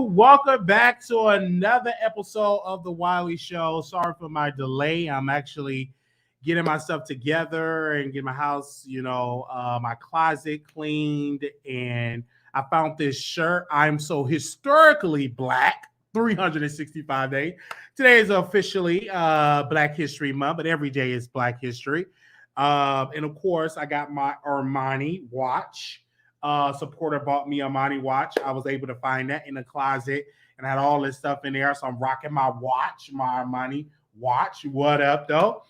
Welcome back to another episode of the Wiley Show. Sorry for my delay. I'm actually getting myself together and getting my house, my closet cleaned. And I found this shirt. I'm so historically black. 365 days. Today is officially Black History Month, but every day is Black History. And of course, I got my Armani watch. Supporter bought me a Armani watch. I was able to find that in the closet and I had all this stuff in there. So I'm rocking my watch, my Armani watch. What up, though?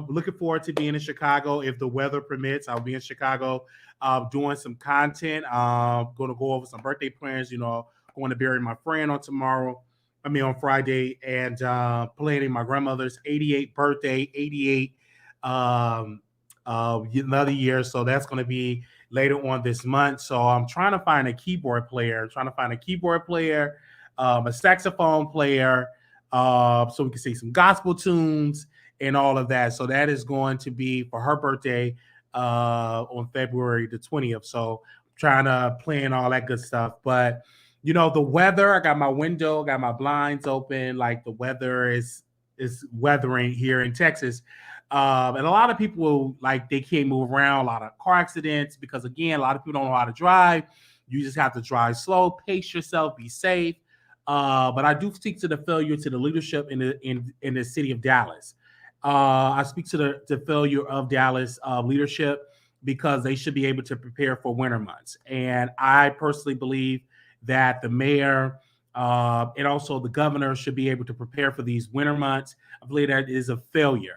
Looking forward to being in Chicago. If the weather permits, I'll be in Chicago doing some content. Going to go over some birthday plans. Going to bury my friend on Friday, and planning my grandmother's 88th birthday, 88 another year. So that's going to be later on this month. So I'm trying to find a keyboard player, a saxophone player, so we can see some gospel tunes and all of that. So that is going to be for her birthday on February the 20th. So I'm trying to plan all that good stuff. But the weather, I got my window, got my blinds open. Like the weather is weathering here in Texas. And a lot of people, they can't move around, a lot of car accidents, because again, a lot of people don't know how to drive. You just have to drive slow, pace yourself, be safe. But I do speak to the failure to the leadership in the city of Dallas. I speak to the failure of Dallas leadership, because they should be able to prepare for winter months. And I personally believe that the mayor and also the governor should be able to prepare for these winter months. I believe that is a failure.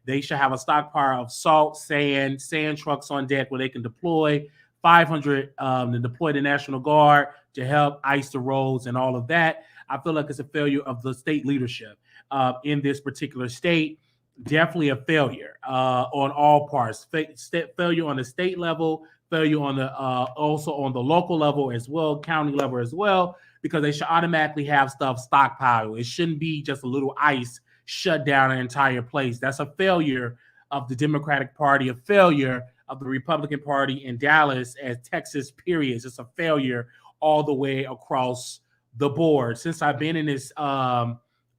They should have a stockpile of salt, sand trucks on deck where they can deploy 500 to deploy the National Guard to help ice the roads and all of that. I feel like it's a failure of the state leadership in this particular state. Definitely a failure on all parts. Failure on the state level, failure on the also on the local level as well, county level as well, because they should automatically have stuff stockpiled. It shouldn't be just a little ice shut down an entire place. That's a failure of the Democratic Party, a failure of the Republican Party in Dallas as Texas, period. It's a failure all the way across the board. Since I've been in this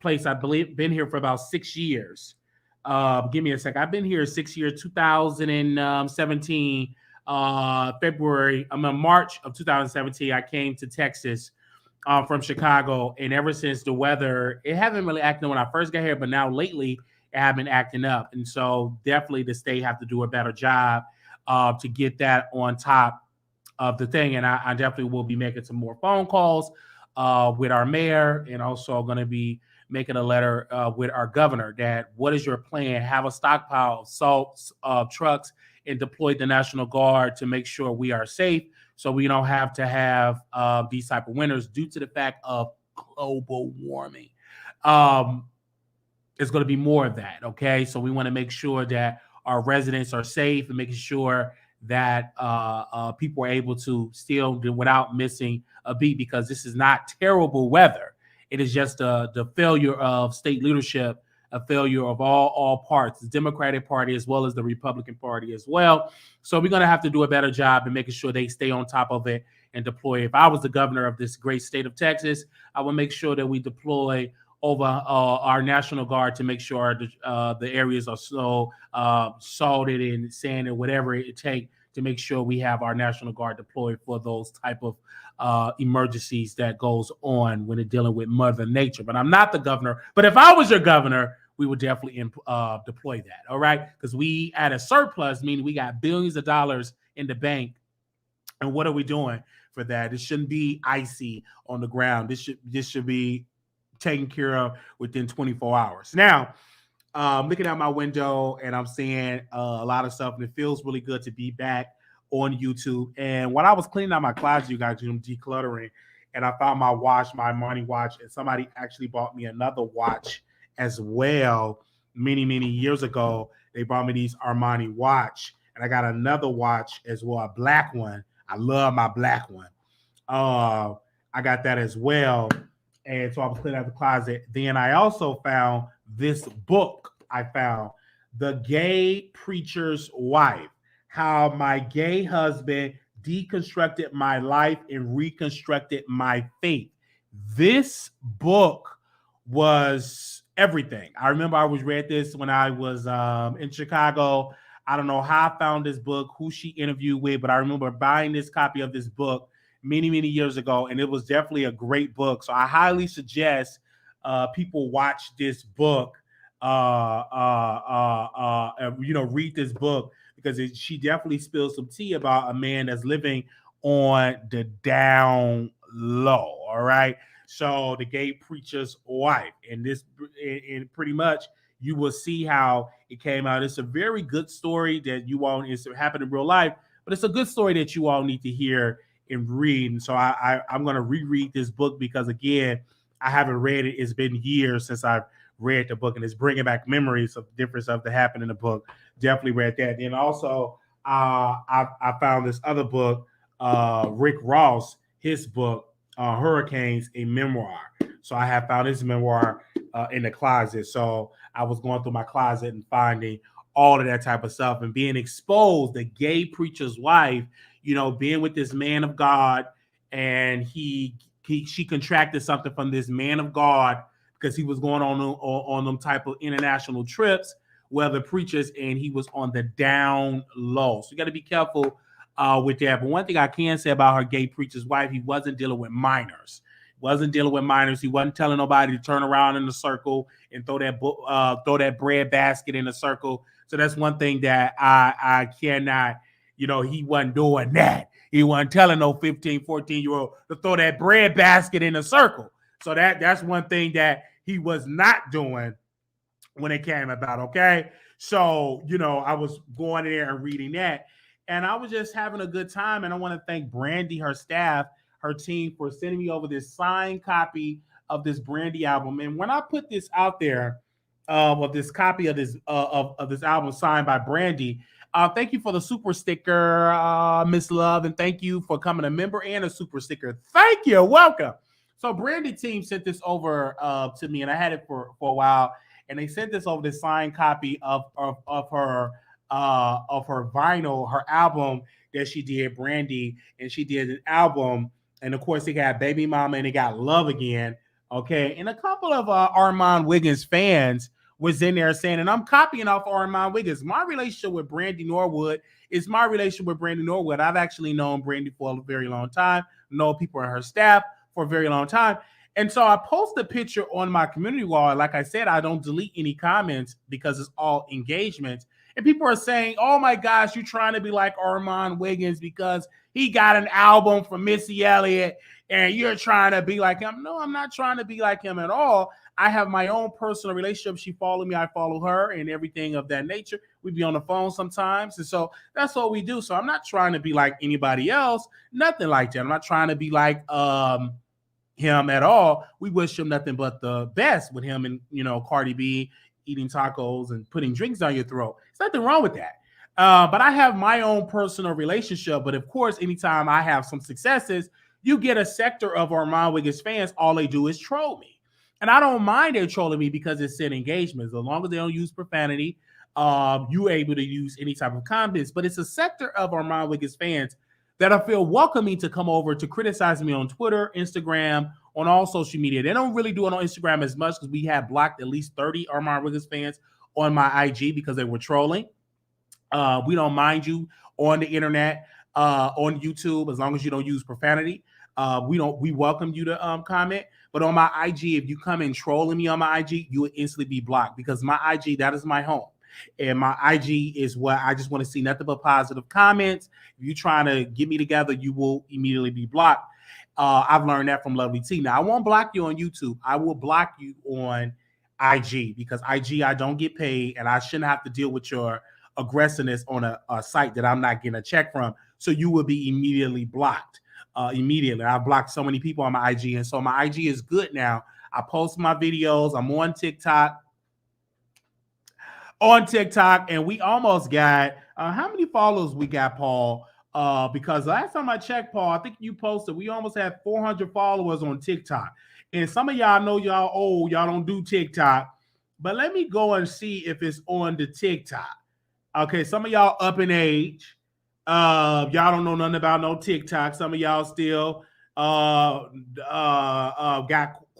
place, I believe been here for about 6 years. Give me a sec. I've been here 6 years, 2017, March of 2017, I came to Texas from Chicago. And ever since, the weather, it hasn't really acted when I first got here, but now lately it has been acting up. And so definitely the state have to do a better job to get that on top of the thing. And I definitely will be making some more phone calls with our mayor, and also going to be making a letter with our governor that what is your plan? Have a stockpile of salt trucks and deploy the National Guard to make sure we are safe, so we don't have to have these type of winters due to the fact of global warming. It's going to be more of that, okay? So we want to make sure that our residents are safe and making sure that people are able to still do without missing a beat, because this is not terrible weather. It is just the failure of state leadership, a failure of all parts, the Democratic Party as well as the Republican Party as well. So we're going to have to do a better job in making sure they stay on top of it and deploy. If I was the governor of this great state of Texas, I would make sure that we deploy over our National Guard to make sure the areas are so salted and sanded, whatever it takes, to make sure we have our National Guard deployed for those type of emergencies that goes on when they're dealing with Mother Nature. But I'm not the governor. But if I was your governor, we would definitely deploy that. All right, because we at a surplus, meaning we got billions of dollars in the bank. And what are we doing for that? It shouldn't be icy on the ground. This should be taken care of within 24 hours. Now, looking out my window and I'm seeing a lot of stuff, and it feels really good to be back on YouTube. And when I was cleaning out my closet, you guys, decluttering, and I found my watch, my Armani watch, and somebody actually bought me another watch as well. Many years ago, they bought me these Armani watch, and I got another watch as well, a black one. I love my black one. I got that as well. And so I was cleaning out the closet. Then I also found this book. I found The Gay Preacher's Wife, How My Gay Husband deconstructed my life and reconstructed my faith. This book was everything. I remember I was read this when I was in Chicago. I don't know how I found this book, who she interviewed with, but I remember buying this copy of this book many, many years ago, and it was definitely a great book. So I highly suggest people watch this book, read this book, because she definitely spills some tea about a man that's living on the down low. All right. So the gay preacher's wife, and and pretty much you will see how it came out. It's a very good story that you all, it's happened in real life, but it's a good story that you all need to hear and read. And so I'm going to reread this book because, again, I haven't read it. It's been years since I've read the book, and it's bringing back memories of the different stuff that happened in the book. Definitely read that. And also, I found this other book, Rick Ross, his book, Hurricanes, a memoir. So I have found his memoir in the closet. So I was going through my closet and finding all of that type of stuff and being exposed, the gay preacher's wife, being with this man of God, and she contracted something from this man of God because he was going on them type of international trips where the preachers, and he was on the down low. So you got to be careful with that. But one thing I can say about her gay preacher's wife, he wasn't dealing with minors. He wasn't telling nobody to turn around in a circle and throw that bread basket in a circle. So that's one thing that I cannot, he wasn't doing that. He wasn't telling no 15, 14-year-old to throw that bread basket in a circle. So that's one thing that he was not doing when it came about, okay? So, I was going there and reading that, and I was just having a good time. And I want to thank Brandy, her staff, her team, for sending me over this signed copy of this Brandy album. And when I put this out there, of this copy of this of this album signed by Brandy, thank you for the super sticker, Miss Love, and thank you for coming a member and a super sticker. Thank you, welcome. So Brandy team sent this over to me, and I had it for a while. And they sent this over, this signed copy of her vinyl, her album that she did, Brandy, and she did an album. And of course, they got Baby Mama and they got Love Again. Okay, and a couple of Armand Wiggins fans was in there saying, and I'm copying off Armand Wiggins. My relationship with Brandy Norwood is my relationship with Brandy Norwood. I've actually known Brandy for a very long time, know people in her staff for a very long time. And so I post a picture on my community wall. Like I said, I don't delete any comments because it's all engagements. And people are saying, oh my gosh, you're trying to be like Armand Wiggins because he got an album from Missy Elliott and you're trying to be like him. No, I'm not trying to be like him at all. I have my own personal relationship. She follows me, I follow her, and everything of that nature. We be on the phone sometimes. And so that's what we do. So I'm not trying to be like anybody else. Nothing like that. I'm not trying to be like him at all. We wish him nothing but the best with him and, Cardi B eating tacos and putting drinks down your throat. There's nothing wrong with that. But I have my own personal relationship. But of course, anytime I have some successes, you get a sector of Armand Wiggins fans, all they do is troll me. And I don't mind they trolling me because it's in engagements. As long as they don't use profanity, you're able to use any type of comments. But it's a sector of Armand Wiggins fans that I feel welcoming to come over to criticize me on Twitter, Instagram, on all social media. They don't really do it on Instagram as much because we have blocked at least 30 Armand Wiggins fans on my IG because they were trolling. We don't mind you on the internet, on YouTube, as long as you don't use profanity. We welcome you to comment. But on my IG, if you come in trolling me on my IG, you will instantly be blocked because my IG, that is my home. And my IG is what I just want to see nothing but positive comments. If you're trying to get me together, you will immediately be blocked. I've learned that from Lovelyti. Now, I won't block you on YouTube. I will block you on IG because IG, I don't get paid and I shouldn't have to deal with your aggressiveness on a site that I'm not getting a check from. So you will be immediately blocked. Immediately. I've blocked so many people on my IG. And so my IG is good now. I post my videos. I'm on TikTok. And we almost got how many followers we got, Paul? Because last time I checked, Paul, I think you posted, we almost had 400 followers on TikTok. And some of y'all know y'all old, y'all don't do TikTok. But let me go and see if it's on the TikTok. Okay, some of y'all up in age. Y'all don't know nothing about no TikTok. Some of y'all still got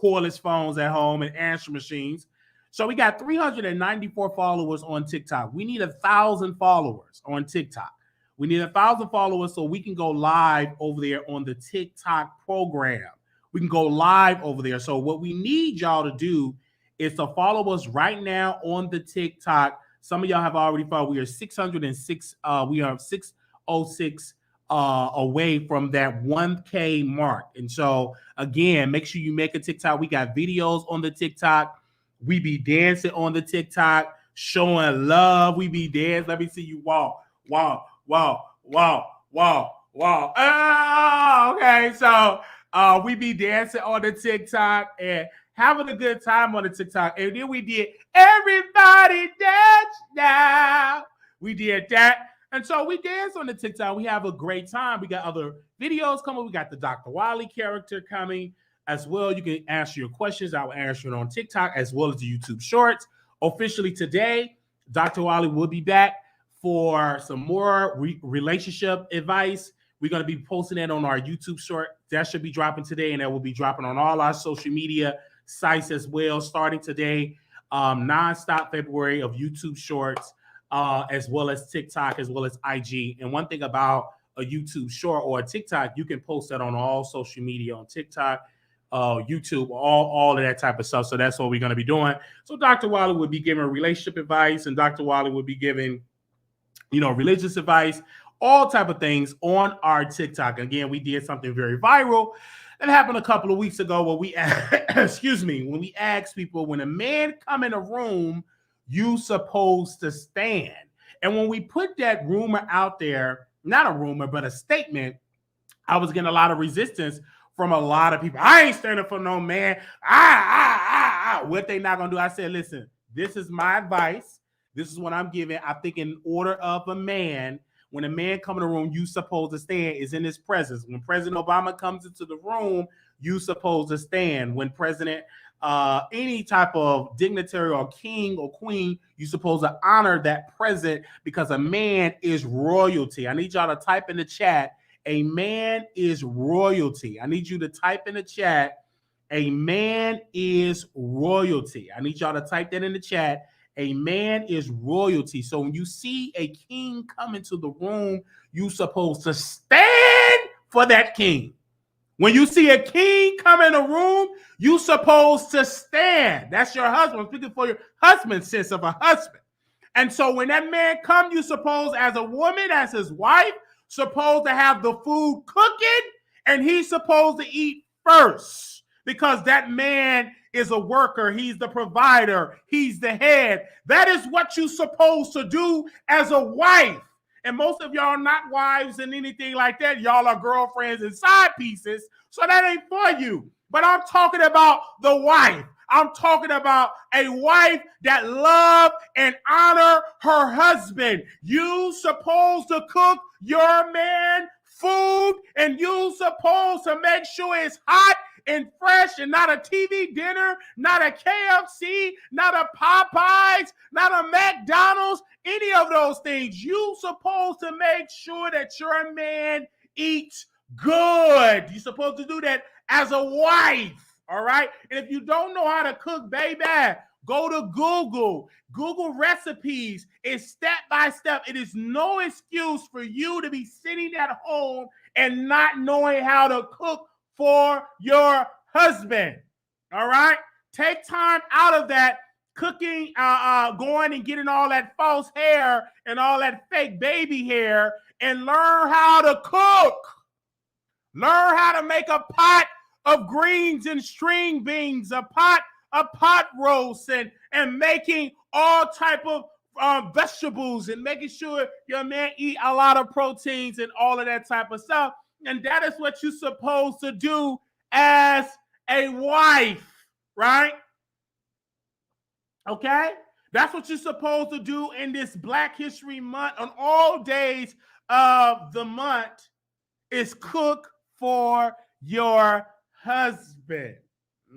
cordless phones at home and answer machines. So we got 394 followers on TikTok. We need 1,000 followers on TikTok. We need 1,000 followers so we can go live over there on the TikTok program. We can go live over there. So what we need y'all to do is to follow us right now on the TikTok. Some of y'all have already followed. We are 606. We are 606 away from that 1K mark. And so again, make sure you make a TikTok. We got videos on the TikTok. We be dancing on the TikTok, showing love. We be dancing. Let me see you walk. Wow. Okay. So we be dancing on the TikTok and having a good time on the TikTok. And then we did Everybody Dance Now. We did that. And so we dance on the TikTok. We have a great time. We got other videos coming. We got the Dr. Wiley character coming as well. You can answer your questions. I will answer it on TikTok as well as the YouTube Shorts. Officially today, Dr. Wiley will be back for some more relationship advice. We're going to be posting that on our YouTube Short. That should be dropping today, and that will be dropping on all our social media sites as well, starting today. Non-stop February of YouTube Shorts, as well as TikTok, as well as IG. And one thing about a YouTube Short or a TikTok, you can post that on all social media, on TikTok, YouTube, all of that type of stuff. So that's what we're going to be doing. So Dr. Wiley would be giving relationship advice, and Dr. Wiley would be giving, religious advice, all type of things on our TikTok. Again, we did something very viral that happened a couple of weeks ago where we, when we asked people, when a man come in a room, you supposed to stand. And when we put that rumor out there, not a rumor, but a statement, I was getting a lot of resistance from a lot of people. I ain't standing for no man. What they not gonna do? I said, listen, this is my advice. This is what I'm giving. I think in order of a man, when a man come in the room, you supposed to stand, is in his presence. When President Obama comes into the room, you supposed to stand. When President, any type of dignitary or king or queen, you supposed to honor that president, because a man is royalty. I need y'all to type in the chat, a man is royalty. I need you to type in the chat, a man is royalty. I need y'all to type that in the chat. A man is royalty. So when you see a king come into the room, you supposed to stand for that king. When you see a king come in a room, you supposed to stand. That's your husband. I'm speaking for your husband's sense of a husband. And so when that man comes, you supposed, as a woman, as his wife, supposed to have the food cooking, and he's supposed to eat first, because that man is a worker. He's the provider. He's the head. That is what you're supposed to do as a wife. And most of y'all are not wives and anything like that. Y'all are girlfriends and side pieces. So that ain't for you. But I'm talking about the wife. I'm talking about a wife that love and honor her husband. You supposed to cook your man food, and you supposed to make sure it's hot and fresh, and not a TV dinner, not a KFC, not a Popeyes, not a McDonald's, any of those things. You supposed to make sure that your man eats good. You're supposed to do that as a wife, all right? And if you don't know how to cook, baby, go to Google. Google recipes. It's step by step. It is no excuse for you to be sitting at home and not knowing how to cook for your husband. All right? Take time out of that cooking, going and getting all that false hair and all that fake baby hair, and learn how to cook. Learn how to make a pot of greens and string beans, a pot roast, and making all type of vegetables, and making sure your man eat a lot of proteins and all of that type of stuff. And that is what you're supposed to do as a wife, right? Okay? That's what you're supposed to do in this Black History Month. On all days of the month, is cook for your husband.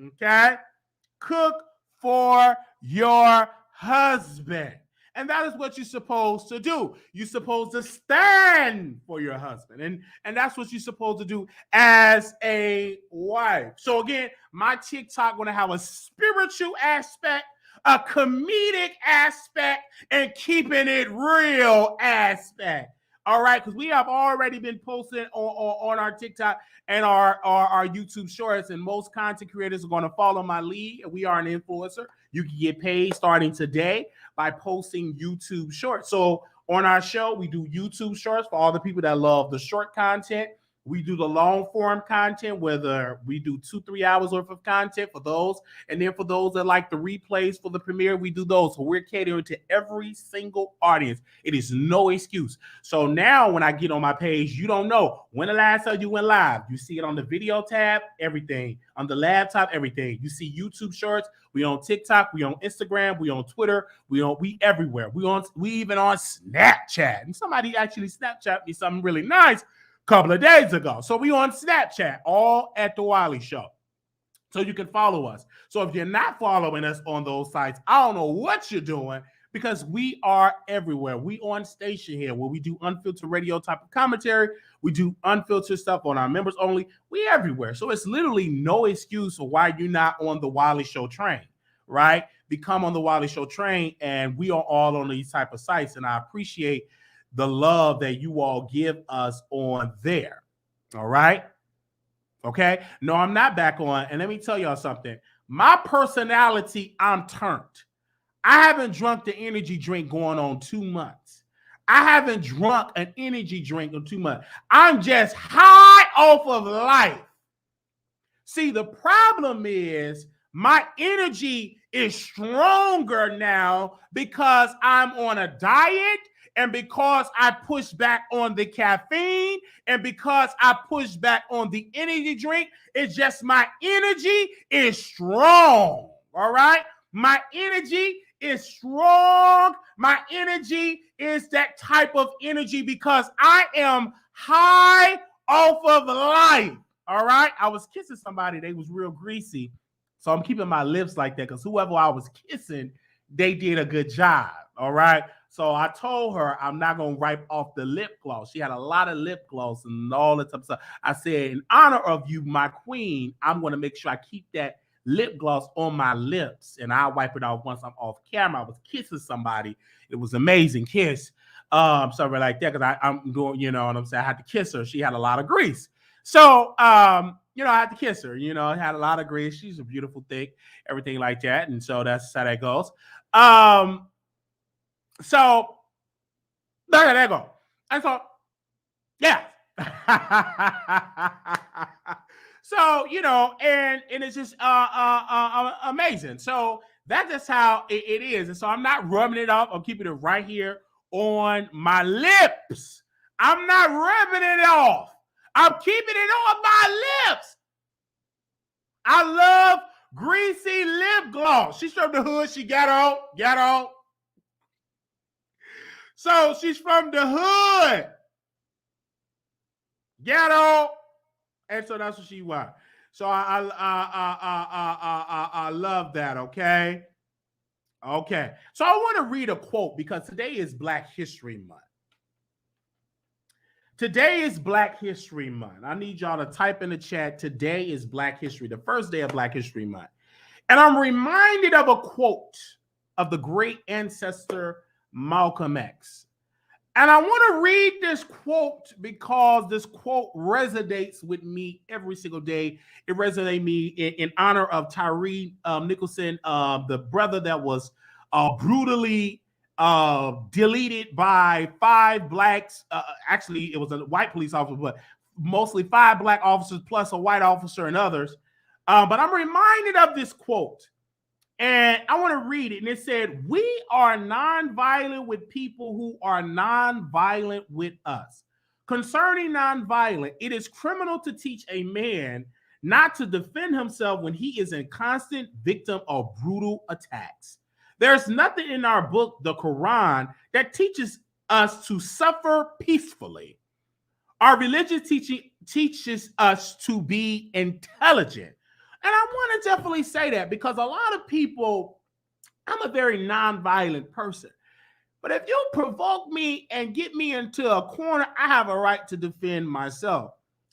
Okay? Cook for your husband. And that is what you're supposed to do. You're supposed to stand for your husband. And that's what you're supposed to do as a wife. So again, my TikTok going to have a spiritual aspect, a comedic aspect, and keeping it real aspect. All right, because we have already been posting on our TikTok and our YouTube shorts, and most content creators are going to follow my lead. We are an influencer. You can get paid starting today by posting YouTube shorts. So on our show, we do YouTube shorts for all the people that love the short content. We do the long form content, whether we do 2-3 hours worth of content for those. And then for those that like the replays for the premiere, we do those. So we're catering to every single audience. It is no excuse. So now when I get on my page, you don't know when the last time you went live. You see it on the video tab, everything. On the laptop, everything. You see YouTube shorts. We on TikTok. We on Instagram. We on Twitter. We everywhere. We even on Snapchat. And somebody actually Snapchat me something really nice couple of days ago. So we on Snapchat, all at the Wiley Show. So you can follow us. So if you're not following us on those sites, I don't know what you're doing, because we are everywhere. We on station here where we do unfiltered radio type of commentary. We do unfiltered stuff on our members only. We everywhere. So it's literally no excuse for why you're not on the Wiley Show train, right? Become on the Wiley Show train, and we are all on these type of sites. And I appreciate the love that you all give us on there. All right. Okay. No, I'm not back on. And let me tell y'all something. My personality, I'm turned. I haven't drunk the energy drink going on 2 months. I haven't drunk an energy drink in 2 months. I'm just high off of life. See, the problem is my energy is stronger now because I'm on a diet, and because I push back on the caffeine, and because I push back on the energy drink. It's just my energy is strong. All right. My energy is strong. My energy is that type of energy because I am high off of life. All right. I was kissing somebody. They was real greasy. So I'm keeping my lips like that because whoever I was kissing, they did a good job. All right. So I told her I'm not going to wipe off the lip gloss. She had a lot of lip gloss and all that type of stuff. I said, in honor of you, my queen, I'm going to make sure I keep that lip gloss on my lips, and I'll wipe it off once I'm off camera. I was kissing somebody. It was an amazing kiss. Something like that, because I'm doing, you know what I'm saying? I had to kiss her. She had a lot of grease. So, I had to kiss her. I had a lot of grease. She's a beautiful thing, everything like that. And so that's how that goes. So there you go. And so, yeah. So, and it's just amazing. So that's just how it is. And so I'm not rubbing it off. I'm keeping it right here on my lips. I'm not rubbing it off. I'm keeping it on my lips. I love greasy lip gloss. She's from the hood. She ghetto. So she's from the hood. Ghetto. And so that's what she was. So I love that, okay? Okay. So I want to read a quote because today is Black History Month. Today is Black History Month. I need y'all to type in the chat, today is Black History, the first day of Black History Month. And I'm reminded of a quote of the great ancestor Malcolm X. And I want to read this quote because this quote resonates with me every single day. It resonates with me in honor of Tyree Nicholson, the brother that was brutally deleted by 5 blacks. Actually, it was a white police officer, but mostly 5 black officers plus a white officer and others. But I'm reminded of this quote. And I want to read it. And it said, "We are nonviolent with people who are nonviolent with us. Concerning nonviolent, it is criminal to teach a man not to defend himself when he is in constant victim of brutal attacks. There's nothing in our book, the Quran, that teaches us to suffer peacefully. Our religious teaching teaches us to be intelligent." And I want to definitely say that because a lot of people, I'm a very nonviolent person. But if you provoke me and get me into a corner, I have a right to defend myself.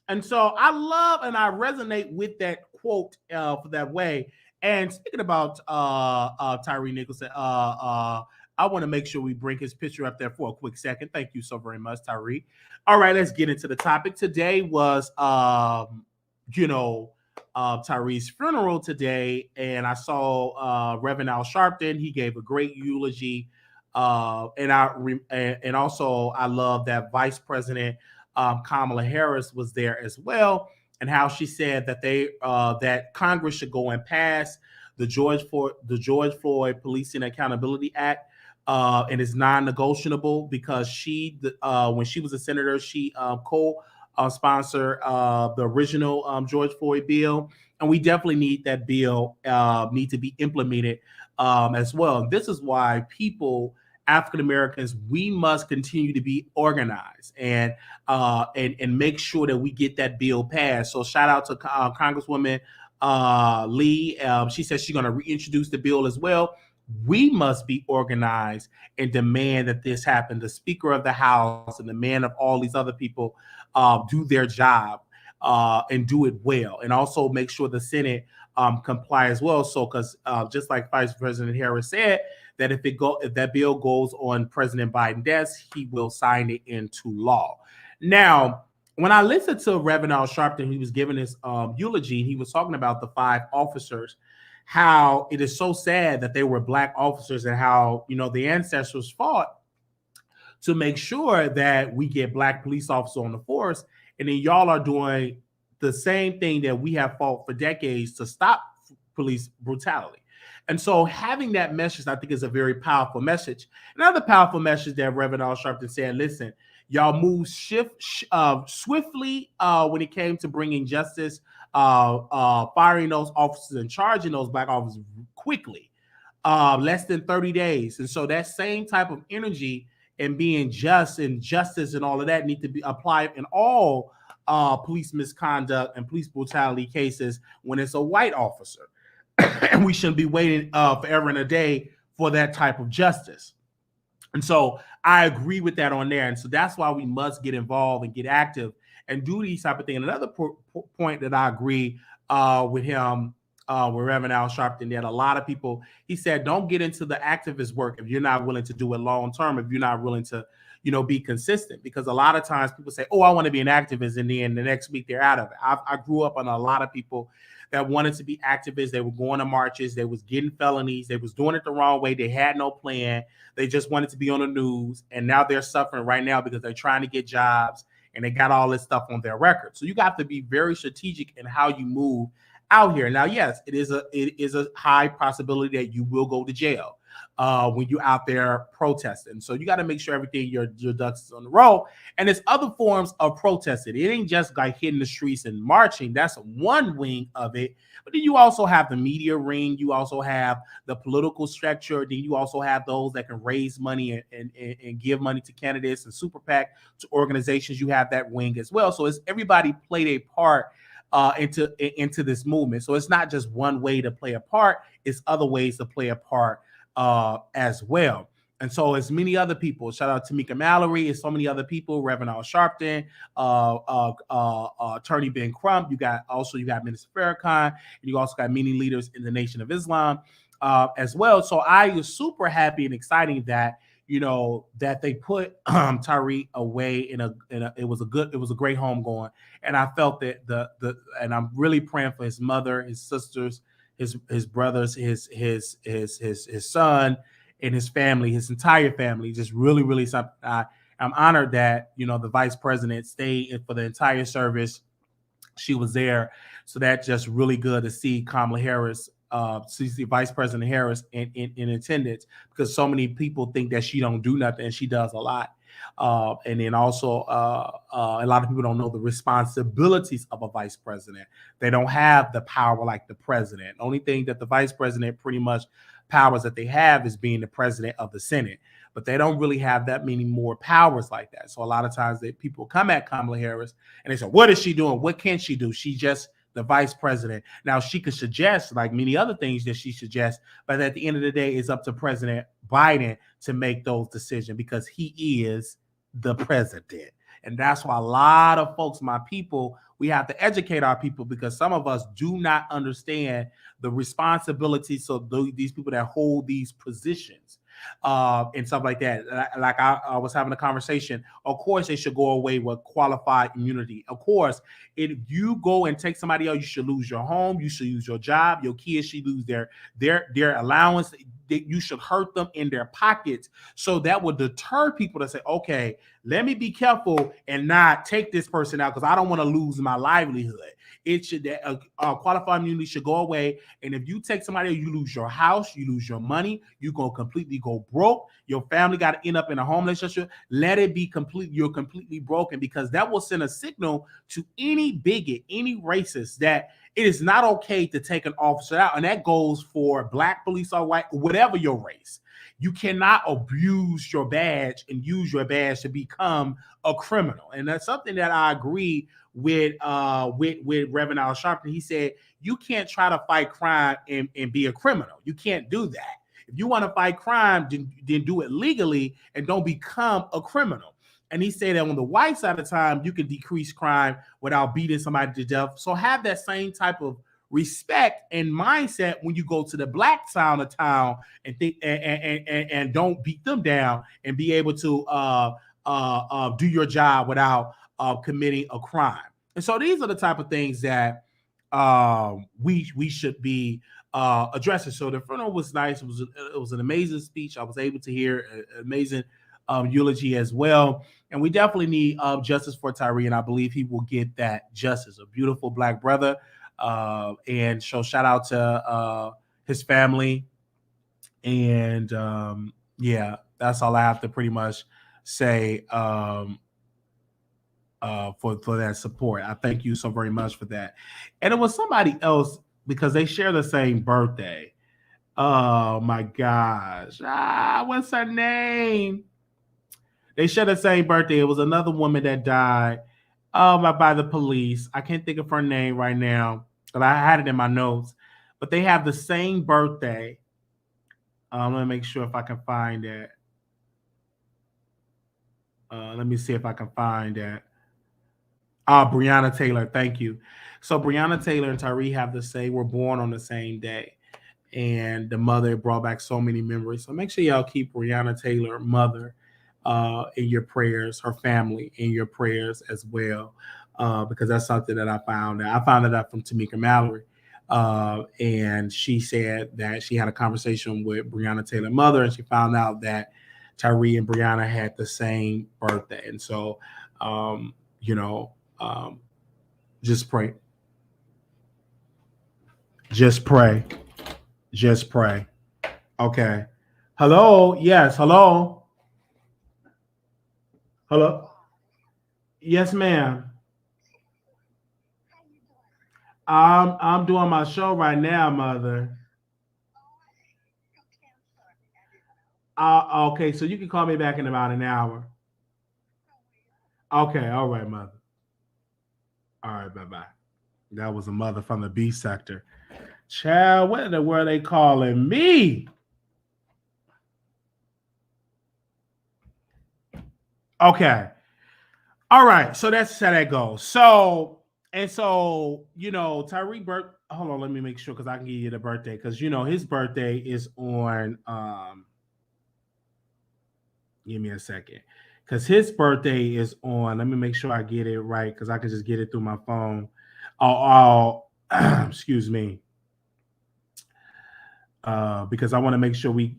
And so I love and I resonate with that quote for that way. And speaking about Tyree Nicholson, I want to make sure we bring his picture up there for a quick second. Thank you so very much, Tyree. All right, let's get into the topic. Today was, Tyree's funeral today, and I saw Reverend Al Sharpton. He gave a great eulogy, and also I love that Vice President Kamala Harris was there as well, and how she said that that Congress should go and pass the George Floyd Policing Accountability Act. And it's non-negotiable because when she was a senator, she co-sponsored the original George Floyd bill, and we definitely need that bill need to be implemented as well. This is why people, African Americans, we must continue to be organized and make sure that we get that bill passed. So shout out to Congresswoman Lee. She says she's going to reintroduce the bill as well. We must be organized and demand that this happen. The Speaker of the House and the man of all these other people do their job and do it well, and also make sure the Senate comply as well. So, because just like Vice President Harris said, that if that bill goes on President Biden's desk, he will sign it into law. Now, when I listened to Reverend Al Sharpton, he was giving his eulogy. He was talking about the 5 officers, how it is so sad that they were Black officers, and how, the ancestors fought to make sure that we get Black police officers on the force. And then y'all are doing the same thing that we have fought for decades to stop police brutality. And so having that message, I think, is a very powerful message. Another powerful message that Reverend Al Sharpton said, listen, y'all moved swiftly when it came to bringing justice, firing those officers and charging those Black officers quickly, less than 30 days. And so that same type of energy and being just and justice and all of that need to be applied in all police misconduct and police brutality cases when it's a white officer. And we shouldn't be waiting forever and a day for that type of justice. And so I agree with that on there. And so that's why we must get involved and get active and do these type of things. Another point that I agree with him, with Reverend Al Sharpton, that a lot of people, he said, don't get into the activist work if you're not willing to do it long term, if you're not willing to, be consistent. Because a lot of times people say, oh, I want to be an activist, and then the next week they're out of it. I grew up on a lot of people that wanted to be activists. They were going to marches. They was getting felonies. They was doing it the wrong way. They had no plan. They just wanted to be on the news. And now they're suffering right now because they're trying to get jobs and they got all this stuff on their record. So you got to be very strategic in how you move out here. Now, yes, it is a high possibility that you will go to jail when you're out there protesting. So you got to make sure everything, your ducks is on the roll. And there's other forms of protesting. It ain't just like hitting the streets and marching. That's one wing of it. But then you also have the media ring. You also have the political structure. Then you also have those that can raise money and give money to candidates and super PAC to organizations. You have that wing as well. So it's everybody played a part into this movement. So it's not just one way to play a part. It's other ways to play a part as well. And so as many other people, shout out to Tamika Mallory, and so many other people, Reverend Al Sharpton, Attorney Ben Crump, you got Minister Farrakhan, and you also got many leaders in the Nation of Islam as well. So I was super happy and exciting that that they put Tyree away it was a great homegoing. And I felt that and I'm really praying for his mother, his sisters, his brothers, his son, and his family, his entire family. Just really, really something. I'm honored that the vice president stayed for the entire service. She was there, so that's just really good to see Kamala Harris, see Vice President Harris in attendance, because so many people think that she don't do nothing, and she does a lot. And then also a lot of people don't know the responsibilities of a vice president. They don't have the power like the president. The only thing that the vice president pretty much powers that they have is being the president of the Senate, but they don't really have that many more powers like that. So a lot of times people come at Kamala Harris and they say, what is she doing? What can she do? She's just the vice president. Now she could suggest like many other things that she suggests, but at the end of the day, it's up to President Biden to make those decisions because he is the president. And that's why a lot of folks, my people, we have to educate our people because some of us do not understand the responsibilities of these people that hold these positions and stuff like that. Like I was having a conversation. Of course, they should go away with qualified immunity. Of course, if you go and take somebody else, you should lose your home. You should lose your job. Your kids should lose their allowance. You should hurt them in their pockets. So that would deter people to say, okay, let me be careful and not take this person out because I don't want to lose my livelihood. It should qualified immunity should go away. And if you take somebody, you lose your house, you lose your money, you're gonna completely go broke. Your family got to end up in a homelessness. Let it be complete. You're completely broken because that will send a signal to any bigot, any racist that it is not okay to take an officer out. And that goes for black police or white, whatever your race. You cannot abuse your badge and use your badge to become a criminal. And that's something that I agree with Reverend Al Sharpton. He said, you can't try to fight crime and be a criminal. You can't do that. If you want to fight crime, then do it legally and don't become a criminal. And he said that on the white side of the time, you can decrease crime without beating somebody to death. So have that same type of respect and mindset when you go to the black side of town and think and don't beat them down and be able to do your job without committing a crime. And so these are the type of things that we should be addressing. So the funeral was nice. It was an amazing speech. I was able to hear an amazing eulogy as well. And we definitely need justice for Tyree, and I believe he will get that justice. A beautiful black brother. And so shout out to his family. And yeah, that's all I have to pretty much say for that support. I thank you so very much for that. And it was somebody else because they share the same birthday. Oh my gosh. What's her name? They share the same birthday. It was another woman that died by the police. I can't think of her name right now, but I had it in my notes. But they have the same birthday. Let me make sure if I can find it. Let me see if I can find it. Breonna Taylor, thank you. So Breonna Taylor and Tyree have the same, were born on the same day. And the mother brought back so many memories. So make sure y'all keep Breonna Taylor, mother, in your prayers, her family in your prayers as well, because that's something that I found out. I found that out from Tamika Mallory. And she said that she had a conversation with Breonna Taylor's mother, and she found out that Tyree and Breonna had the same birthday. And so, just pray. Just pray. Just pray. Okay. Hello. Yes. Hello. Hello. Yes, ma'am. I'm doing my show right now, mother. Okay, so you can call me back in about an hour. Okay, all right, mother. All right, bye-bye. That was a mother from the B sector. Child, what in the world they calling me? Okay. All right. So that's how that goes. So, Tyreek hold on, let me make sure because I can give you the birthday. Because his birthday is on give me a second. Because his birthday is on, let me make sure I get it right, because I can just get it through my phone. Excuse me. Because I want to make sure we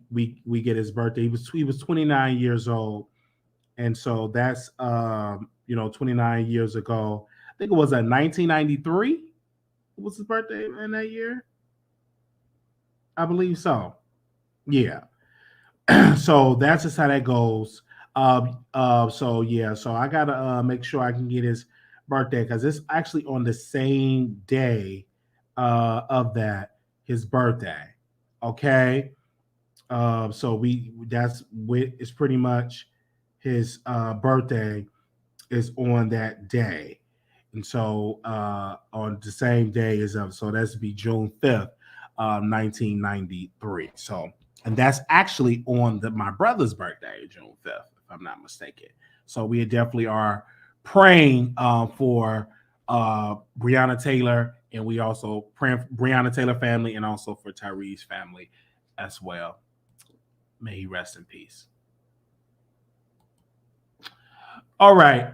get his birthday. He was 29 years old, and so that's 29 years ago. I think it was in 1993. What was his birthday in that year? I believe so. Yeah. So that's just how that goes. So I gotta make sure I can get his birthday because it's actually on the same day of that his birthday. Okay. So it's pretty much his birthday is on that day. And so on the same day as so that's be June 5th, 1993. So, and that's actually on my brother's birthday, June 5th, if I'm not mistaken. So we definitely are praying for Breonna Taylor, and we also praying for Breonna Taylor family and also for Tyree's family as well. May he rest in peace. All right.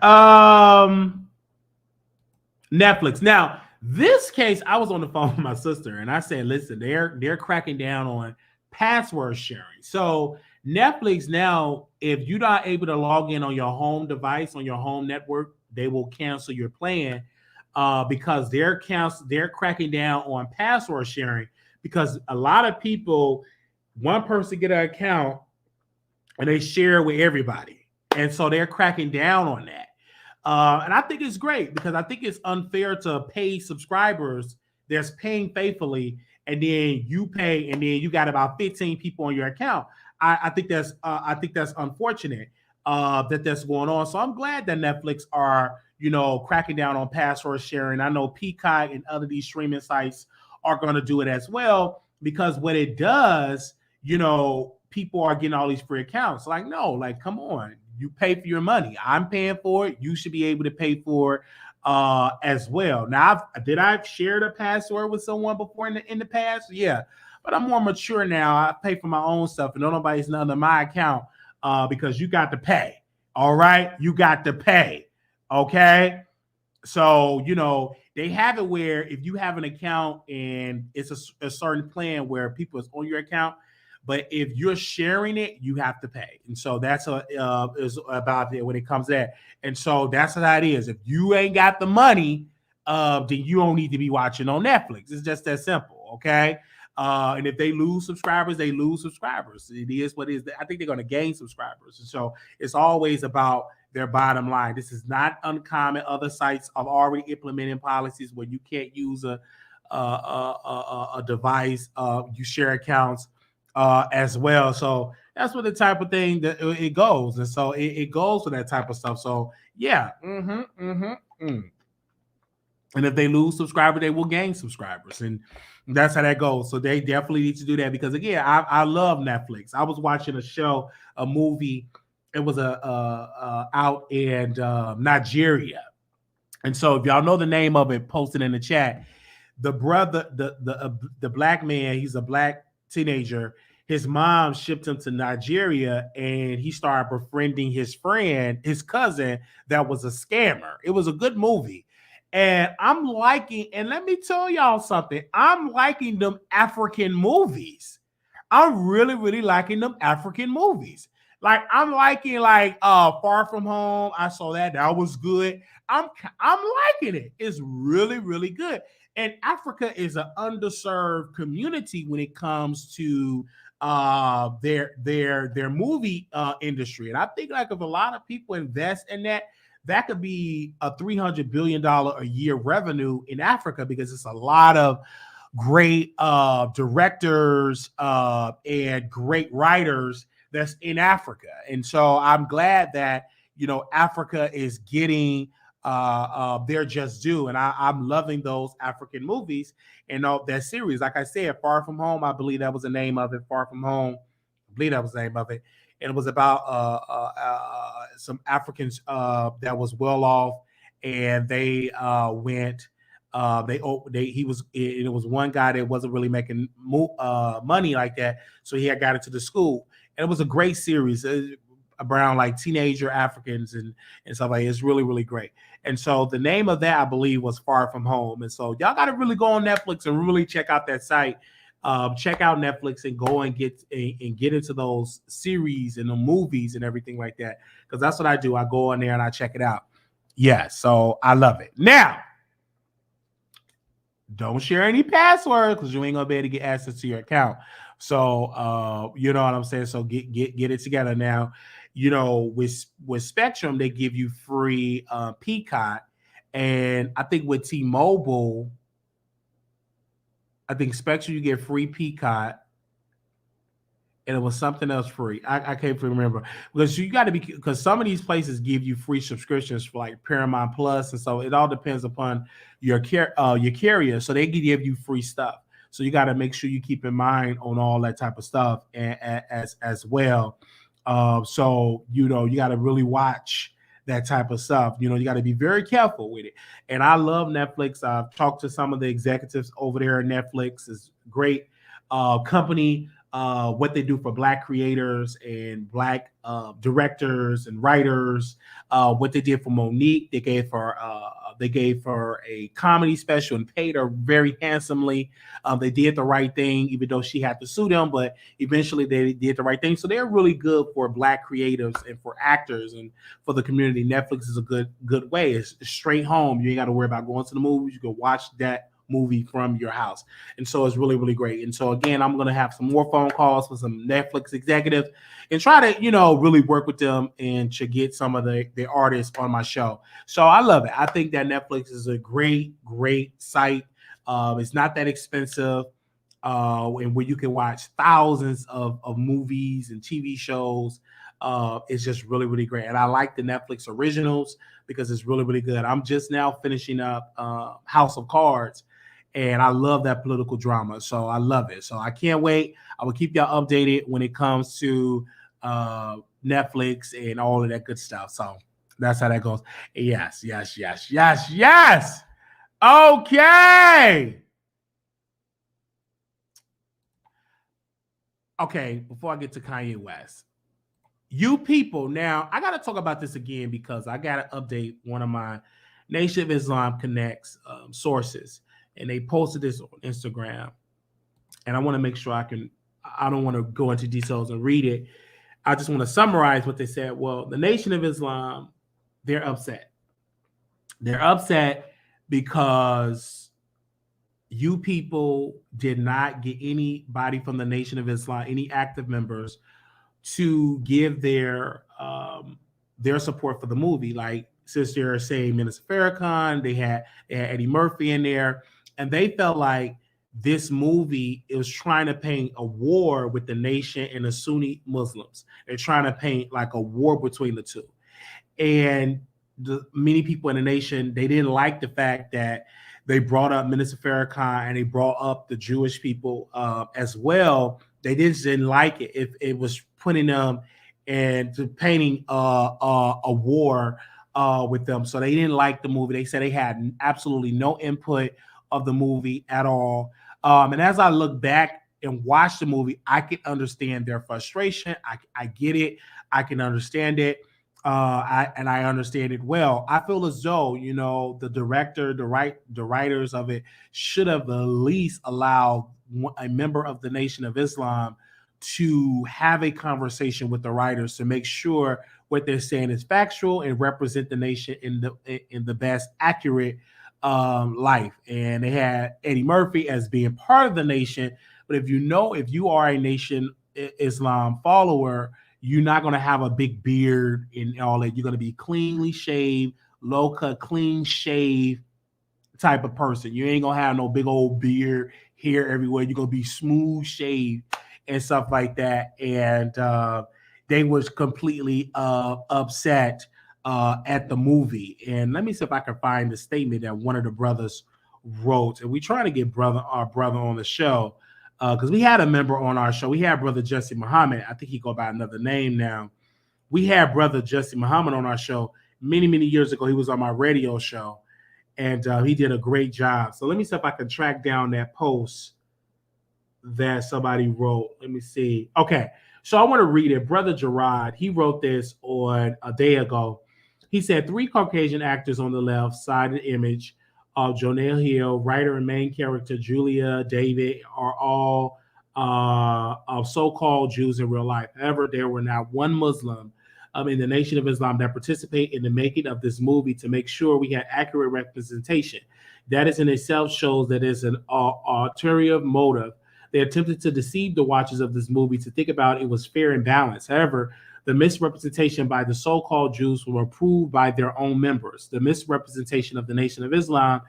Netflix. Now, this case, I was on the phone with my sister and I said, listen, they're cracking down on password sharing. So Netflix now, if you're not able to log in on your home device, on your home network, they will cancel your plan because they're cracking down on password sharing because a lot of people, one person get an account and they share with everybody. And so they're cracking down on that. And I think it's great because I think it's unfair to pay subscribers that's paying faithfully, and then you pay, and then you got about 15 people on your account. I think that's unfortunate that that's going on. So I'm glad that Netflix are cracking down on password sharing. I know Peacock and other these streaming sites are going to do it as well because what it does, people are getting all these free accounts. Like, no, like, come on. You pay for your money. I'm paying for it. You should be able to pay for it as well. Now, did I share the password with someone before in the past? Yeah, but I'm more mature now. I pay for my own stuff, and nobody's under my account because you got to pay. All right, you got to pay. Okay, so they have it where if you have an account and it's a certain plan where people is on your account. But if you're sharing it, you have to pay. And so that's is about it when it comes to that. And so that's how it is. If you ain't got the money, then you don't need to be watching on Netflix. It's just that simple, okay? And if they lose subscribers, they lose subscribers. It is what it is. I think they're going to gain subscribers. And so it's always about their bottom line. This is not uncommon. Other sites are already implementing policies where you can't use a device. You share accounts. As well. So that's what the type of thing that it goes. And so it goes with that type of stuff. So yeah. And if they lose subscribers, they will gain subscribers. And that's how that goes. So they definitely need to do that because again, I love Netflix. I was watching a movie. It was out in Nigeria. And so if y'all know the name of it, post it in the chat. The brother, the black man, he's a black teenager. His mom shipped him to Nigeria and he started befriending his cousin that was a scammer. It was a good movie. And I'm liking, and let me tell y'all something, I'm liking them African movies. I'm really, really liking them African movies. Like I'm liking Far From Home. I saw that. That was good. I'm liking it. It's really, really good. And Africa is an underserved community when it comes to their movie industry. And I think like if a lot of people invest in that could be a $300 billion a year revenue in Africa because it's a lot of great directors and great writers that's in Africa. And so I'm glad that Africa is getting their just due, and I'm loving those African movies and all that series. Like I said, Far From Home, I believe that was the name of it. Far From Home, I believe that was the name of it, and it was about some Africans that was well off, and they went. It was one guy that wasn't really making money like that, so he had got into the school, and it was a great series. Around like teenager Africans and stuff like that. It's really, really great. And so the name of that, I believe, was Far From Home. And so y'all got to really go on Netflix and really check out that site. Check out Netflix and go and get into those series and the movies and everything like that. Because that's what I do. I go on there and I check it out. Yeah, so I love it. Now, don't share any passwords because you ain't gonna be able to get access to your account. So you know what I'm saying? So get it together now. With Spectrum, they give you free Peacock. And I think with T-Mobile, I think Spectrum, you get free Peacock. and it was something else free. I can't remember because you got to be because some of these places give you free subscriptions for like Paramount Plus, and so it all depends upon your carrier. So they give you free stuff. So you got to make sure you keep in mind on all that type of stuff as well. So you know you got to really watch that type of stuff. You know you got to be very careful with it. And I love Netflix. I've talked to some of the executives over there at Netflix. It's great company. What they do for Black creators and Black directors and writers. What they did for Monique, they gave her a comedy special and paid her very handsomely. They did the right thing, even though she had to sue them, but eventually they did the right thing. So they're really good for Black creatives and for actors and for the community. Netflix is a good way. It's straight home. You ain't got to worry about going to the movies. You can watch that movie from your house. And so it's really, really great. And so again, I'm going to have some more phone calls with some Netflix executives and try to, you know, really work with them and to get some of the artists on my show. So I love it. I think that Netflix is a great site. It's not that expensive. And where you can watch thousands of movies and TV shows. It's just really, really great. And I like the Netflix originals because it's really, really good. I'm just now finishing up House of Cards. And I love that political drama. So I love it. So I can't wait. I will keep y'all updated when it comes to Netflix and all of that good stuff. So that's how that goes. Yes. Okay. Okay, before I get to Kanye West. You people, now I got to talk about this again because I got to update one of my Nation of Islam Connects sources. And they posted this on Instagram. And I want to make sure I don't want to go into details and read it. I just want to summarize what they said. Well, the Nation of Islam, they're upset. They're upset because you people did not get anybody from the Nation of Islam, any active members, to give their support for the movie. Like, since they're saying Minister Farrakhan, they had Eddie Murphy in there. And they felt like this movie was trying to paint a war with the nation and the Sunni Muslims. They're trying to paint like a war between the two. And many people in the nation, they didn't like the fact that they brought up Minister Farrakhan and they brought up the Jewish people as well. They just didn't like it. It was putting them and painting a war with them. So they didn't like the movie. They said they had absolutely no input of the movie at all. And as I look back and watch the movie, I can understand their frustration. I get it. I can understand it. I understand it well. I feel as though, you know, the director, the writers of it should have at least allowed a member of the Nation of Islam to have a conversation with the writers to make sure what they're saying is factual and represent the nation in the best accurate life. And they had Eddie Murphy as being part of the nation. But if you are a Nation Islam follower, you're not going to have a big beard and all that. You're going to be cleanly shaved, low cut, clean shave type of person. You ain't going to have no big old beard, hair everywhere. You're going to be smooth shaved and stuff like that. And they was completely upset at the movie. And let me see if I can find the statement that one of the brothers wrote. And we trying to get our brother on the show because we had a member on our show. We had Brother Jesse Muhammad. I think he go by another name now. We had Brother Jesse Muhammad on our show many, many years ago. He was on my radio show, and he did a great job. So let me see if I can track down that post that somebody wrote. Let me see. Okay, so I want to read it. Brother Gerard, he wrote this on a day ago. He said 3 Caucasian actors on the left side of the image of Jonelle Hill, writer and main character Julia David, are all of so-called Jews in real life. However, there were not one Muslim in the Nation of Islam that participated in the making of this movie to make sure we had accurate representation. That is in itself shows that it's an ulterior motive. They attempted to deceive the watchers of this movie to think about it was fair and balanced. However, the misrepresentation by the so-called Jews were approved by their own members. The misrepresentation of the Nation of Islam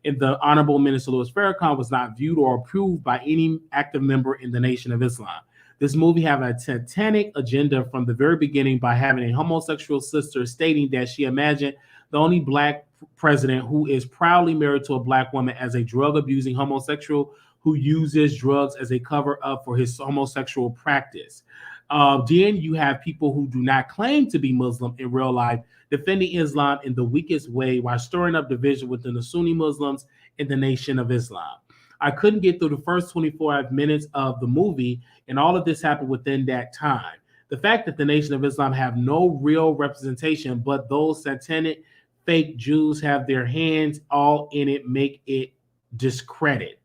in the Honorable Minister Louis Farrakhan was not viewed or approved by any active member in the Nation of Islam. This movie have a satanic agenda from the very beginning by having a homosexual sister stating that she imagined the only black president who is proudly married to a black woman as a drug-abusing homosexual who uses drugs as a cover-up for his homosexual practice. Then you have people who do not claim to be Muslim in real life defending Islam in the weakest way while stirring up division within the Sunni Muslims in the Nation of Islam. I couldn't get through the first 24 minutes of the movie, and all of this happened within that time. The fact that the Nation of Islam have no real representation, but those satanic fake Jews have their hands all in it, make it discredited.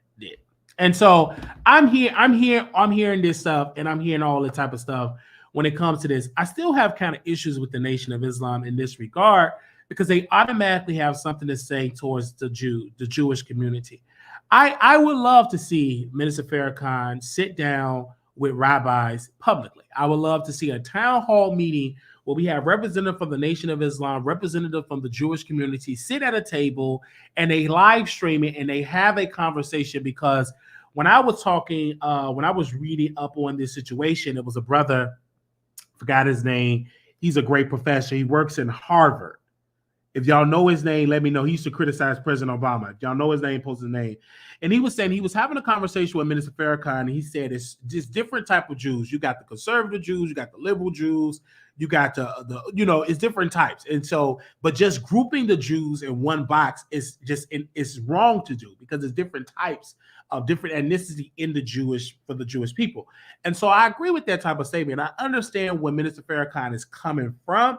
And so I'm hearing this stuff, and I'm hearing all the type of stuff when it comes to this. I still have kind of issues with the Nation of Islam in this regard because they automatically have something to say towards the Jewish community. I would love to see Minister Farrakhan sit down with rabbis publicly. I would love to see a town hall meeting where we have representative from the Nation of Islam, representative from the Jewish community, sit at a table and they live stream it and they have a conversation. Because when I was talking, when I was reading up on this situation, it was a brother, forgot his name. He's a great professor. He works in Harvard. If y'all know his name, let me know. He used to criticize President Obama. If y'all know his name, post his name. And he was saying he was having a conversation with Minister Farrakhan, and he said it's just different type of Jews. You got the conservative Jews, you got the liberal Jews, you got the it's different types. And so, but just grouping the Jews in one box is just it's wrong to do because there's different types of different ethnicity in the for the Jewish people. And so I agree with that type of statement. I understand where Minister Farrakhan is coming from.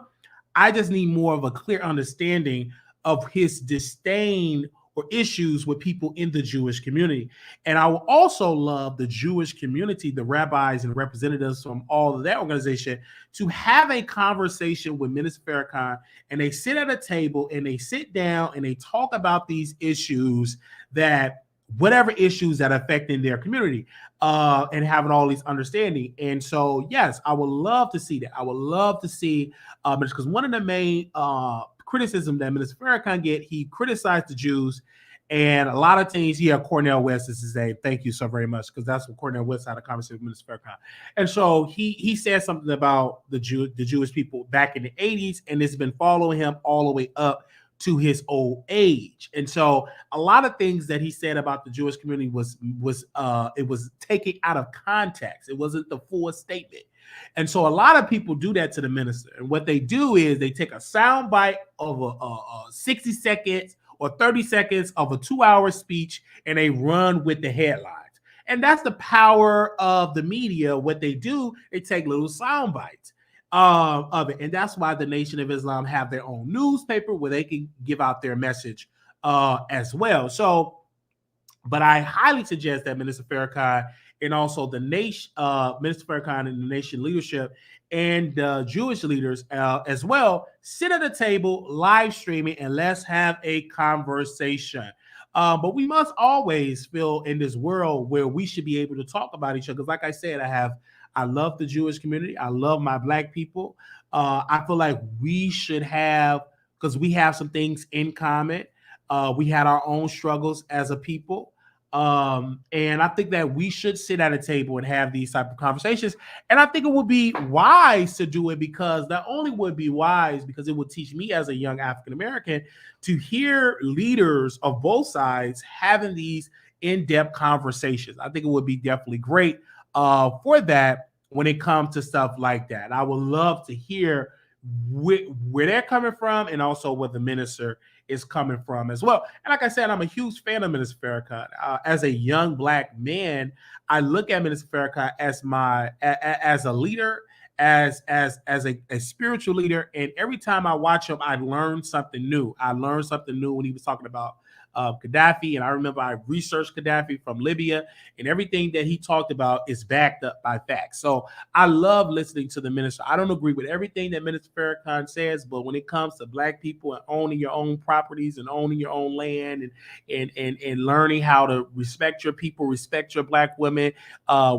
I just need more of a clear understanding of his disdain or issues with people in the Jewish community. And I will also love the Jewish community, the rabbis and representatives from all of that organization, to have a conversation with Minister Farrakhan, and they sit at a table and they sit down and they talk about these issues, that whatever issues that are affecting their community, and having all these understanding. And so, yes, I would love to see that. I would love to see, because one of the main criticism that Minister Farrakhan get, he criticized the Jews, and a lot of things. Yeah, Cornel West is his name. Thank you so very much, because that's what Cornel West had a conversation with Minister Farrakhan. And so he said something about the Jewish people back in the 80s, and it's been following him all the way up to his old age. And so a lot of things that he said about the Jewish community was taken out of context. It wasn't the full statement. And so a lot of people do that to the minister. And what they do is they take a sound bite of a 60 seconds or 30 seconds of a 2-hour speech, and they run with the headlines. And that's the power of the media. What they do, they take little sound bites of it. And that's why the Nation of Islam have their own newspaper where they can give out their message as well. So, but I highly suggest that Minister Farrakhan and also the nation, Minister Farrakhan and the nation leadership and Jewish leaders as well, sit at a table, live streaming, and let's have a conversation. But we must always feel in this world where we should be able to talk about each other. Because like I said, I love the Jewish community. I love my Black people. I feel like we should have, because we have some things in common. We had our own struggles as a people. And I think that we should sit at a table and have these type of conversations. And I think it would be wise to do it, because not only would it be wise, because it would teach me as a young African-American to hear leaders of both sides having these in-depth conversations. I think it would be definitely great for that when it comes to stuff like that. I would love to hear where they're coming from, and also where the minister is coming from as well. And like I said, I'm a huge fan of Minister Farrakhan. As a young Black man, I look at Minister Farrakhan as a leader, as a spiritual leader. And every time I watch him, I learn something new. I learned something new when he was talking about Gaddafi. And I remember I researched Gaddafi from Libya, and everything that he talked about is backed up by facts. So I love listening to the minister. I don't agree with everything that Minister Farrakhan says, but when it comes to Black people and owning your own properties and owning your own land and learning how to respect your people, respect your Black women,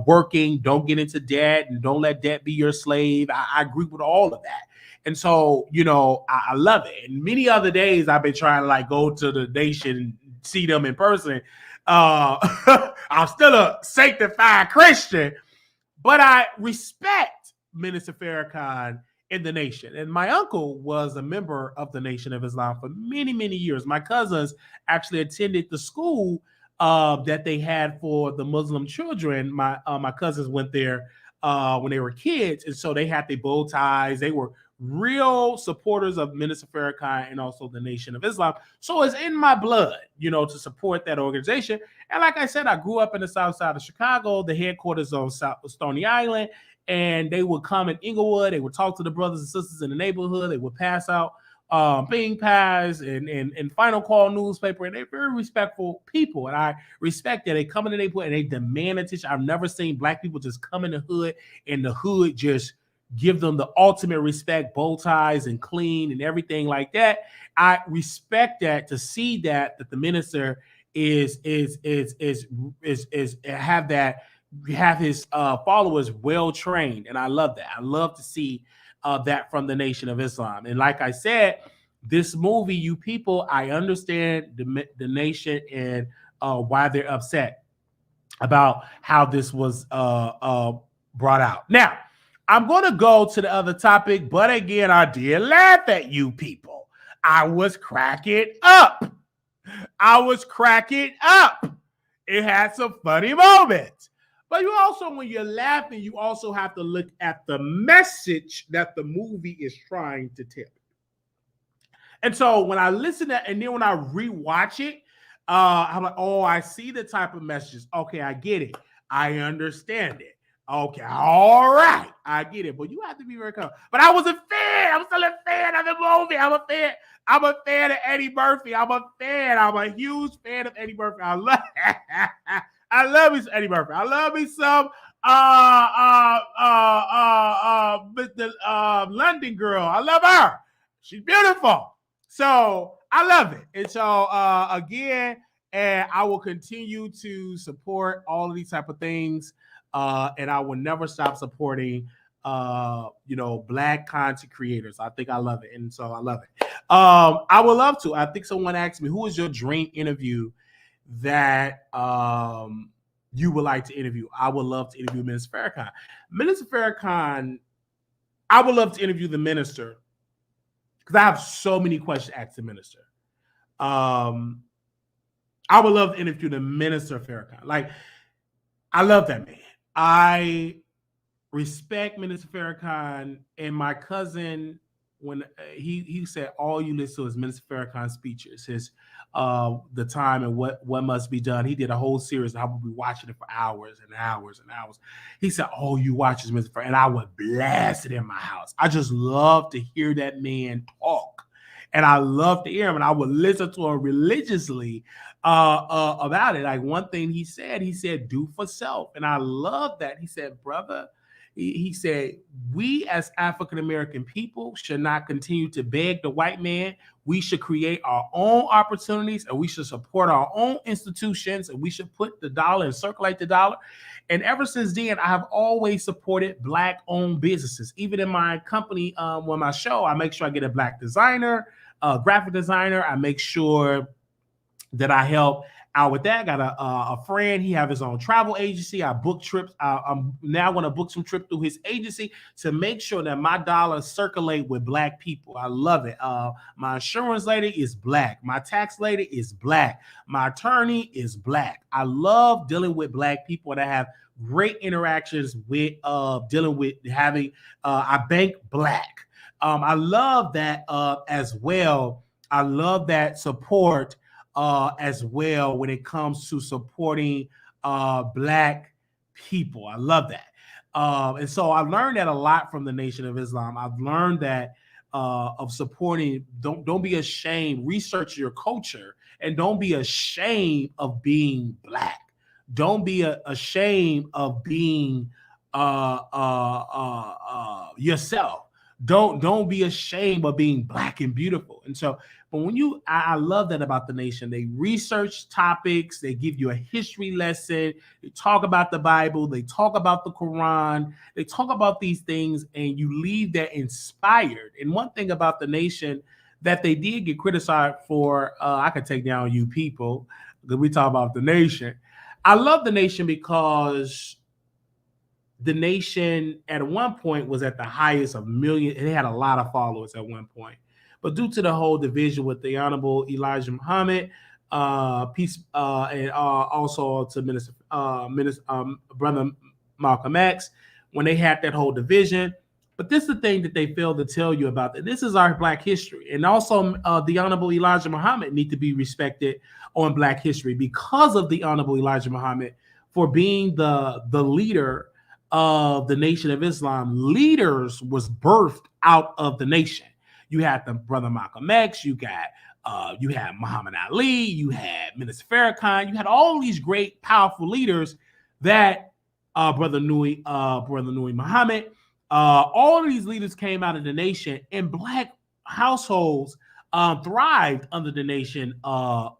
working, don't get into debt, and don't let debt be your slave. I agree with all of that. And so, I love it. And many other days I've been trying to go to the nation and see them in person. I'm still a sanctified Christian, But I respect Minister Farrakhan in the nation. And my uncle was a member of the Nation of Islam for many, many years. My cousins actually attended the school that they had for the Muslim children. My cousins went there when they were kids. And so they had their bow ties. They were real supporters of Minister Farrakhan and also the Nation of Islam. So it's in my blood, to support that organization. And like I said, I grew up in the south side of Chicago, the headquarters on South Stony Island, and they would come in Inglewood. They would talk to the brothers and sisters in the neighborhood. They would pass out bean pies and final call newspaper, and they're very respectful people. And I respect that. They come in the neighborhood and they demand attention. I've never seen black people just come in the hood and the hood just give them the ultimate respect, bow ties and clean and everything like that. I respect that, to see that the minister have his followers well trained, and I love that. I love to see that from the Nation of Islam. And like I said, this movie, you people, I understand the nation and why they're upset about how this was brought out. Now, I'm going to go to the other topic, but again, I did laugh at you people. I was cracking up. It had some funny moments. But you also, when you're laughing, you also have to look at the message that the movie is trying to tell. And so when I listen to, and then when I rewatch it, I'm like, oh, I see the type of messages. Okay, I get it. I understand it. Okay, all right, I get it. But you have to be very careful. But I was a fan. I'm still a fan of the movie. I'm a fan of Eddie Murphy. I'm a huge fan of Eddie Murphy. I love me some Eddie Murphy. I love me some the London girl. I love her. She's beautiful. So I love it. And so again, and I will continue to support all of these type of things. And I will never stop supporting black content creators. I think I love it. And so I love it. I would love to. I think someone asked me, who is your dream interview that you would like to interview? I would love to interview Minister Farrakhan. Minister Farrakhan, I would love to interview the minister because I have so many questions to ask the minister. I would love to interview the Minister Farrakhan. Like, I love that man. I respect Minister Farrakhan, and my cousin, when he said all you listen to is Minister Farrakhan speeches, his the time and what must be done. He did a whole series, and I would be watching it for hours and hours and hours. He said all you watch is Mr. Farrakhan, and I would blast it in my house. I just love to hear that man talk, and I love to hear him, and I would listen to him religiously about it. Like one thing he said, do for self. And I love that. He said, brother, he said, we as African-American people should not continue to beg the white man. We should create our own opportunities, and we should support our own institutions, and we should put the dollar and circulate the dollar. And ever since then, I have always supported Black-owned businesses. Even in my company, with my show, I make sure I get a Black designer, graphic designer. I make sure that I help out with that. Got a friend. He have his own travel agency. I book trips. I'm now going to book some trip through his agency to make sure that my dollars circulate with Black people. I love it. My insurance lady is Black. My tax lady is Black. My attorney is Black. I love dealing with Black people, and I have great interactions with dealing with having. I bank Black. I love that as well. I love that support. As well when it comes to supporting Black people. I love that. And so I learned that a lot from the Nation of Islam. I've learned that of supporting, don't be ashamed, research your culture, and don't be ashamed of being Black. Don't be ashamed of being yourself. Don't be ashamed of being Black and beautiful. And so, but when I love that about the nation. They research topics. They give you a history lesson. They talk about the Bible. They talk about the Quran. They talk about these things, and you leave there inspired. And one thing about the nation that they did get criticized for, I could take down you people because we talk about the nation. I love the nation because the nation at one point was at the highest of million. It had a lot of followers at one point, but due to the whole division with the Honorable Elijah Muhammad, peace, and also to Brother Malcolm X, when they had that whole division. But this is the thing that they failed to tell you about. That this is our Black history, and also the Honorable Elijah Muhammad need to be respected on Black history because of the Honorable Elijah Muhammad for being the leader of the Nation of Islam. Leaders was birthed out of the nation. You had the Brother Malcolm X, you had Muhammad Ali, you had Minister Farrakhan, you had all these great, powerful leaders that Brother Nui Muhammad. All of these leaders came out of the nation, and Black households thrived under the Nation of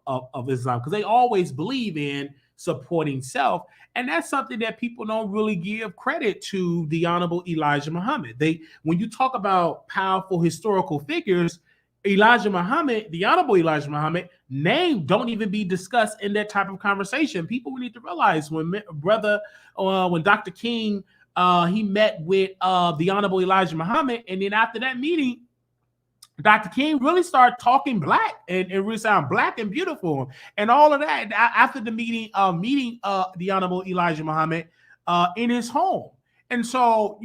Islam because they always believe in supporting self. And that's something that people don't really give credit to the Honorable Elijah Muhammad. When you talk about powerful historical figures, Elijah Muhammad, the Honorable Elijah Muhammad, name don't even be discussed in that type of conversation. People need to realize when Dr. King, he met with the Honorable Elijah Muhammad, and then after that meeting, Dr. King really started talking Black and really sound Black and beautiful and all of that. After the meeting the Honorable Elijah Muhammad in his home. And so,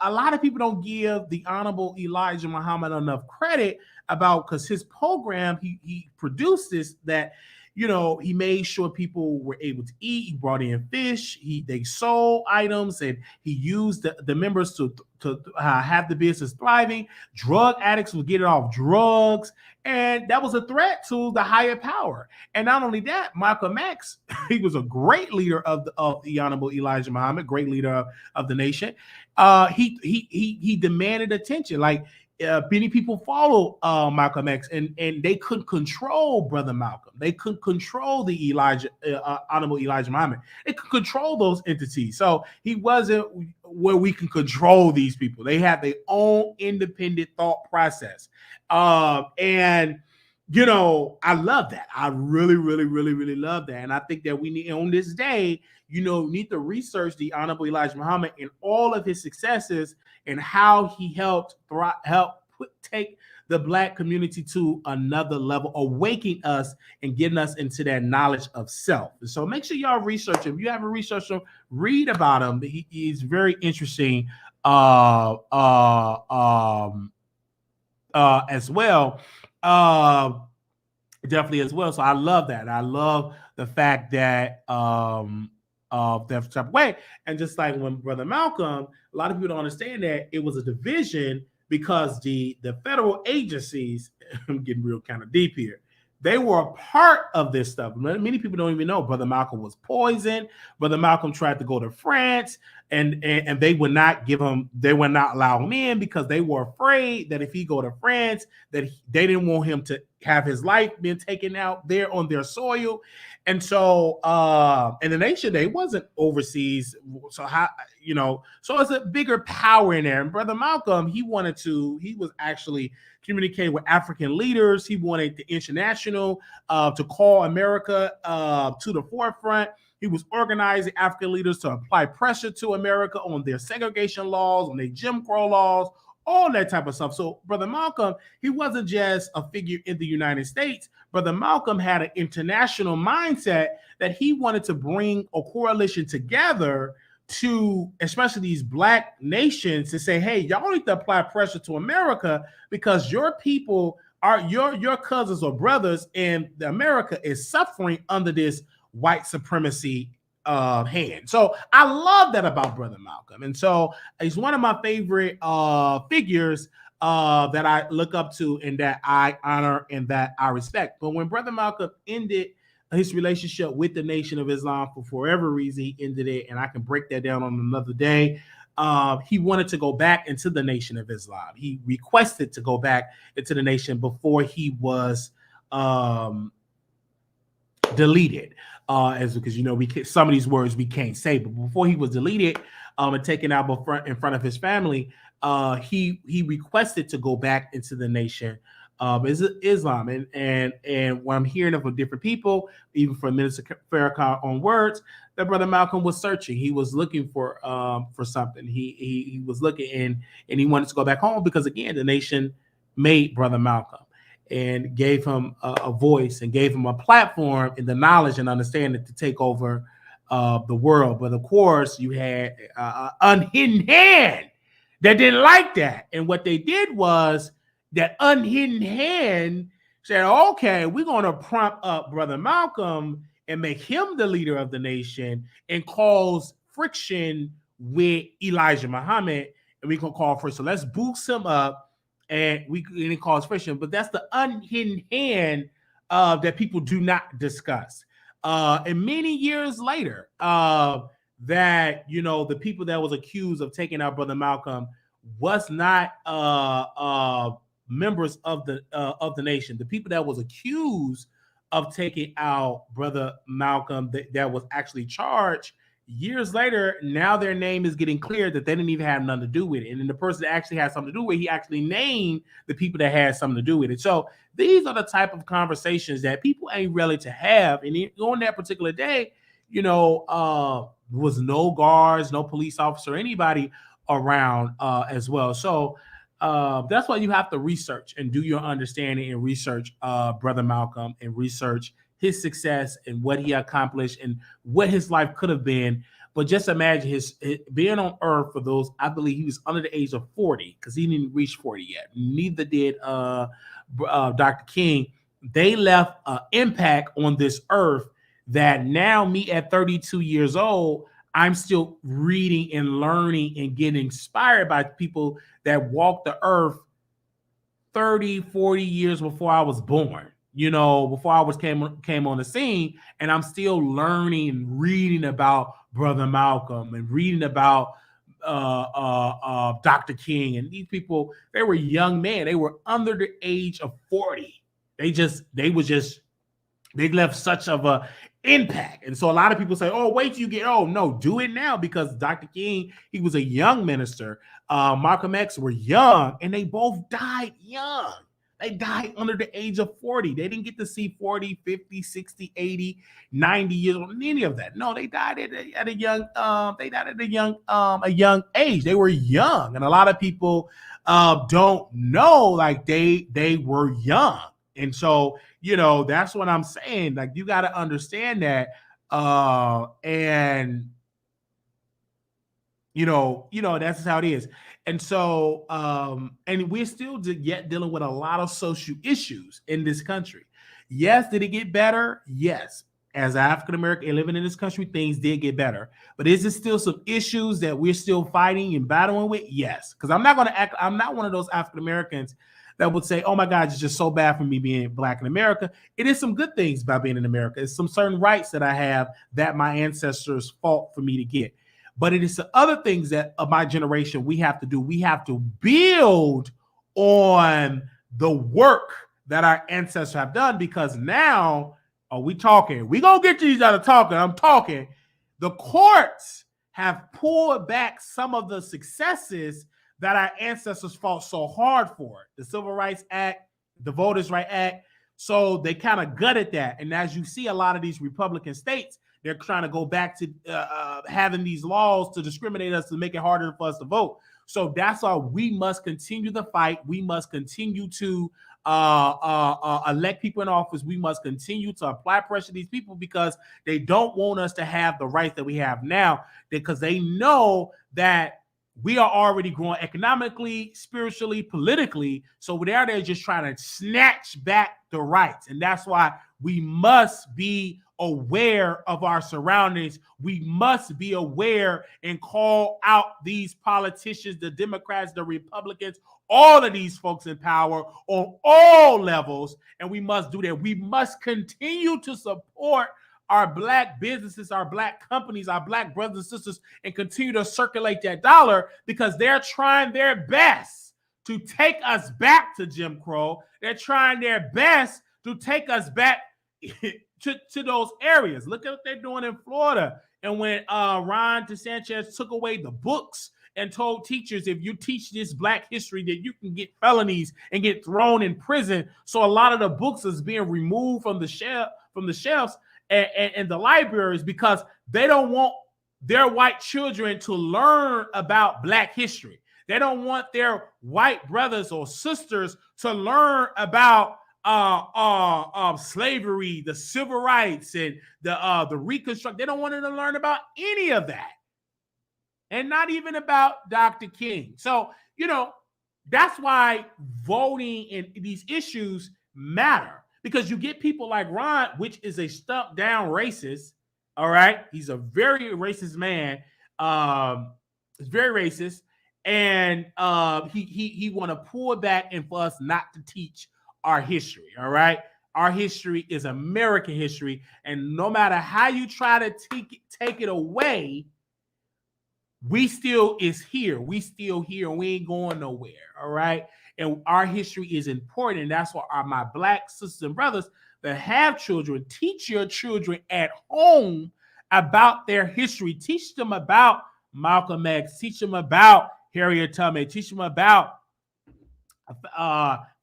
a lot of people don't give the Honorable Elijah Muhammad enough credit because his program, he produced this, that, he made sure people were able to eat. He brought in fish. They sold items, and he used the members to have the business thriving. Drug addicts would get it off drugs, and that was a threat to the higher power. And not only that, Malcolm X, he was a great leader of the Honorable Elijah Muhammad, great leader of the nation. He demanded attention. Like, many people follow Malcolm X, and they couldn't control Brother Malcolm. They couldn't control the Honorable Elijah Muhammad. They could control those entities. So he wasn't where we can control these people. They have their own independent thought process. And I love that. I really, really, really, really love that. And I think that we need, on this day, need to research the Honorable Elijah Muhammad and all of his successes and how he helped take the Black community to another level, awakening us and getting us into that knowledge of self. And so make sure y'all research him. If you haven't researched him, read about him. He's very interesting as well. Definitely as well. So I love that. I love the fact that that type of way. And just like when Brother Malcolm, a lot of people don't understand that it was a division because the federal agencies, I'm getting real kind of deep here, they were a part of this stuff. Many people don't even know Brother Malcolm was poisoned. Brother Malcolm tried to go to France, and they would not allow him in because they were afraid that if he go to France, that they didn't want him to have his life being taken out there on their soil. And so, and the nation, they wasn't overseas. So so it's a bigger power in there. And Brother Malcolm, he was actually communicating with African leaders. He wanted the international to call America to the forefront. He was organizing African leaders to apply pressure to America on their segregation laws, on their Jim Crow laws, all that type of stuff. So Brother Malcolm, he wasn't just a figure in the United States. Brother Malcolm had an international mindset that he wanted to bring a coalition together to, especially these Black nations, to say, hey, y'all need to apply pressure to America because your people are your cousins or brothers in America is suffering under this white supremacy hand. So I love that about Brother Malcolm. And so he's one of my favorite figures that I look up to and that I honor and that I respect. But when Brother Malcolm ended his relationship with the Nation of Islam, for whatever reason, he ended it, and I can break that down on another day. He wanted to go back into the Nation of Islam. He requested to go back into the nation before he was deleted. Because some of these words we can't say, but before he was deleted and taken out in front of his family, he requested to go back into the Nation is Islam. And what I'm hearing from different people, even from Minister Farrakhan on words, that Brother Malcolm was searching. He was looking for something. He was looking and he wanted to go back home because, again, the nation made Brother Malcolm and gave him a voice and gave him a platform and the knowledge and understanding to take over the world. But of course, you had unhidden hand that didn't like that. And what they did was that unhidden hand said, okay, we're going to prompt up Brother Malcolm and make him the leader of the nation and cause friction with Elijah Muhammad. And we can call for, so let's boost him up and it cause friction. But that's the unhidden hand that people do not discuss. And many years later, that, you know, the people that was accused of taking out Brother Malcolm was not members of the nation. The people that was accused of taking out Brother Malcolm that was actually charged years later, now their name is getting cleared that they didn't even have nothing to do with it. And then the person that actually had something to do with it, he actually named the people that had something to do with it. So these are the type of conversations that people ain't ready to have. And on that particular day, you know, was no guards, no police officer, anybody around as well. So that's why you have to research and do your understanding and research Brother Malcolm and research his success and what he accomplished and what his life could have been. But just imagine his being on earth for those, I believe he was under the age of 40 because he didn't reach 40 yet. Neither did Dr. King. They left an impact on this earth that now me at 32 years old, I'm still reading and learning and getting inspired by people that walked the earth 30, 40 years before I was born, you know, before I was came on the scene. And I'm still learning and reading about Brother Malcolm and reading about Dr. King. And these people, they were young men. They were under the age of 40. They left such of a impact. And so a lot of people say, oh, wait till you get old. No, do it now, because Dr. King, he was a young minister. Malcolm X were young, and they both died young. They died under the age of 40. They didn't get to see 40, 50, 60, 80, 90 years old, any of that. No, they died at a young age. They were young. And a lot of people don't know, like they were young. And so, you know, that's what I'm saying. Like, you got to understand that. And you know, that's how it is. And so, and we're still yet dealing with a lot of social issues in this country. Yes, did it get better? Yes. As African American and living in this country, things did get better. But is there still some issues that we're still fighting and battling with? Yes. Because I'm not one of those African Americans that would say, oh my God, it's just so bad for me being Black in America. It is some good things about being in America. It's some certain rights that I have that my ancestors fought for me to get. But it is the other things that of my generation we have to do. We have to build on the work that our ancestors have done, because now, are we talking? We gonna get to these other talking. I'm talking. The courts have pulled back some of the successes that our ancestors fought so hard for. The Civil Rights Act, the Voters' Rights Act. So they kind of gutted that. And as you see, a lot of these Republican states, they're trying to go back to having these laws to discriminate us, to make it harder for us to vote. So that's why we must continue the fight. We must continue to elect people in office. We must continue to apply pressure to these people, because they don't want us to have the rights that we have now, because they know that we are already growing economically, spiritually, politically. So they're just trying to snatch back the rights. And that's why we must be aware of our surroundings. We must be aware and call out these politicians, the Democrats, the Republicans, all of these folks in power on all levels. And we must do that. We must continue to support our Black businesses, our Black companies, our Black brothers and sisters, and continue to circulate that dollar, because they're trying their best to take us back to Jim Crow. They're trying their best to take us back to those areas. Look at what they're doing in Florida. And when Ron DeSantis took away the books and told teachers, if you teach this Black history, that you can get felonies and get thrown in prison. So a lot of the books is being removed from the shelves and the libraries because they don't want their white children to learn about Black history. They don't want their white brothers or sisters to learn about slavery, the civil rights, and the Reconstruction. They don't want them to learn about any of that, and not even about Dr. King. So, that's why voting in these issues matter, because you get people like Ron, which is a stuck down racist. All right, he's a very racist man. He's very racist, and he want to pull back and for us not to teach our history. All right, our history is American history, and no matter how you try to take it away, we still is here. We still here, and we ain't going nowhere. All right, and our history is important, and that's why my Black sisters and brothers that have children, teach your children at home about their history. Teach them about Malcolm X. Teach them about Harriet Tubman. Teach them about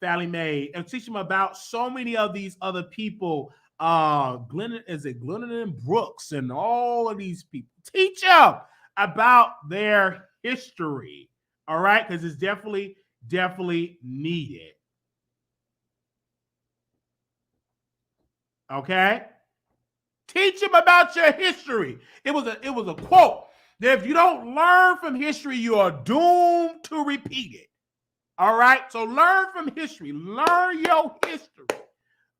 Fannie Mae, and teach them about so many of these other people. Glennon Brooks and all of these people. Teach them about their history. All right, because it's definitely needed. Okay, teach them about your history. It was a quote that if you don't learn from history, you are doomed to repeat it. All right, so learn from history. Learn your history.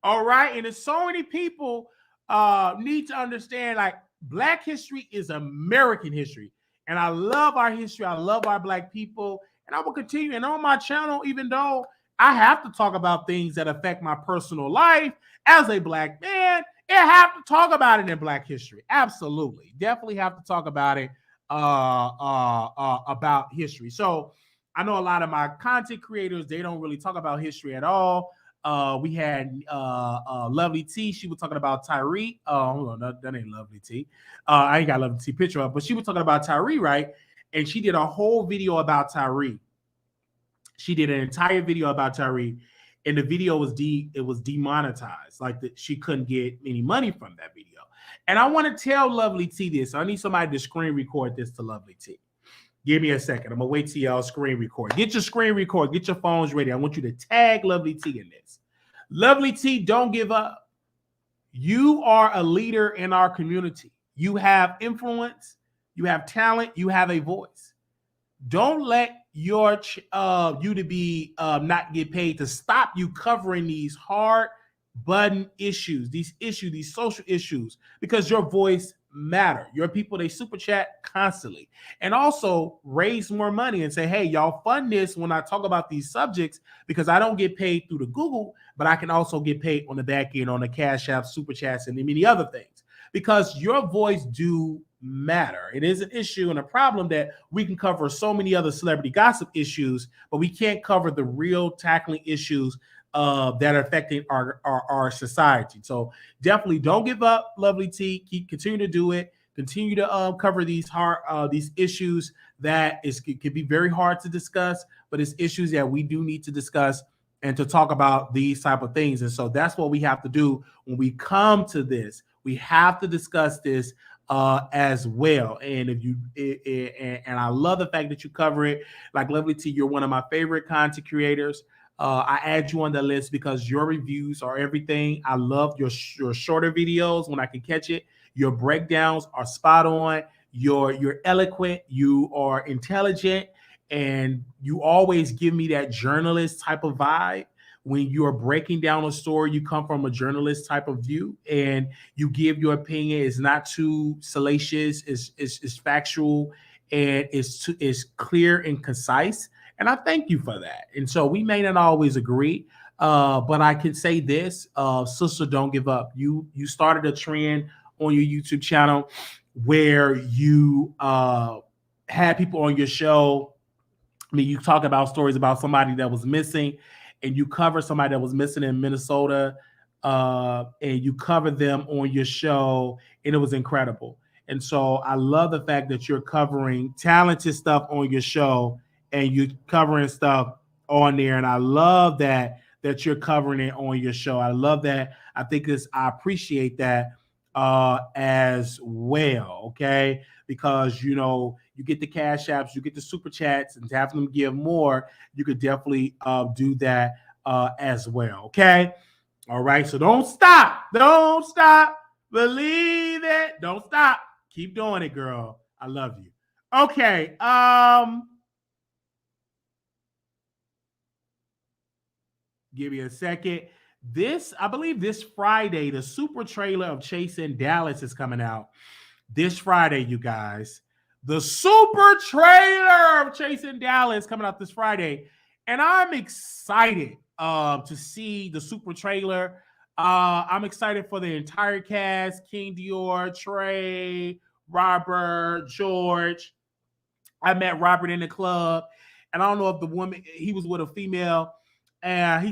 All right, and there's so many people need to understand, like, Black history is American history, and I love our history. I love our Black people, and I will continue. And on my channel, even though I have to talk about things that affect my personal life as a Black man, I have to talk about it in Black history. Absolutely. Definitely have to talk about it about history. So I know a lot of my content creators, they don't really talk about history at all. We had Lovelyti. She was talking about Tyree. Hold on, that ain't Lovelyti. I ain't got Lovelyti picture up, but she was talking about Tyree, right? And she did a whole video about Tyree. She did an entire video about Tyree, and the video was demonetized. Like, she couldn't get any money from that video. And I want to tell Lovelyti this. I need somebody to screen record this to Lovelyti. Give me a second. I'm gonna wait till y'all screen record. Get your screen record. Get your phones ready. I want you to tag Lovelyti in this. Lovelyti, don't give up. You are a leader in our community. You have influence. You have talent. You have a voice. Don't let your you to be not get paid to stop you covering these hard button issues, these social issues, because your voice matter. Your people, they super chat constantly, and also raise more money and say, hey, y'all fund this when I talk about these subjects, because I don't get paid through the Google, but I can also get paid on the back end on the Cash App, super chats, and many other things, because your voice do matter. It is an issue and a problem that we can cover so many other celebrity gossip issues, but we can't cover the real tackling issues that are affecting our society. So definitely don't give up, Lovelyti. Continue to do it. Continue to cover these issues that can be very hard to discuss, but it's issues that we do need to discuss and to talk about these type of things. And so that's what we have to do when we come to this. We have to discuss this as well. And and I love the fact that you cover it. Like, Lovelyti, you're one of my favorite content creators. I add you on the list because your reviews are everything. I love your shorter videos when I can catch it. Your breakdowns are spot on. You're eloquent. You are intelligent, and you always give me that journalist type of vibe. When you are breaking down a story, you come from a journalist type of view, and you give your opinion. It's not too salacious. It's factual, and it's clear and concise. And I thank you for that. And so we may not always agree, but I can say this, sister, don't give up. You started a trend on your YouTube channel where you had people on your show. I mean, you talk about stories about somebody that was missing, and you cover somebody that was missing in Minnesota, and you covered them on your show, and it was incredible. And so I love the fact that you're covering talented stuff on your show and you're covering stuff on there. And I love that you're covering it on your show. I love that. I I appreciate that as well. Okay. Because, you get the cash apps, you get the super chats, and to have them give more, you could definitely do that as well. Okay. All right. So don't stop. Don't stop. Believe it. Don't stop. Keep doing it, girl. I love you. Okay. Give me a second. I believe this Friday, the super trailer of Chasing Dallas is coming out. This Friday, you guys. The super trailer of Chasing Dallas coming out this Friday. And I'm excited to see the super trailer. I'm excited for the entire cast: King Dior, Trey, Robert, George. I met Robert in the club, and I don't know if the woman, he was with a female, and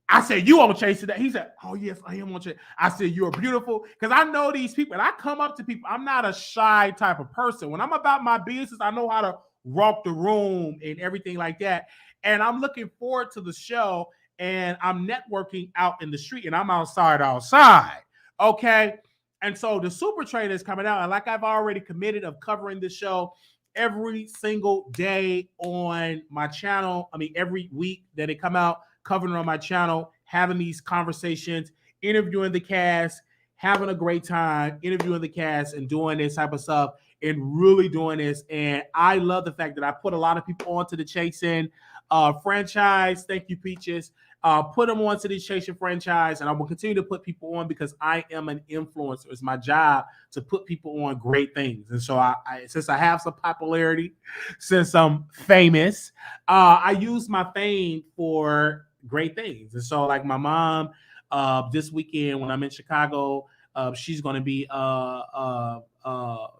I said, you on Chasing that? He said, oh, yes, I am on Chasing. I said, you're beautiful. Because I know these people, and I come up to people. I'm not a shy type of person. When I'm about my business, I know how to walk the room and everything like that. And I'm looking forward to the show, and I'm networking out in the street, and I'm outside. Okay? And so the super trailer is coming out, and like I've already committed of covering the show every single day on my channel. I mean, every week that it come out, covering on my channel, having these conversations, interviewing the cast, having a great time, interviewing the cast and doing this type of stuff and really doing this. And I love the fact that I put a lot of people onto the Chasing franchise. Thank you, Peaches. Put them onto the Chasing franchise, and I will continue to put people on because I am an influencer. It's my job to put people on great things. And so since I have some popularity, since I'm famous, I use my fame for great things. And so like my mom, this weekend when I'm in Chicago, she's going to be,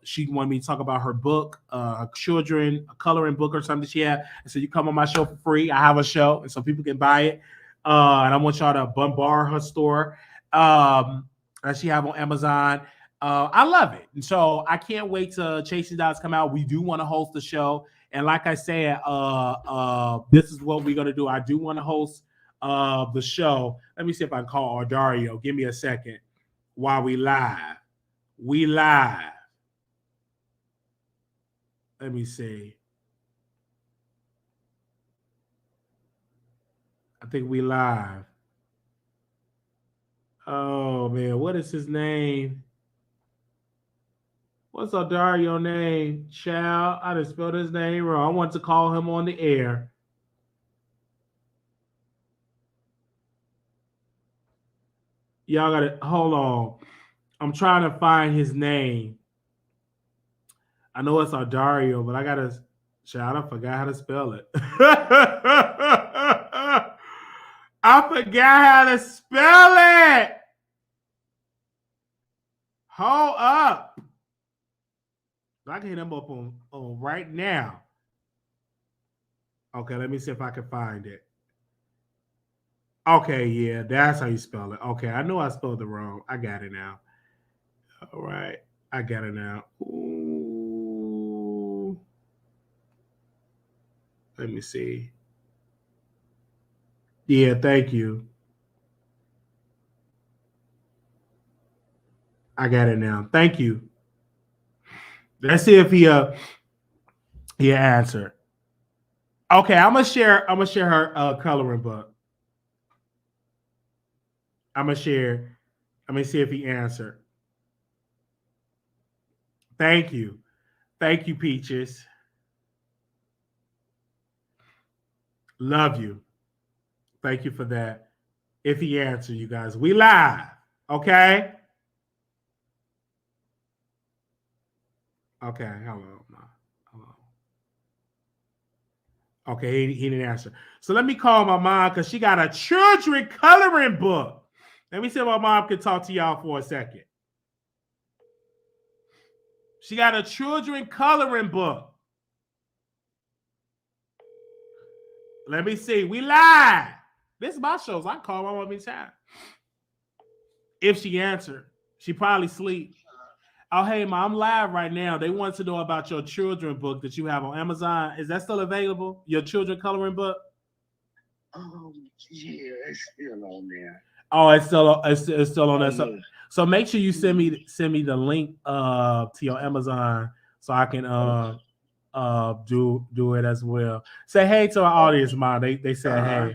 she wanted me to talk about her book, her children, a coloring book or something she had. And so you come on my show for free. I have a show, and so people can buy it. And I want y'all to bombard her store that she have on Amazon. I love it. And so I can't wait to Chasing Dallas come out. We do want to host the show. And like I said, this is what we're going to do. I do want to host the show. Let me see if I can call Dario. Give me a second while we live. We live. Let me see. I think we live. Oh, man. What is his name? What's Dario name? Child, I just spelled his name wrong. I want to call him on the air. Y'all got to hold on. I'm trying to find his name. I know it's Dario, but I got to, child, I forgot how to spell it. I forgot how to spell it. Hold up. I can hit him up on right now. Okay, let me see if I can find it. Okay, yeah, that's how you spell it. Okay, I know I spelled it wrong. I got it now. All right, I got it now. Ooh. Let me see. Yeah, thank you. I got it now. Thank you. Let's see if he answered. Okay, I'm gonna share her coloring book. I'm gonna share. Let me see if he answered. Thank you. Thank you, Peaches. Love you. Thank you for that. If he answered, you guys, we live. Okay. Okay. Hello. Okay, he didn't answer. So let me call my mom because she got a children coloring book. Let me see if my mom can talk to y'all for a second. She got a children coloring book. Let me see. We live. This is my show, so I can call my mom anytime. If she answered, she probably sleep. Oh, hey, Ma, I'm live right now. They want to know about your children book that you have on Amazon. Is that still available? Your children coloring book? Yeah, it's still on there. Oh, it's still on there. So make sure you send me the link to your Amazon so I can do it as well. Say hey to our audience, Ma. They said hey.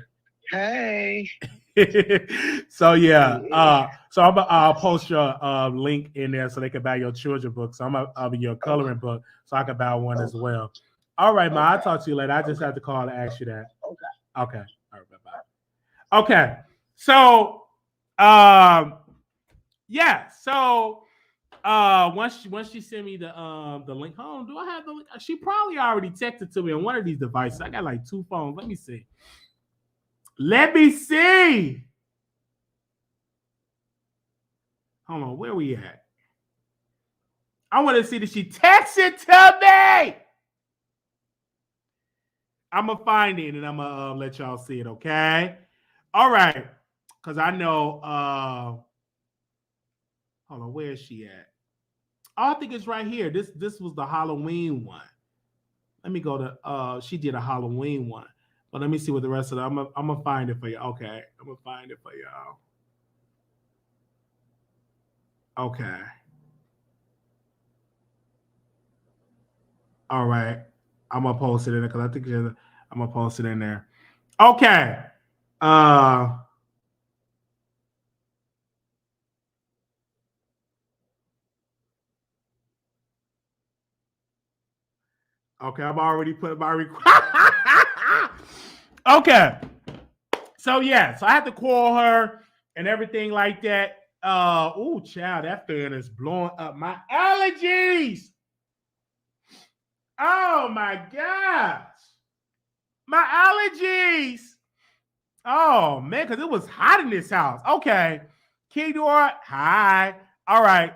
Hey. So yeah, so I'll post your link in there so they can buy your children book. So I'll be your coloring book so I can buy one as well. All right, Ma, I'll talk to you later. I just have to call to ask you that. Okay. All right, bye. Okay. So yeah, so once she sent me the link, hold on, do I have the link? She probably already texted to me on one of these devices. I got like 2 phones. Let me see. Hold on, where we at? I want to see that she texted to me. I'm gonna find it and I'm gonna let y'all see it, okay? All right, because I know. Hold on, where is she at? Oh, I think it's right here. This was the Halloween one. Let me go to. She did a Halloween one, but let me see what the rest of them. I'm gonna find it for you. Okay, I'm gonna find it for y'all. Okay. All right. I'm gonna post it in there because I think I'm gonna post it in there. Okay. Okay, I've already put my request. Okay. So yeah, so I have to call her and everything like that. Oh, child, that fan is blowing up my allergies. Oh my gosh. My allergies. Oh man, because it was hot in this house. Okay. Keydor, hi. All right.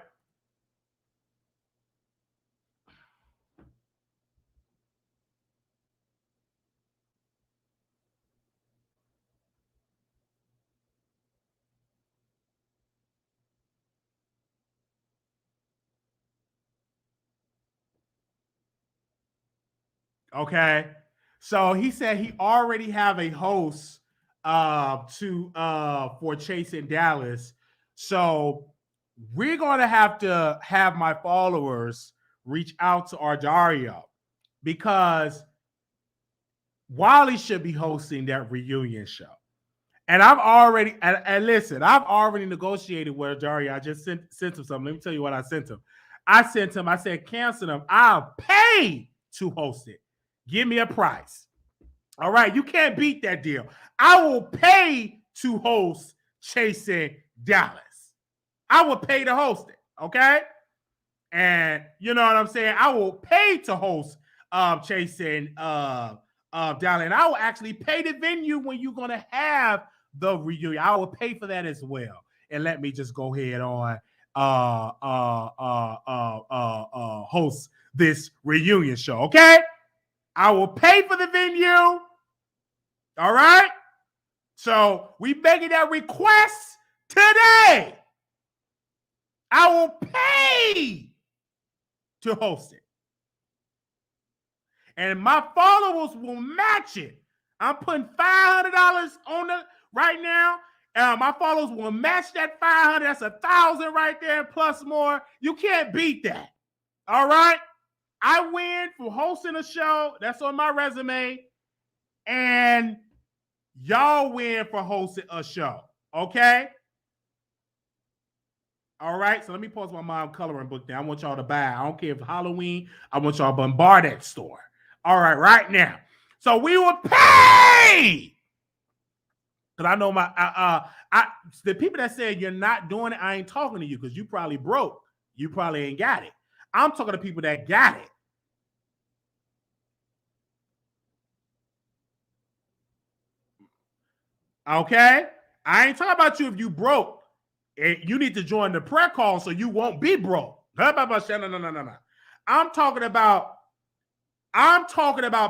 Okay. So he said he already have a host for Chase in Dallas. So we're gonna have to have my followers reach out to Ardario because Wiley should be hosting that reunion show. And I've already and listen, I've already negotiated with Ardario. I just sent him something. Let me tell you what I sent him. I said, cancel them. I'll pay to host it. Give me a price. All right, you can't beat that deal. I will pay to host Chasing Dallas. I will pay to host it, okay? And you know what I'm saying? I will pay to host Chasing Dallas. And I will actually pay the venue when you're going to have the reunion. I will pay for that as well. And let me just go ahead on host this reunion show, okay? I will pay for the venue. All right? So we making that request today. I will pay to host it. And my followers will match it. I'm putting $500 on it right now. My followers will match that 500. That's 1,000 right there plus more. You can't beat that. All right? I win for hosting a show. That's on my resume. And y'all win for hosting a show. Okay? All right. So let me post my mom coloring book there. I want y'all to buy. I don't care if it's Halloween. I want y'all to bombard that store. All right now. So we will pay. Because I know the people that said you're not doing it, I ain't talking to you because you probably broke. You probably ain't got it. I'm talking to people that got it. Okay? I ain't talking about you if you broke. You need to join the prayer call so you won't be broke. No. I'm talking about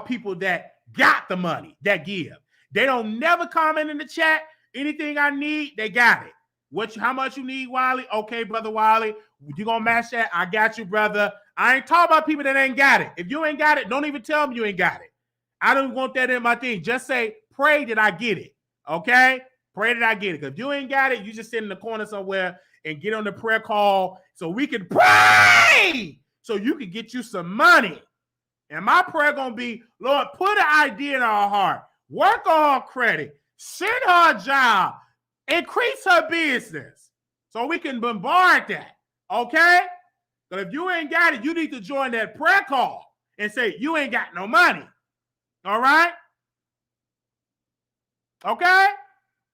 people that got the money, that give. They don't never comment in the chat. Anything I need, they got it. How much you need, Wiley? Okay, brother Wiley, you gonna match that? I got you, brother. I ain't talking about people that ain't got it. If you ain't got it, don't even tell me you ain't got it. I don't want that in my thing. Just say, pray that I get it. Okay? Pray that I get it. Because if you ain't got it, you just sit in the corner somewhere and get on the prayer call so we can pray so you can get you some money. And my prayer gonna be, Lord, put an idea in our heart. Work on her credit. Send her a job. Increase her business so we can bombard that. Okay? But if you ain't got it, you need to join that prayer call and say, you ain't got no money. All right? Okay?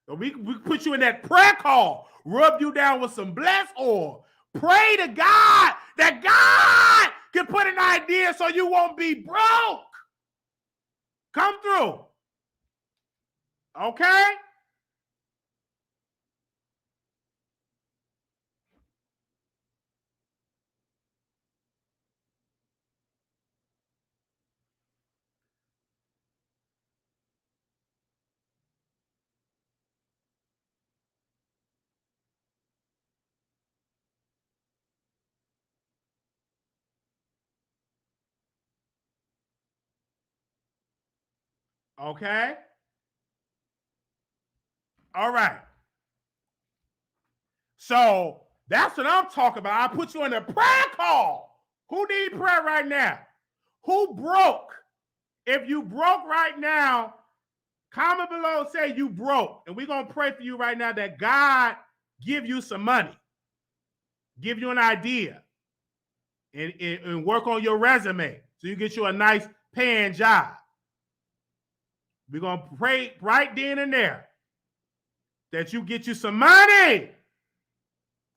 So we put you in that prayer call, rub you down with some blessed oil. Pray to God that God can put an idea so you won't be broke. Come through. Okay? Okay? All right. So that's what I'm talking about. I put you in a prayer call. Who need prayer right now? Who broke? If you broke right now, comment below, say you broke. And we're going to pray for you right now that God give you some money. Give you an idea. And work on your resume so you get you a nice paying job. We're going to pray right then and there that you get you some money.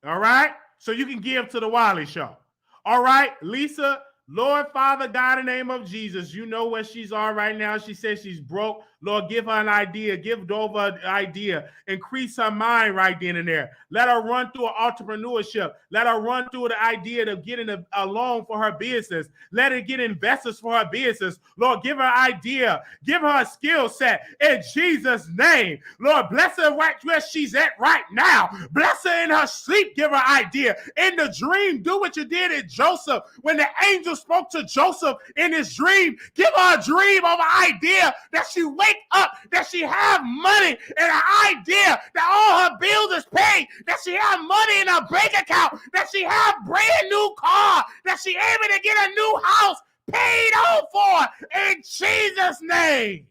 All right? So you can give to the Wiley Show. All right, Lisa, Lord, Father, God, in the name of Jesus, you know where she's on right now. She says she's broke. Lord, give her an idea. Give Dova an idea. Increase her mind right then and there. Let her run through entrepreneurship. Let her run through the idea of getting a loan for her business. Let her get investors for her business. Lord, give her an idea. Give her a skill set in Jesus' name. Lord, bless her right where she's at right now. Bless her in her sleep. Give her an idea. In the dream, do what you did in Joseph when the angel spoke to Joseph in his dream. Give her a dream of an idea that she wake up, that she have money, and an idea that all her bills is paid, that she have money in her bank account, that she have brand new car, that she able to get a new house paid off for in Jesus' name.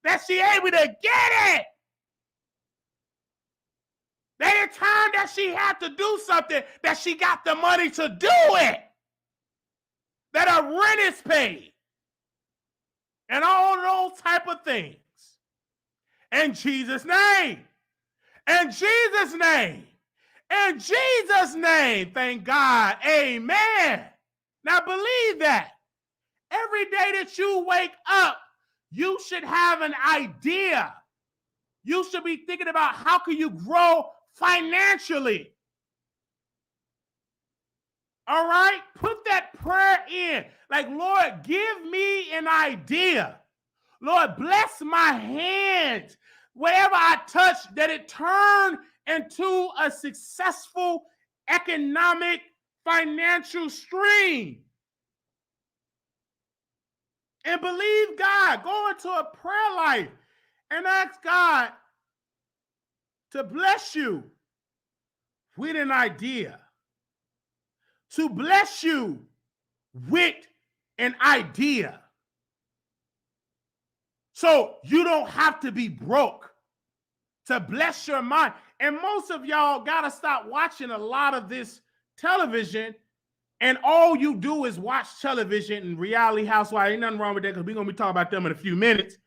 That she able to get it. That in time that she had to do something, that she got the money to do it. That her rent is paid. And all those type of things. In Jesus' name. In Jesus' name. In Jesus' name. Thank God. Amen. Now believe that. Every day that you wake up, you should have an idea. You should be thinking about how can you grow financially. All right? Put that prayer in. Like, Lord, give me an idea. Lord, bless my hands. Whatever I touch, that it turn into a successful economic, financial stream. And believe God. Go into a prayer life and ask God to bless you with an idea. To bless you with an idea. So you don't have to be broke to bless your mind. And most of y'all got to stop watching a lot of this television, and all you do is watch television and reality housewives. Ain't nothing wrong with that because we're going to be talking about them in a few minutes.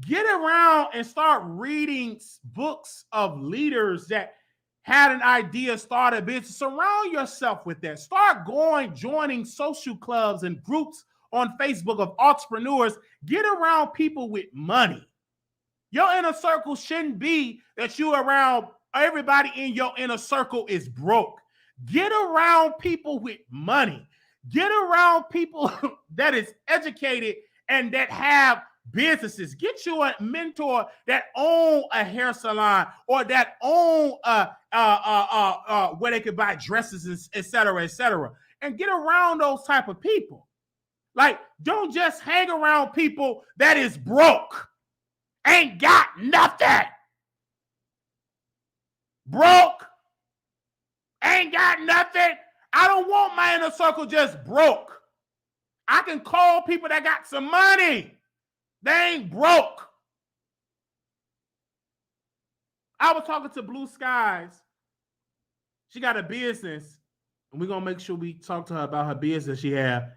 Get around and start reading books of leaders that had an idea, start a business. Surround yourself with that. Start joining social clubs and groups on Facebook of entrepreneurs. Get around people with money. Your inner circle shouldn't be that you around everybody in your inner circle is broke. Get around people with money. Get around people that is educated and that have businesses. Get you a mentor that own a hair salon or that own where they could buy dresses, et cetera, and get around those type of people. Like, don't just hang around people that is broke, ain't got nothing. Broke, ain't got nothing. I don't want my inner circle just broke. I can call people that got some money. They ain't broke. I was talking to Blue Skies. She got a business, and we're going to make sure we talk to her about her business she had.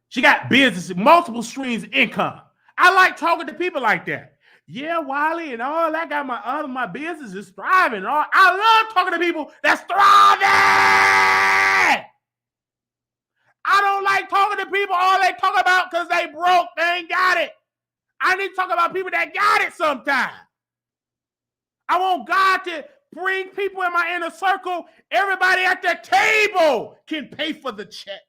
She got business, multiple streams of income. I like talking to people like that. Yeah, Wiley and all that got my business is thriving. I love talking to people that's thriving. I don't like talking to people all they talk about because they broke, they ain't got it. I need to talk about people that got it sometime. I want God to bring people in my inner circle. Everybody at the table can pay for the check.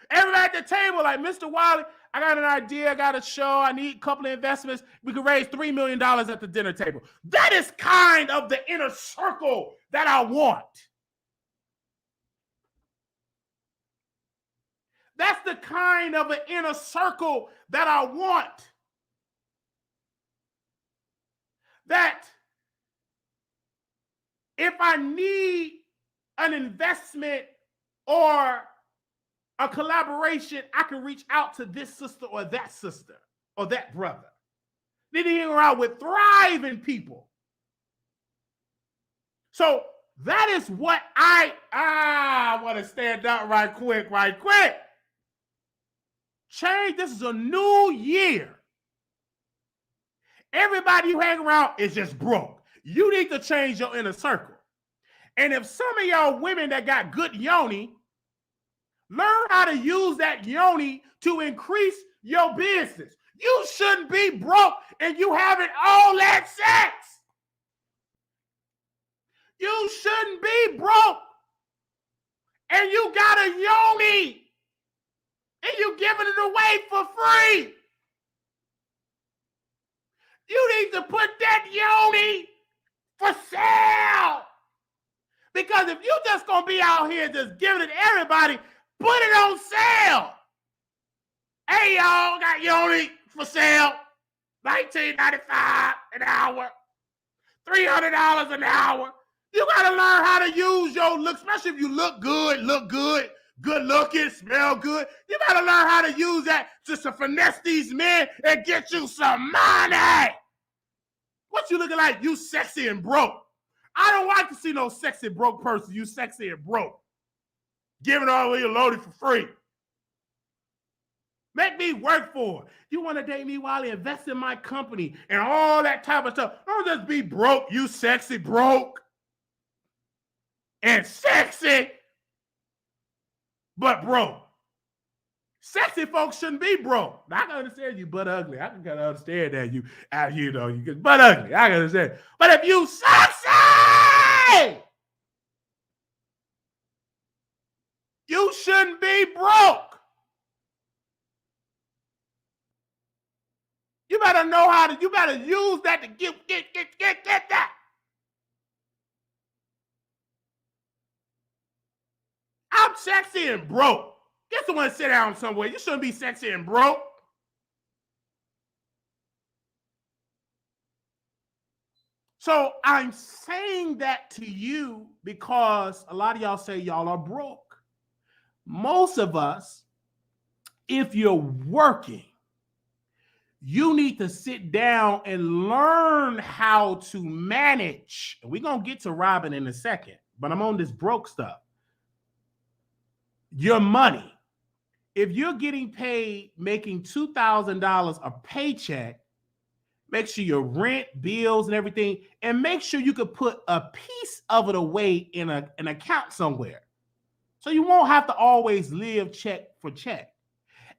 Everybody at the table, like, Mr. Wiley, I got an idea, I got a show, I need a couple of investments. We could raise $3 million at the dinner table. That is kind of the inner circle that I want. That's the kind of an inner circle that I want. That if I need an investment or a collaboration, I can reach out to this sister or that brother. Then you hang around with thriving people. So that is what I want to stand out right quick. Change. This is a new year. Everybody you hang around is just broke. You need to change your inner circle. And if some of y'all women that got good yoni, learn how to use that yoni to increase your business. You shouldn't be broke and you having all that sex. You shouldn't be broke and you got a yoni and you giving it away for free. You need to put that yoni for sale. Because if you just gonna be out here just giving it to everybody, put it on sale. Hey, y'all, got yoni for sale. $19.95 an hour. $300 an hour. You got to learn how to use your look, especially if you look good, good looking, smell good. You got to learn how to use that just to finesse these men and get you some money. What you looking like? You sexy and broke. I don't like to see no sexy broke person. You sexy and broke. Giving all away your loaded for free. Make me work for it. You want to date me, Wiley? Invest in my company and all that type of stuff. Don't just be broke. You sexy broke. And sexy, but broke. Sexy folks shouldn't be broke. I can understand you butt ugly. I can kind of understand that you get butt ugly. I can understand. But if you sexy, you shouldn't be broke. You better know how to, you better use that to get that. I'm sexy and broke. Get someone to sit down somewhere. You shouldn't be sexy and broke. So I'm saying that to you because a lot of y'all say y'all are broke. Most of us, if you're working, you need to sit down and learn how to manage. And we're going to get to Robyn in a second, but I'm on this broke stuff. Your money. If you're getting paid making $2,000 a paycheck, make sure your rent, bills, and everything, and make sure you could put a piece of it away in an account somewhere. So you won't have to always live check for check.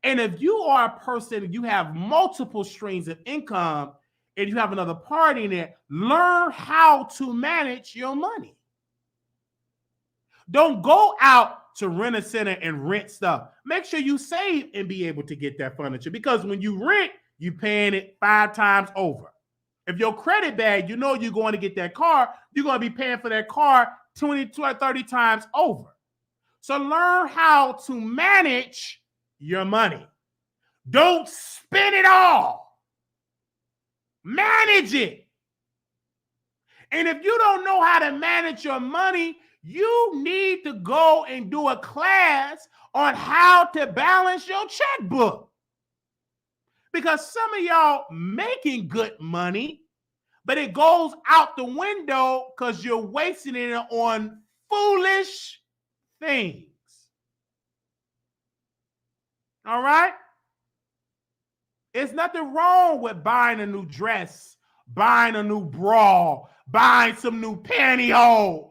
And if you are a person, you have multiple streams of income, and you have another party in it, learn how to manage your money. Don't go out to rent a center and rent stuff. Make sure you save and be able to get that furniture, because when you rent, you're paying it 5 times over. If your credit bad, you know you're going to get that car, you're going to be paying for that car 20, 30 times over. So learn how to manage your money. Don't spend it all. Manage it. And if you don't know how to manage your money, you need to go and do a class on how to balance your checkbook. Because some of y'all making good money, but it goes out the window because you're wasting it on foolish things. All right? There's nothing wrong with buying a new dress, buying a new bra, buying some new pantyhose.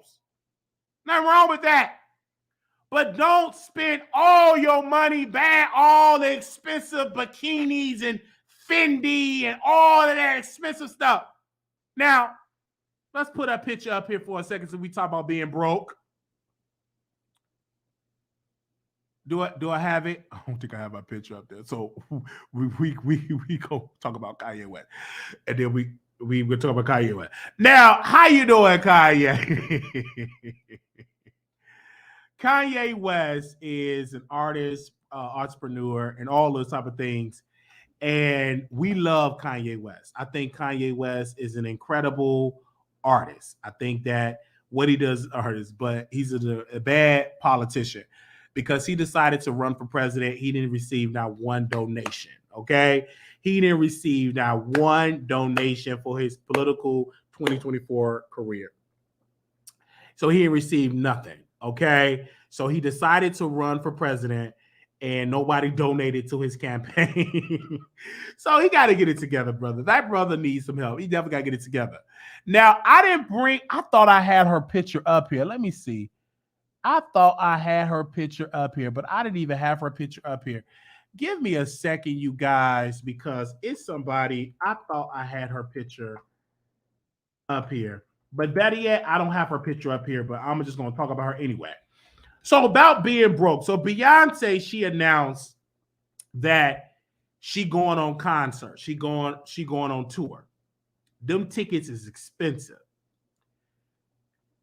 Nothing wrong with that. But don't spend all your money buying all the expensive bikinis and Fendi and all of that expensive stuff. Now, let's put a picture up here for a second so we talk about being broke. Do I have it? I don't think I have my picture up there. So we go talk about Kanye West. And then we will talk about Kanye West. Now, how you doing, Kanye? Kanye West is an artist, entrepreneur, and all those type of things. And we love Kanye West. I think Kanye West is an incredible artist. I think that what he does is artist, but he's a bad politician because he decided to run for president. He didn't receive not one donation, okay? He didn't receive not one donation for his political 2024 career. So he didn't receive nothing, okay? So he decided to run for president, and nobody donated to his campaign. So he got to get it together, brother. That brother needs some help. He definitely got to get it together. Now, I thought I had her picture up here. Let me see. I thought I had her picture up here, but I didn't even have her picture up here. Give me a second, you guys, because it's somebody. I thought I had her picture up here. But better yet, I don't have her picture up here, but I'm just going to talk about her anyway. So about being broke. So Beyoncé, she announced that she going on concert. She going on tour. Them tickets is expensive.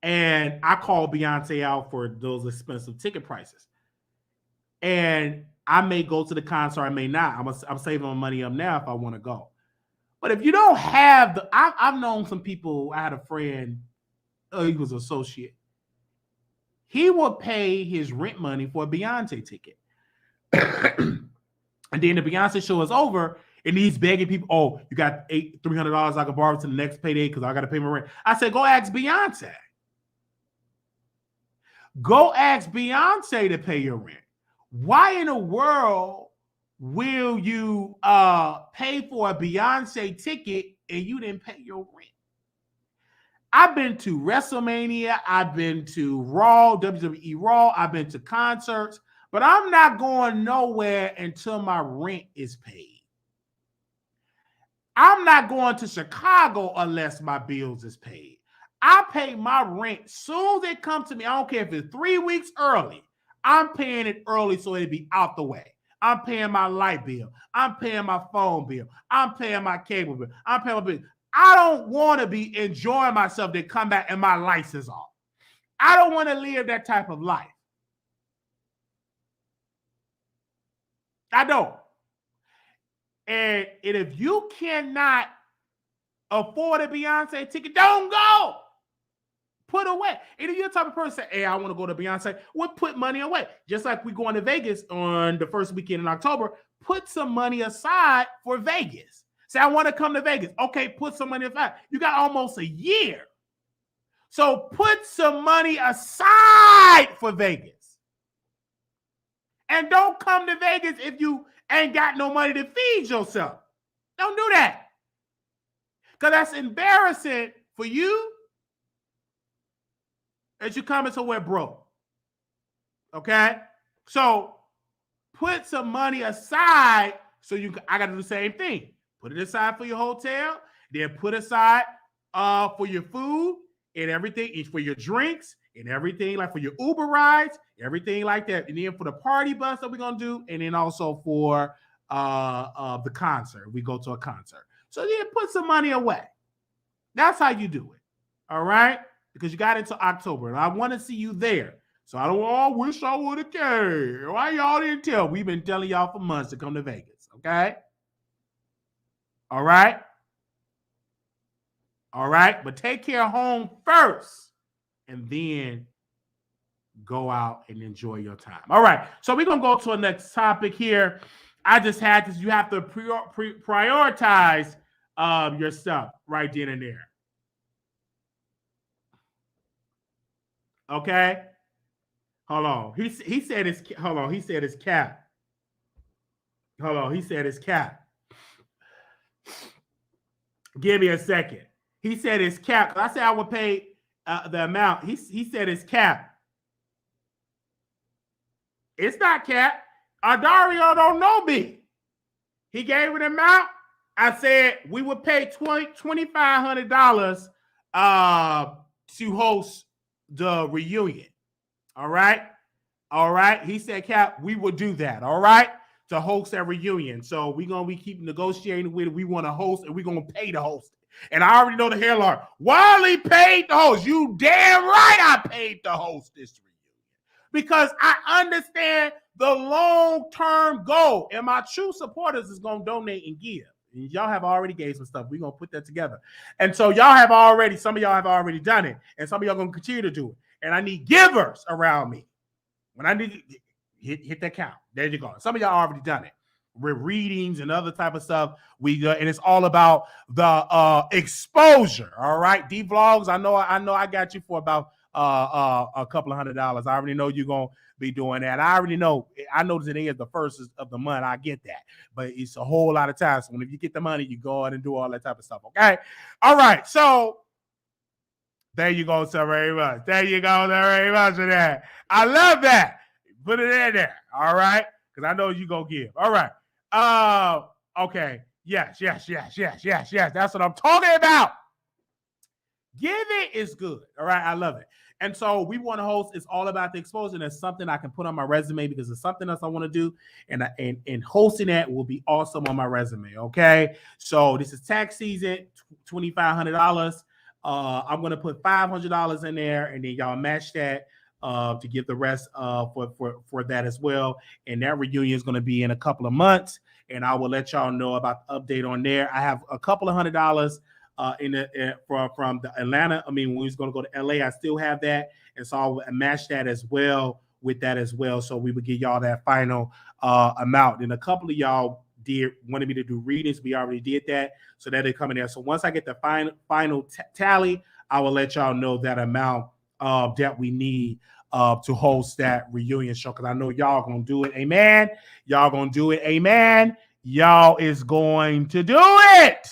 And I called Beyoncé out for those expensive ticket prices. And I may go to the concert, I may not. I'm saving my money up now if I want to go. But if you don't have I've known some people. I had a friend, he was an associate. He would pay his rent money for a Beyoncé ticket. And then the Beyoncé show is over, and he's begging people, oh, you got $300 I can borrow to the next payday because I got to pay my rent. I said, go ask Beyoncé. Go ask Beyoncé to pay your rent. Why in the world will you pay for a Beyoncé ticket and you didn't pay your rent? I've been to WrestleMania. I've been to Raw, WWE Raw. I've been to concerts, but I'm not going nowhere until my rent is paid. I'm not going to Chicago unless my bills is paid. I pay my rent soon as it comes to me. I don't care if it's 3 weeks early. I'm paying it early so it'll be out the way. I'm paying my light bill. I'm paying my phone bill. I'm paying my cable bill. I'm paying my bill. I don't want to be enjoying myself to come back and my lights is off. I don't want to live that type of life. I don't. And if you cannot afford a Beyonce ticket, don't go. Put away. And if you're the type of person, hey, I want to go to Beyonce, well, put money away. Just like we going to Vegas on the first weekend in October, put some money aside for Vegas. Say, I want to come to Vegas. Okay, put some money aside. You got almost a year. So put some money aside for Vegas. And don't come to Vegas if you ain't got no money to feed yourself. Don't do that. Because that's embarrassing for you as you coming somewhere broke. Okay? So put some money aside so I got to do the same thing. Put it aside for your hotel, then put aside for your food and everything, and for your drinks and everything, like for your Uber rides, everything like that. And then for the party bus that we're gonna do, and then also for the concert. We go to a concert. So then put some money away. That's how you do it. All right? Because you got into October, and I want to see you there. So I don't wish I would have came. Why y'all didn't tell? We've been telling y'all for months to come to Vegas. Okay? All right? All right? But take care of home first, and then go out and enjoy your time. All right. So we're going to go to the next topic here. I just had this. You have to prioritize your stuff right then and there. Okay? Hold on. He said it's hold on. He said it's cap. Hold on. He said it's cap. Give me a second. He said it's cap. I said I would pay the amount. He said it's cap. It's not cap. Dario don't know me. He gave an amount. I said we would pay $2,500 to host the reunion. All right. All right. He said, Cap, we would do that. All right. To host that reunion. So we're going to be keep negotiating with it. We want to host and we're going to pay to host it. And I already know the headline. Wiley paid the host. You damn right I paid to host this reunion. Because I understand the long-term goal. And my true supporters is going to donate and give. And y'all have already gave some stuff. We're going to put that together. And so y'all have already, some of y'all have already done it. And some of y'all going to continue to do it. And I need givers around me. When I need hit that count. There you go. Some of y'all already done it. With readings and other type of stuff. And it's all about the exposure. All right. D vlogs. I know I got you for about a couple of $100. I already know you're gonna be doing that. I already know. I know today is the first of the month. I get that, but it's a whole lot of time. So when you get the money, you go out and do all that type of stuff. Okay. All right. So there you go, so very much. There you go, so very much for that. I love that. Put it in there. All right. Because I know you're gonna give. All right. Okay. Yes. That's what I'm talking about. Giving is good. All right. I love it. And so we want to host. It's all about the exposure. And it's something I can put on my resume because it's something else I want to do. And hosting that will be awesome on my resume. Okay. So this is tax season, $2,500. I'm going to put $500 in there and then y'all match that to get the rest for that as well. And that reunion is going to be in a couple of months. And I will let y'all know about the update on there. I have a couple of $100 from the Atlanta. I mean, when we was going to go to LA, I still have that. And so I'll match that as well with that as well. So we would give y'all that final amount. And a couple of y'all wanted me to do readings. We already did that. So that they come in there. So once I get the final tally, I will let y'all know that amount that we need to host that reunion show. Because I know y'all going to do it. Amen. Y'all going to do it. Amen. Y'all is going to do it.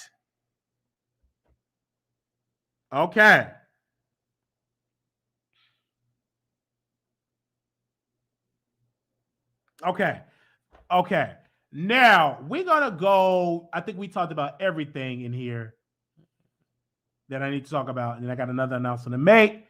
Okay. Okay. Now we're gonna go. I think we talked about everything in here that I need to talk about, and I got another announcement to make.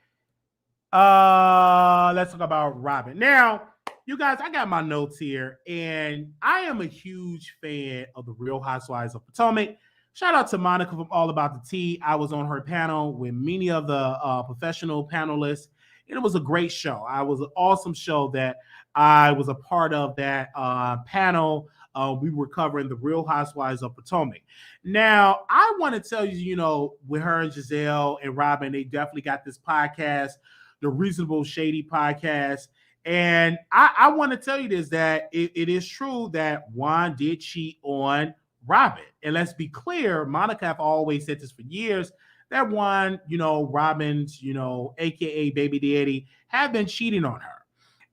Let's talk about Robyn. Now, you guys, I got my notes here, and I am a huge fan of the Real Housewives of Potomac. Shout out to Monica from All About the Tea. I was on her panel with many of the professional panelists, and it was a great show. It was an awesome show that I was a part of that panel. We were covering the Real Housewives of Potomac. Now, I want to tell you, with her and Giselle and Robyn, they definitely got this podcast, the Reasonable Shady podcast. And I want to tell you this, that it is true that Juan did cheat on Robyn. And let's be clear, Monica have always said this for years, that Juan, Robyn's, AKA baby daddy, have been cheating on her.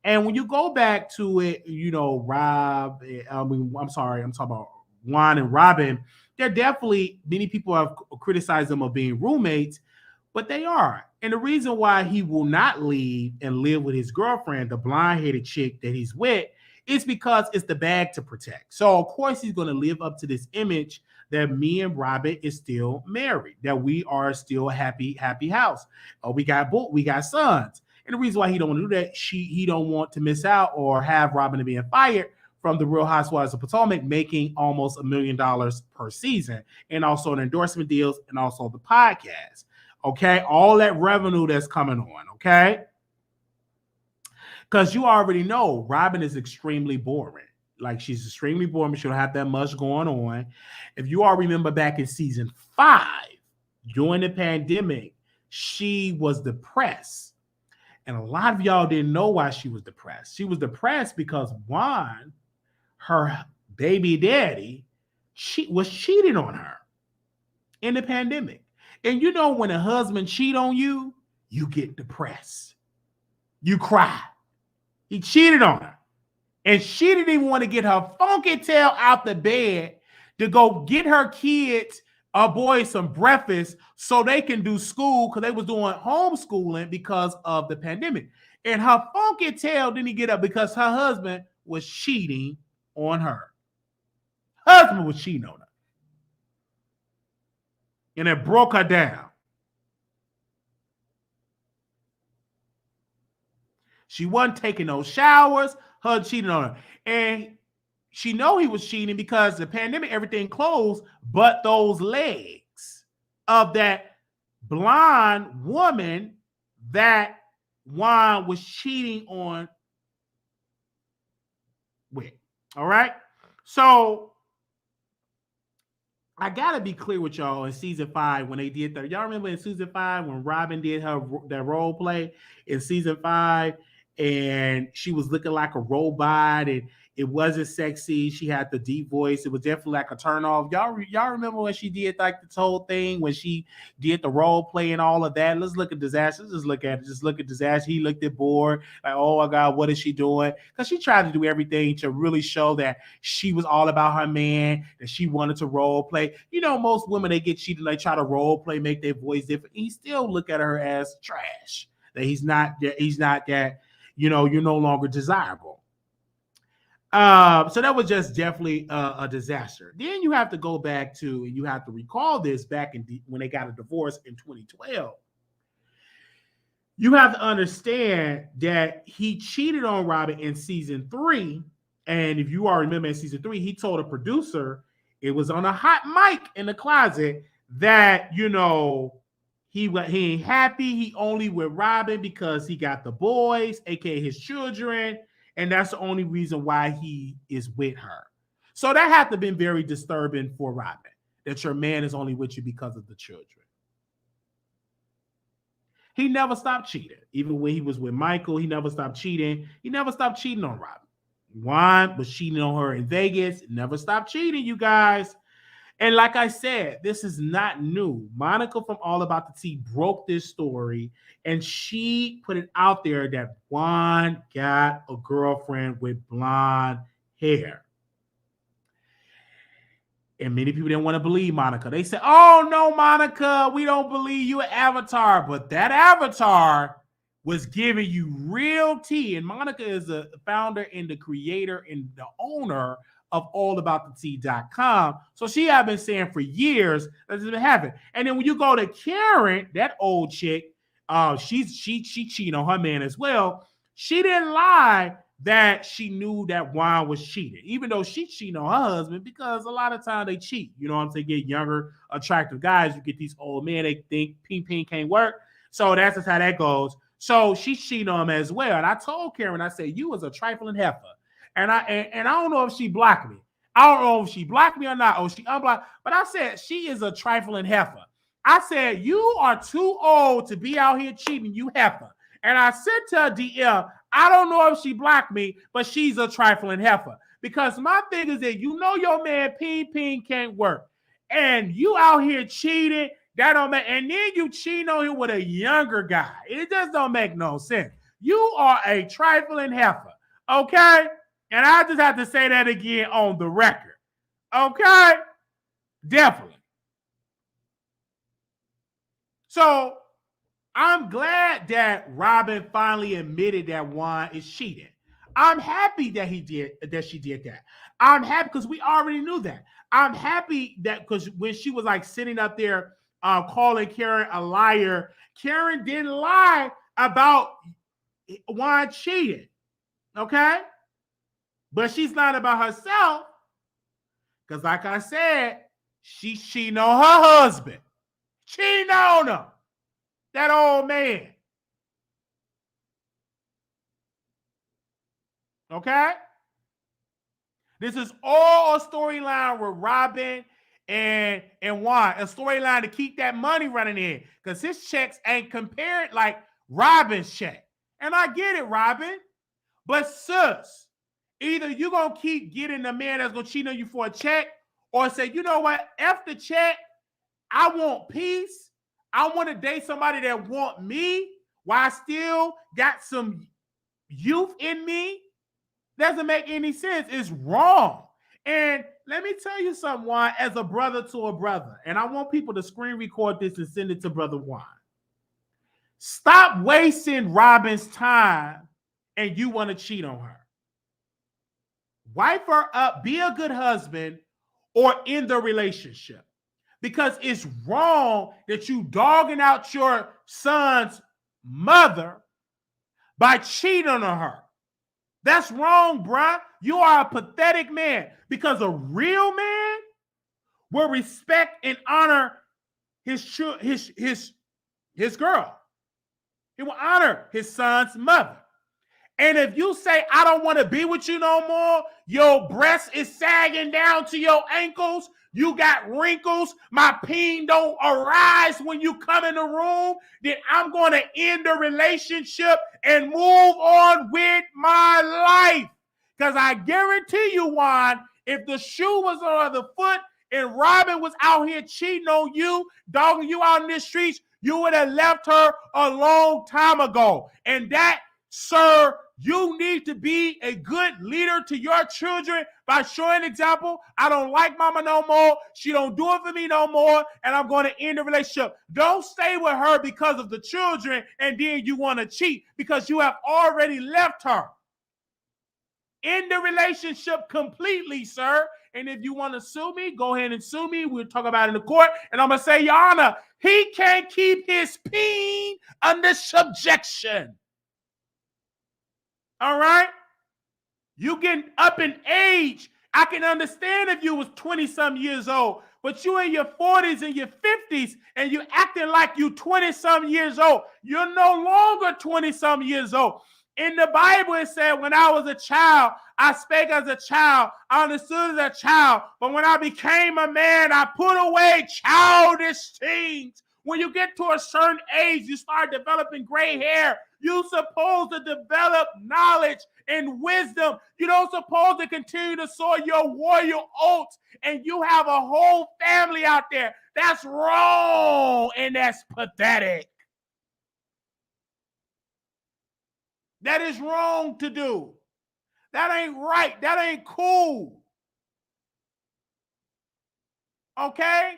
And when you go back to it, I'm talking about Juan and Robyn, they're definitely, many people have criticized them of being roommates, but they are. And the reason why he will not leave and live with his girlfriend, the blonde-headed chick that he's with, is because it's the bag to protect. So, of course, he's going to live up to this image that me and Robyn is still married, that we are still a happy house. We got sons. And the reason why he don't want to do that, he don't want to miss out or have Robyn being fired from the Real Housewives of Potomac, making almost $1 million per season, and also in endorsement deals and also the podcast. Okay, all that revenue that's coming on. Okay, because you already know Robyn is extremely boring. Like, she's extremely boring. She don't have that much going on. If you all remember back in season 5, during the pandemic, she was depressed. And a lot of y'all didn't know why she was depressed. She was depressed because Juan, her baby daddy, was cheating on her in the pandemic. And you know, when a husband cheat on you, you get depressed. You cry. He cheated on her. And she didn't even want to get her funky tail out the bed to go get her kids, boys, some breakfast so they can do school, because they was doing homeschooling because of the pandemic. And her funky tail didn't get up because her husband was cheating on her. Husband was cheating on her. And it broke her down. She wasn't taking no showers. Her cheating on her. And she know he was cheating because the pandemic, everything closed, but those legs of that blonde woman that Juan was cheating on with. All right. So I gotta be clear with y'all in season 5 when they did that. Y'all remember in season 5 when Robyn did that role play in season 5, and she was looking like a robot, and it wasn't sexy. She had the deep voice. It was definitely like a turn off. Y'all remember when she did like this whole thing when she did the role play and all of that? Let's look at Disaster. Let's just look at it. Just look at Disaster. He looked at bored, like, oh my God, what is she doing? Because she tried to do everything to really show that she was all about her man, that she wanted to role play. You know, most women, they get cheated, they try to role play, make their voice different. He still look at her as trash. That he's not that, you know, you're no longer desirable. So that was just definitely a disaster. Then you have to go back to, and you have to recall this back in when they got a divorce in 2012. You have to understand that he cheated on Robyn in season 3. And if you all remember in season 3, he told a producer, it was on a hot mic in the closet, that, you know, he ain't happy. He only with Robyn because he got the boys, aka his children, and that's the only reason why he is with her. So that had to have been very disturbing for Robyn, that your man is only with you because of the children. He never stopped cheating. Even when he was with Michael, he never stopped cheating. He never stopped cheating on Robyn. Juan was cheating on her in Vegas. Never stopped cheating, you guys. And like I said, this is not new. Monica from All About the Tea broke this story, and she put it out there that Juan got a girlfriend with blonde hair. And many people didn't want to believe Monica. They said, oh, no, Monica, we don't believe you an avatar. But that avatar was giving you real tea. And Monica is the founder and the creator and the owner of allaboutthetea.com. So she had been saying for years that this has been happening. And then when you go to Karen, that old chick, she cheated on her man as well. She didn't lie that she knew that Juan was cheating, even though she cheated on her husband, because a lot of times they cheat. You know what I'm saying? Get younger, attractive guys. You get these old men, they think ping can't work. So that's just how that goes. So she cheated on him as well. And I told Karen, I said, you was a trifling heifer. And I don't know if she blocked me. I don't know if she blocked me or not, or she unblocked. But I said, she is a trifling heifer. I said, you are too old to be out here cheating, you heifer. And I sent her a DM. I don't know if she blocked me, but she's a trifling heifer. Because my thing is that you know your man ping can't work. And you out here cheating, that don't make, and then you cheating on him with a younger guy. It just don't make no sense. You are a trifling heifer. Okay? And I just have to say that again on the record. Okay? Definitely. So I'm glad that Robyn finally admitted that Juan is cheating. I'm happy that she did that. I'm happy because we already knew that. I'm happy that because when she was like sitting up there calling Karen a liar, Karen didn't lie about Juan cheated, okay? But she's not about herself because, like I said, she's cheating on her husband. Cheating on him. That old man. Okay? This is all a storyline with Robyn and Juan. A storyline to keep that money running in. Because his checks ain't compared like Robyn's check. And I get it, Robyn. But sis, either you're going to keep getting the man that's going to cheat on you for a check, or say, you know what, F the check, I want peace. I want to date somebody that want me while I still got some youth in me. Doesn't make any sense. It's wrong. And let me tell you something, Juan, as a brother to a brother, and I want people to screen record this and send it to Brother Juan. Stop wasting Robyn's time and you want to cheat on her. Wipe her up, be a good husband, or end the relationship. Because it's wrong that you dogging out your son's mother by cheating on her. That's wrong, bruh. You are a pathetic man. Because a real man will respect and honor his girl. He will honor his son's mother. And if you say, I don't want to be with you no more, your breast is sagging down to your ankles, you got wrinkles, my peen don't arise when you come in the room, then I'm going to end the relationship and move on with my life. Because I guarantee you, Juan, if the shoe was on the foot and Robyn was out here cheating on you, dogging you out in the streets, you would have left her a long time ago. And that, sir, you need to be a good leader to your children by showing example. I don't like mama no more. She don't do it for me no more. And I'm going to end the relationship. Don't stay with her because of the children and then you want to cheat because you have already left her. End the relationship completely, sir. And if you want to sue me, go ahead and sue me. We'll talk about it in the court. And I'm going to say, Your Honor, he can't keep his peen under subjection. All right? You getting up in age. I can understand if you was 20-some years old, but you in your 40s and your 50s and you acting like you 20-some years old. You're no longer 20-some years old. In the Bible, it said, when I was a child, I spake as a child, I understood as a child, but when I became a man, I put away childish things. When you get to a certain age, you start developing gray hair. You're supposed to develop knowledge and wisdom. You don't supposed to continue to sow your warrior oats, and you have a whole family out there. That's wrong, and that's pathetic. That is wrong to do. That ain't right. That ain't cool. Okay?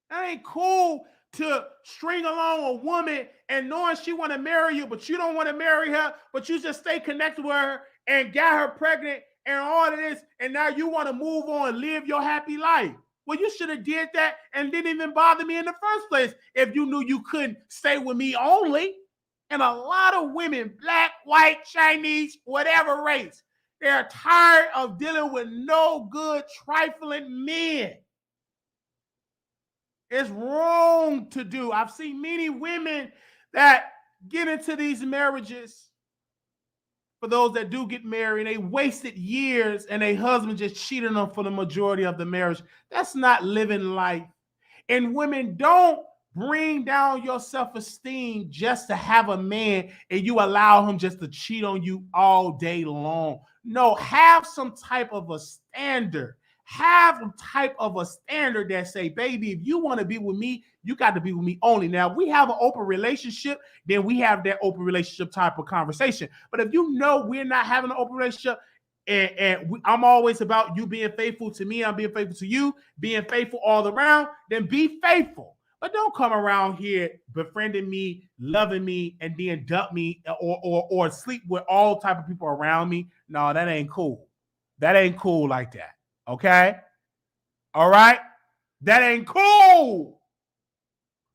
That ain't cool to string along a woman and knowing she want to marry you, but you don't want to marry her, but you just stay connected with her and got her pregnant and all of this, and now you want to move on and live your happy life. Well, you should have did that and didn't even bother me in the first place if you knew you couldn't stay with me only. And a lot of women, black, white, Chinese, whatever race, they're tired of dealing with no good, trifling men. It's wrong to do. I've seen many women that get into these marriages. For those that do get married, they wasted years and their husband just cheated on them for the majority of the marriage. That's not living life. And women, don't bring down your self-esteem just to have a man and you allow him just to cheat on you all day long. No, have some type of a standard. Have some type of a standard that say, baby, if you want to be with me, you got to be with me only. Now, if we have an open relationship, then we have that open relationship type of conversation. But if you know we're not having an open relationship, I'm always about you being faithful to me, I'm being faithful to you, being faithful all around, then be faithful. But don't come around here befriending me, loving me, and then dump me or sleep with all type of people around me. No, that ain't cool. That ain't cool like that. Okay? All right? That ain't cool.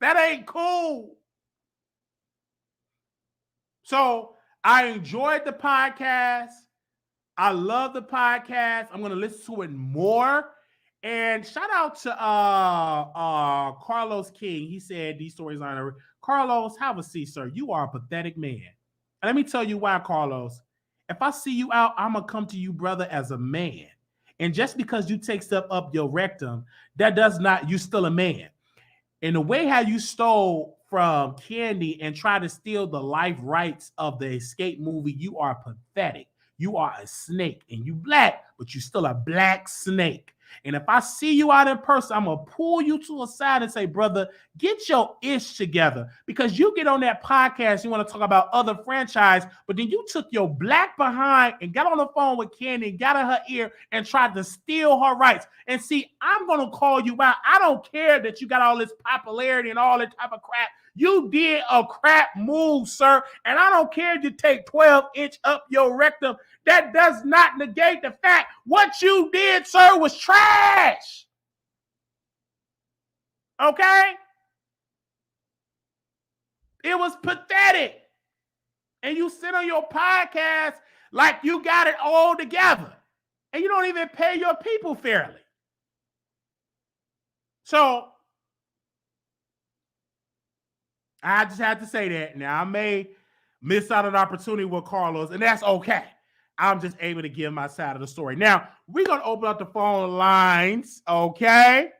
That ain't cool. So I enjoyed the podcast. I love the podcast. I'm gonna listen to it more. And shout out to Carlos King. He said these stories aren't. Carlos, have a seat, sir. You are a pathetic man. And let me tell you why, Carlos. If I see you out, I'm gonna come to you, brother, as a man. And just because you take stuff up your rectum, that does not. You still a man. And the way how you stole from Candy and try to steal the life rights of the Escape movie, you are pathetic. You are a snake, and you black, but you still a black snake. And if I see you out in person, I'm gonna pull you to a side and say, brother, get your ish together. Because you get on that podcast, you want to talk about other franchise, but then you took your black behind and got on the phone with Candy and got in her ear and tried to steal her rights. And see, I'm gonna call you out. I don't care that you got all this popularity and all that type of crap. You did a crap move, sir. And I don't care if you take 12-inch up your rectum. That does not negate the fact what you did, sir, was trash. Okay? It was pathetic. And you sit on your podcast like you got it all together. And you don't even pay your people fairly. So, I just had to say that. Now, I may miss out on an opportunity with Carlos, and that's okay. I'm just able to give my side of the story. Now, we're going to open up the phone lines, okay?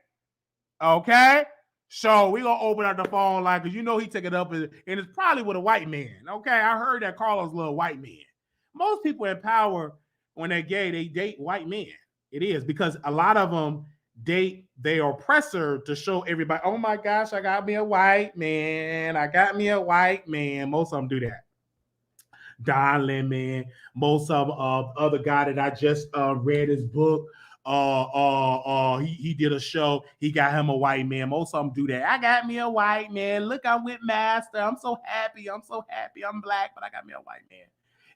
Okay? So, we're going to open up the phone line because you know he took it up, and it's probably with a white man, okay? I heard that Carlos loved white men. Most people in power, when they're gay, they date white men. It is because a lot of them date their oppressor to show everybody, oh my gosh, I got me a white man. I got me a white man. Most of them do that. Don Lemon, most of other guy that I just read his book. He did a show. He got him a white man. Most of them do that. I got me a white man. Look, I'm with Master. I'm so happy. I'm so happy. I'm black, but I got me a white man.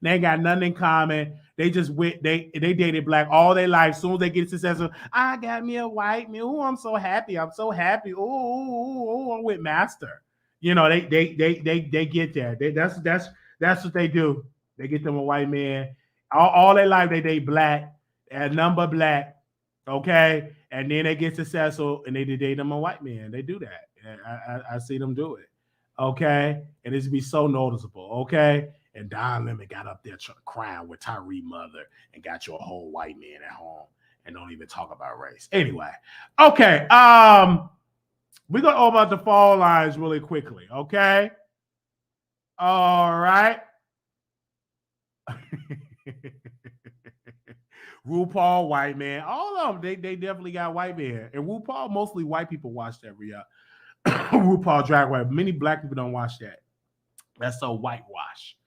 They ain't got nothing in common. They just they dated black all their life. As soon as they get successful, I got me a white man. Oh, I'm so happy. I'm so happy. Oh, I'm with Master. You know, they get there. That's what they do. They get them a white man. All their life they date black, and number black. Okay, and then they get successful and they date them a white man. They do that. I see them do it. Okay, and it's be so noticeable. Okay. And Don Lemon got up there crying with Tyree mother and got you a whole white man at home and don't even talk about race. Anyway, okay. We're gonna open up the phone lines really quickly, okay? All right. RuPaul, white man. All of them, they definitely got white man. And RuPaul, mostly white people watch that RuPaul Drag Race. Many black people don't watch that. That's so whitewash.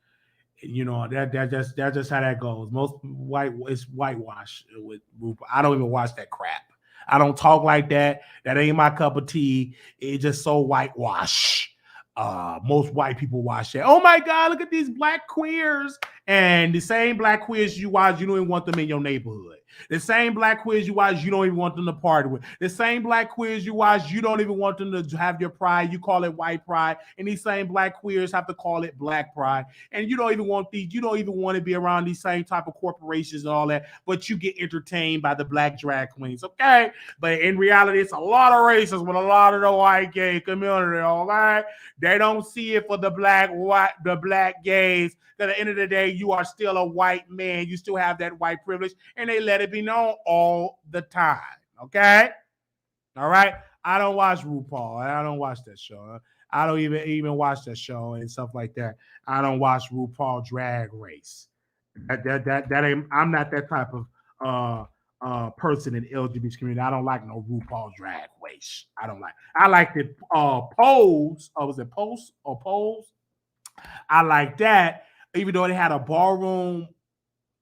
You know, that's just how that goes. Most it's whitewash with RuPaul. I don't even watch that crap. I don't talk like that. That ain't my cup of tea. It's just so whitewash. Most white people watch that. Oh my God, look at these black queers. And the same black queers you watch, you don't even want them in your neighborhood. The same black queers you watch, you don't even want them to party with. The same black queers you watch, you don't even want them to have your pride. You call it white pride. And these same black queers have to call it black pride. And you don't even want to be around these same type of corporations and all that, but you get entertained by the black drag queens, okay? But in reality, it's a lot of races with a lot of the white gay community, all right? They don't see it for the black gays. At the end of the day, you are still a white man. You still have that white privilege, and they let it be known all the time. Okay? All right? I don't watch RuPaul. I don't watch that show. I don't even watch that show and stuff like that. I don't watch RuPaul Drag Race. That ain't. I'm not that type of person in the LGBT community. I don't like no RuPaul Drag Race. I don't like. I like the Pose. Was it Pose or Pose? I like that. Even though they had a ballroom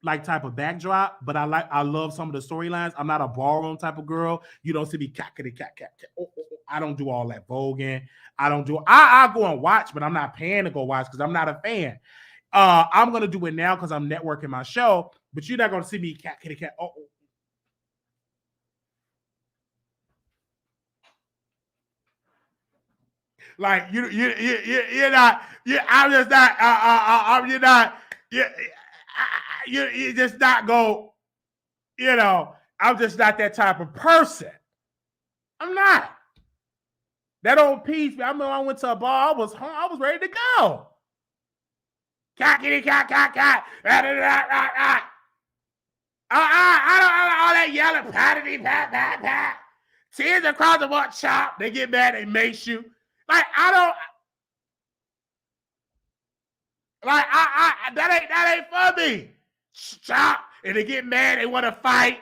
like type of backdrop, but I love some of the storylines. I'm not a ballroom type of girl. You don't see me cat. I don't do all that voguing. I don't do. I go and watch, but I'm not paying to go watch because I'm not a fan. I'm gonna do it now because I'm networking my show, but you're not gonna see me cat. Like you're not. I'm just not. You're not. you just not go, I'm just not that type of person. I'm not. That don't piece me. I remember I went to a bar, I was home, I was ready to go. Cockity, cock. I don't all that yelling, patty, pat. Tears across the board, chop. They get mad, they make you. Like, I that ain't for me. Chop, and they get mad, they want to fight.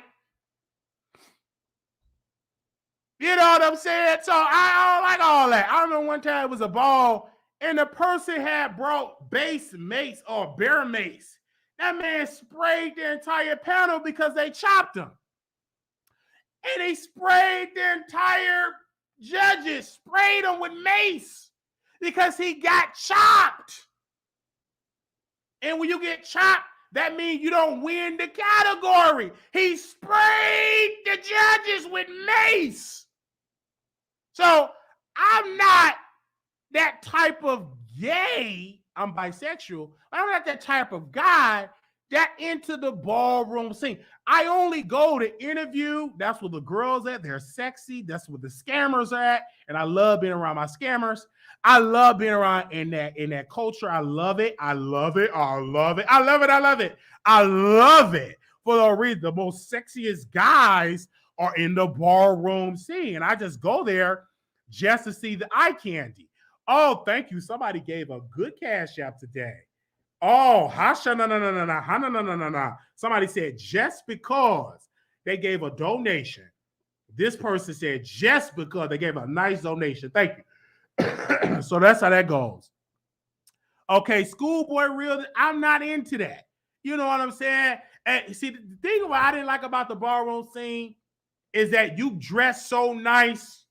You know what I'm saying? So I don't like all that. I remember one time it was a ball, and the person had brought base mace or bear mace. That man sprayed the entire panel because they chopped him. And they sprayed the entire judges, sprayed them with mace because he got chopped. And when you get chopped, that means you don't win the category. He sprayed the judges with mace. So I'm not that type of gay. I'm bisexual. I'm not that type of guy that into the ballroom scene. I only go to interview. That's where the girls at. They're sexy. That's where the scammers are at. And I love being around my scammers. I love being around in that culture. I love it. I love it. For the reason the most sexiest guys are in the ballroom scene. And I just go there just to see the eye candy. Oh, thank you. Somebody gave a good cash app today. Oh, hasha, no. Somebody said just because they gave a donation. This person said just because they gave a nice donation. Thank you. So that's how that goes. Okay, schoolboy real. I'm not into that. You know what I'm saying? And see, the thing what I didn't like about the ballroom scene is that you dress so nice.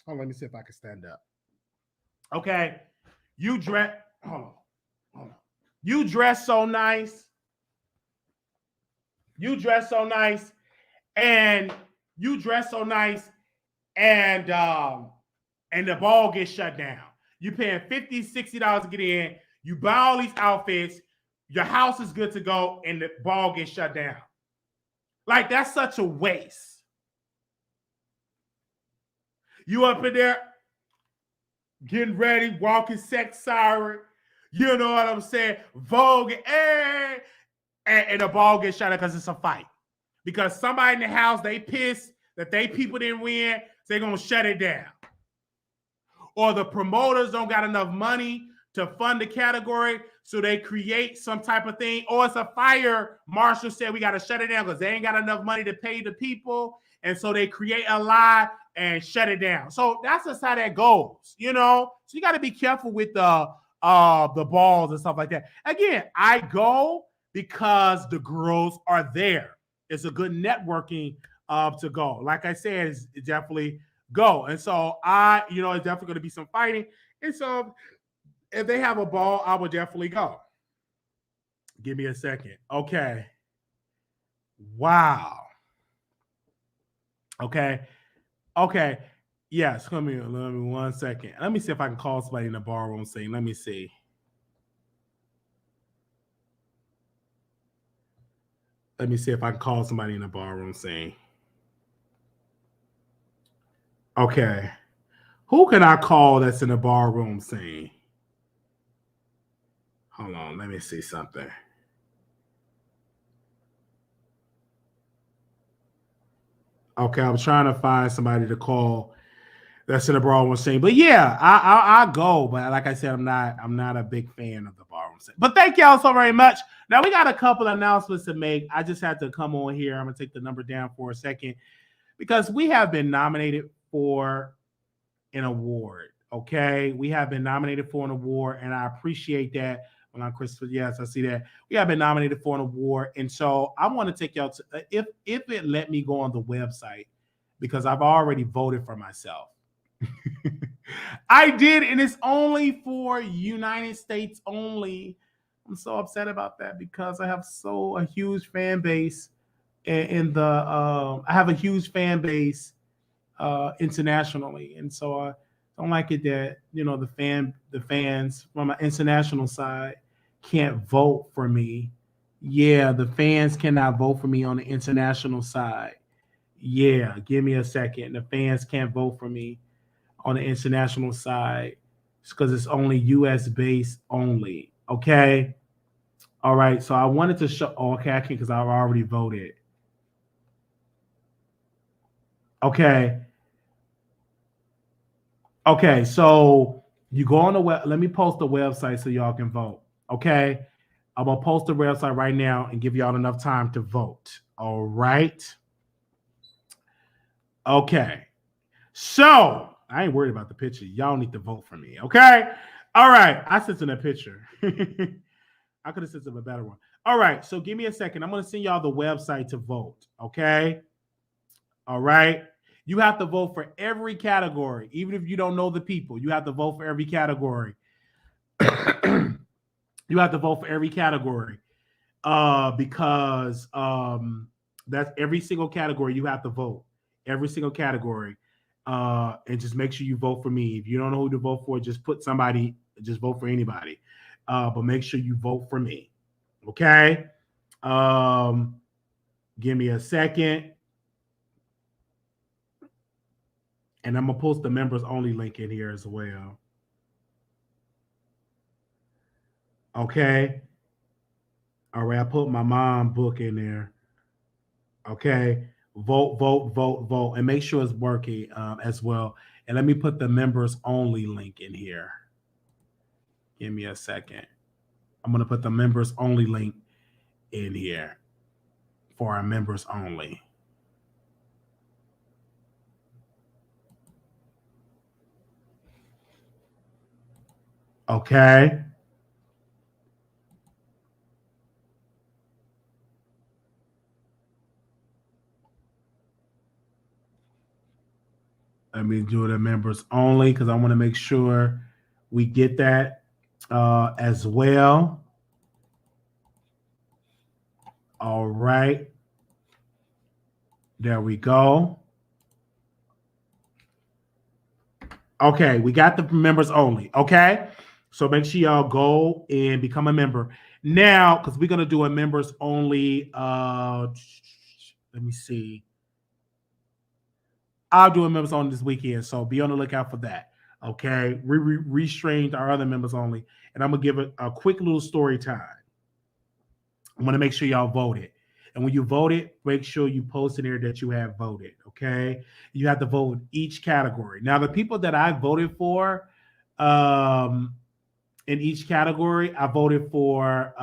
Oh, let me see if I can stand up. Okay, you dress. Hold on. You dress so nice. And the ball gets shut down. You paying $50, $60 to get in. You buy all these outfits. Your house is good to go, and the ball gets shut down. Like, that's such a waste. You up in there getting ready, walking sex siren. You know what I'm saying? Vogue, and the ball gets shut down because it's a fight. Because somebody in the house, they pissed that they people didn't win, so they're going to shut it down. Or the promoters don't got enough money to fund the category, so they create some type of thing. Or it's a fire marshal said we got to shut it down because they ain't got enough money to pay the people, and so they create a lie and shut it down. So that's just how that goes, you know? So you got to be careful with the balls and stuff like that. Again, I go because the girls are there. It's a good networking to go. Like I said, it's definitely go. And so it's definitely going to be some fighting. And so if they have a ball, I would definitely go. Give me a second. Okay. Wow. Okay. Yes, come here. Let me 1 second. Let me see if I can call somebody in the ballroom scene. Let me see. Let me see if I can call somebody in the ballroom scene. Okay. Who can I call that's in the ballroom scene? Hold on. Let me see something. Okay, I'm trying to find somebody to call that's in the ballroom scene. But yeah, I'll go. But like I said, I'm not a big fan of the ballroom scene. But thank y'all so very much. Now we got a couple announcements to make. I just had to come on here. I'm gonna take the number down for a second because we have been nominated for an award. Okay, we have been nominated for an award, and I appreciate that. Well, I'm Christopher. Yes, I see that. We have been nominated for an award, and so I want to take y'all to if it let me go on the website because I've already voted for myself. I did, and it's only for United States only. I'm so upset about that because I have a huge fan base I have a huge fan base internationally, and so I don't like it that the fans from my international side can't vote for me. Yeah, the fans cannot vote for me on the international side. Yeah, give me a second. The fans can't vote for me on the international side because it's only US based only. Okay. All right. So I wanted to show. Oh, okay, I can't because I've already voted. Okay. Okay. So you go on the web. Let me post the website so y'all can vote. Okay. I'm gonna post the website right now and give y'all enough time to vote. All right. Okay. So I ain't worried about the picture. Y'all need to vote for me. Okay. All right. I sent in a picture. I could have sent them a better one. All right. So give me a second. I'm gonna send y'all the website to vote. Okay. All right. You have to vote for every category, even if you don't know the people. You have to vote for every category. You have to vote for every category because that's every single category you have to vote. Every single category. And just make sure you vote for me. If you don't know who to vote for, just put somebody, just vote for anybody. But make sure you vote for me. Okay. Give me a second. And I'm gonna post the members only link in here as well. Okay. All right, I put my mom book in there. Okay. Vote, vote, vote, vote, and make sure it's working as well. And let me put the members only link in here. Give me a second. I'm gonna put the members only link in here for our members only. Okay. Let me do the members only because I want to make sure we get that as well. All right. There we go. Okay, we got the members only. Okay. So make sure y'all go and become a member. Now, because we're gonna do a members only. Let me see. I'll do a members only this weekend, so be on the lookout for that. Okay, we restrained our other members only, and I'm gonna give it a quick little story time. I'm gonna make sure y'all voted, and when you voted, make sure you post in there that you have voted. Okay, you have to vote in each category. Now, the people that I voted for, in each category, I voted for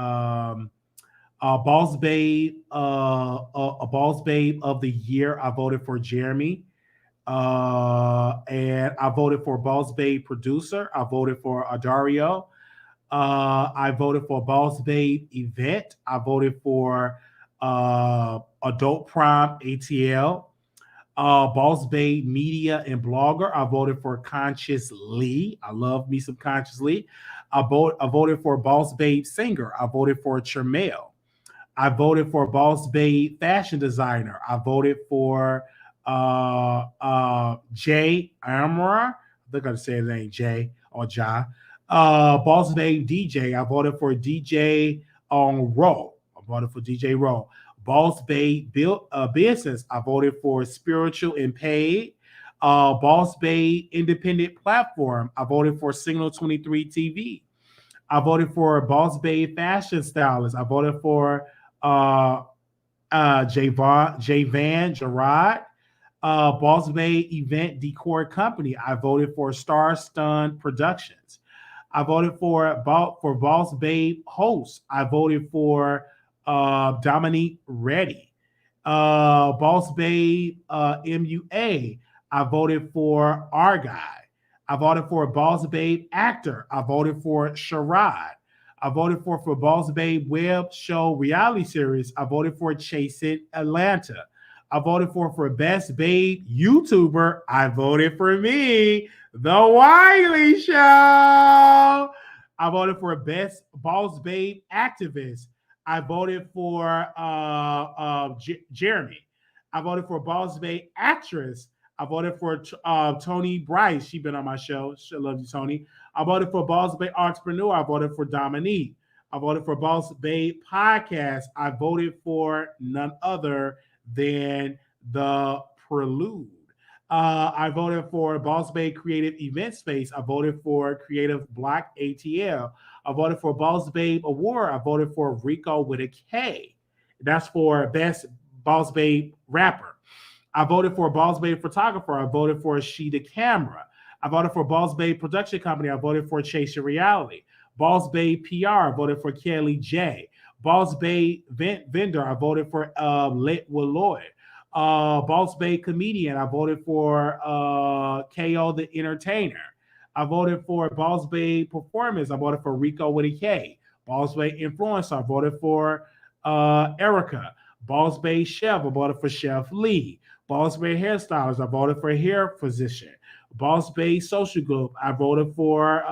Boss Babe, a Boss Babe of the Year. I voted for Jeremy. And I voted for Boss Babe Producer. I voted for Adario. I voted for Boss Babe Event. I voted for Adult Prime ATL. Boss Babe Media and Blogger. I voted for Conscious Lee. I love me some Conscious Lee. I voted for Boss Babe Singer. I voted for Chermel. I voted for Boss Babe Fashion Designer. I voted for Jay Amara. I think I said his name Jay or Ja. Boss Babe DJ. I voted for DJ on RHOP. I voted for DJ RHOP. Boss Babe Business. I voted for Spiritual and Paid. Boss Babe Independent Platform. I voted for Signal 23 TV. I voted for Boss Babe Fashion Stylist. I voted for Javan Gerard. Boss Babe Event Decor Company. I voted for Star Stun Productions. I voted for Boss Babe Host. I voted for Dominique Reddy. Boss Babe MUA. I voted for our guy. I voted for Boss Babe Actor. I voted for Sherrod. I voted for Boss Babe Web Show Reality Series. I voted for Chasing Atlanta. I voted for Best Babe YouTuber. I voted for me, The Wiley Show. I voted for Best Boss Babe Activist. I voted for Jeremy. I voted for Boss Babe Actress. I voted for Tony Bryce. She's been on my show. I love you, Tony. I voted for Boss Babe Entrepreneur. I voted for Dominique. I voted for Boss Babe Podcast. I voted for none other than The Prelude. I voted for Boss Babe Creative Event Space. I voted for Creative Block ATL. I voted for Boss Babe Award. I voted for Rico with a K. That's for Best Boss Babe Rapper. I voted for Boss Babe Photographer. I voted for She the Camera. I voted for Boss Babe Production Company. I voted for Chase Your Reality. Boss Babe PR. I voted for Kelly J. Boss Babe Vendor. I voted for Lit with Lloyd. Boss Babe Comedian. I voted for KO the Entertainer. I voted for Boss Babe Performance. I voted for Rico with a K. Boss Babe Influencer. I voted for Erica. Boss Babe Chef. I voted for Chef Lee. Boss Babe Hairstylist. I voted for Hair Physician. Boss Babe Social Group. I voted for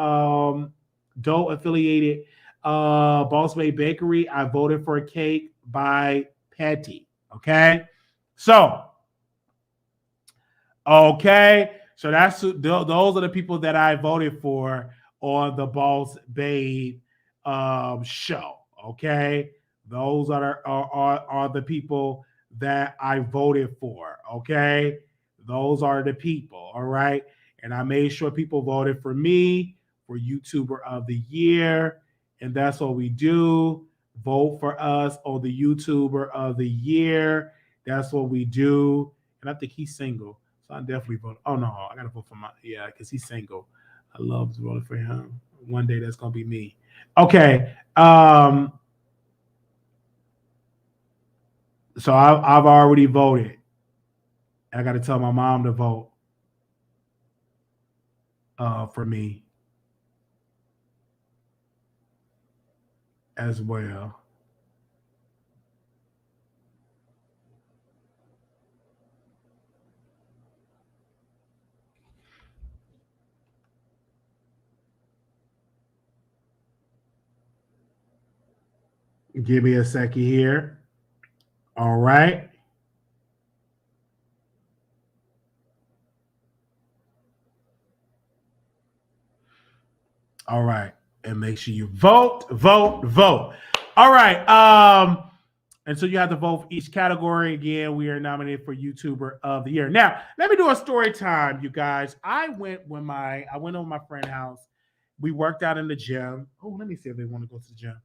Doe affiliated Boss Babe Bakery. I voted for Cake by Patty. Okay. So that's those are the people that I voted for on the Boss Babe show. Okay. Those are the people that I voted for. Okay. Those are the people. All right. And I made sure people voted for me for YouTuber of the Year. And that's what we do. Vote for us on the YouTuber of the Year. That's what we do. And I think he's single. So I definitely vote. Oh, no. I got to vote for because he's single. I love voting for him. One day that's going to be me. Okay. So I've already voted. I got to tell my mom to vote for me as well. Give me a second here. All right. All right. And make sure you vote. All right. And so you have to vote for each category. Again, we are nominated for YouTuber of the Year. Now, let me do a story time, you guys. I went over my friend's house. We worked out in the gym. Oh, let me see if they want to go to the gym.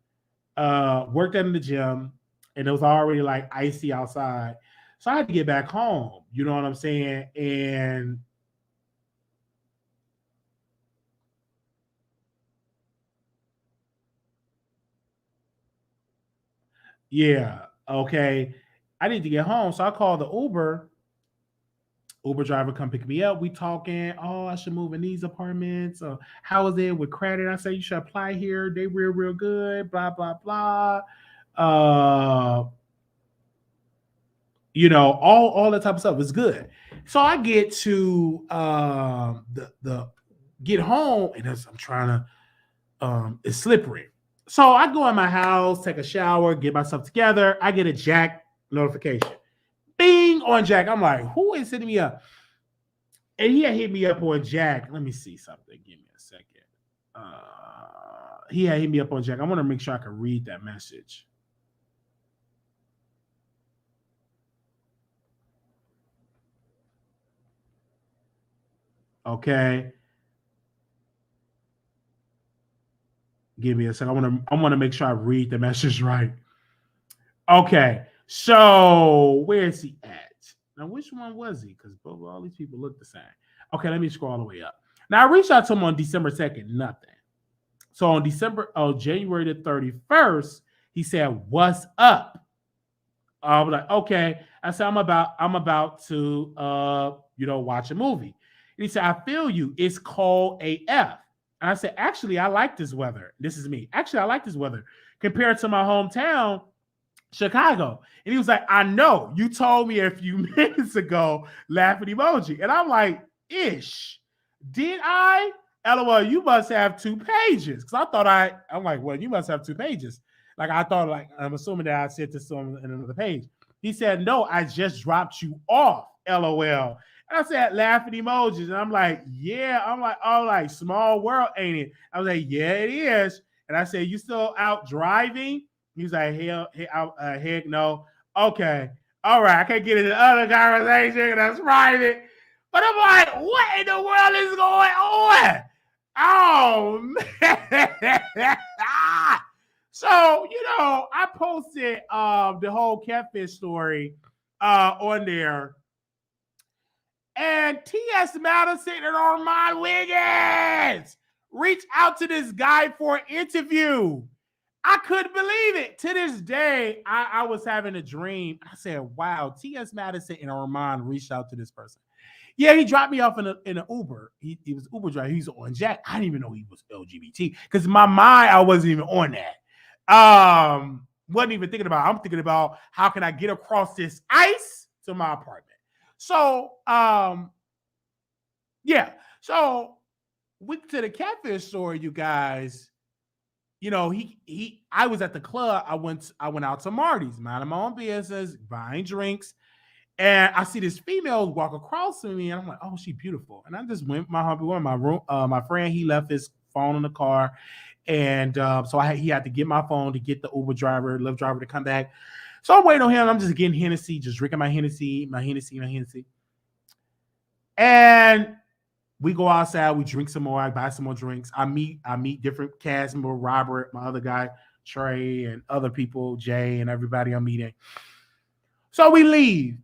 Worked out in the gym, and it was already like icy outside. So I had to get back home. You know what I'm saying? And yeah, okay. I need to get home. So I called the Uber driver come pick me up. We talking, I should move in these apartments. How is it with credit? I say you should apply here. They real good, blah, blah, blah. All that type of stuff is good. So I get to the get home, and I'm trying to it's slippery. So I go in my house, take a shower, get myself together. I get a Jack notification. Bing on Jack. I'm like, who is hitting me up? And he had hit me up on Jack. Let me see something. Give me a second. He had hit me up on Jack. I want to make sure I can read that message. Okay. Give me a second. I want to make sure I read the message right. Okay. So where is he at? Now, which one was he? Because all these people look the same. Okay, let me scroll all the way up. Now, I reached out to him on December 2nd, nothing. So on January the 31st, he said, "What's up?" I was like, "Okay." I said, "I'm about to watch a movie." And he said, "I feel you. It's cold AF." And I said, "Actually, I like this weather." This is me. "Actually, I like this weather compared to my hometown, Chicago." And he was like, "I know. You told me a few minutes ago," laughing emoji. And I'm like, "Ish. Did I?" LOL, you must have 2 pages. Because I'm like, well, you must have 2 pages. Like, I thought, like, I'm assuming that I said this on another page. He said, "No, I just dropped you off, LOL." And I said, laughing emojis. And I'm like, yeah. I'm like, oh, like, small world, ain't it? I was like, yeah, it is. And I said, you still out driving? He's like, heck no. Okay. All right. I can't get into the other conversation. That's private. But I'm like, what in the world is going on? Oh, man. So, I posted the whole catfish story on there. And T.S. Madison and Armand Wiggins reached out to this guy for an interview. I couldn't believe it. To this day, I was having a dream. I said, wow, T.S. Madison and Armand reached out to this person. Yeah, he dropped me off in an Uber. He was Uber driver. He was on Jack. I didn't even know he was LGBT. Because in my mind, I wasn't even on that. Wasn't even thinking about it. I'm thinking about how can I get across this ice to my apartment. So, yeah. So, to the catfish story, you guys, I was at the club. I went out to Marty's, minding my own business, buying drinks. And I see this female walk across to me, and I'm like, "Oh, she's beautiful." And I just went my room. My friend, he left his phone in the car, and so he had to get my phone to get the Lyft driver to come back. So I'm waiting on him. I'm just getting Hennessy, just drinking my Hennessy. And we go outside. We drink some more. I buy some more drinks. I meet different cast member, Robert, my other guy, Trey, and other people, Jay, and everybody I'm meeting. So we leave.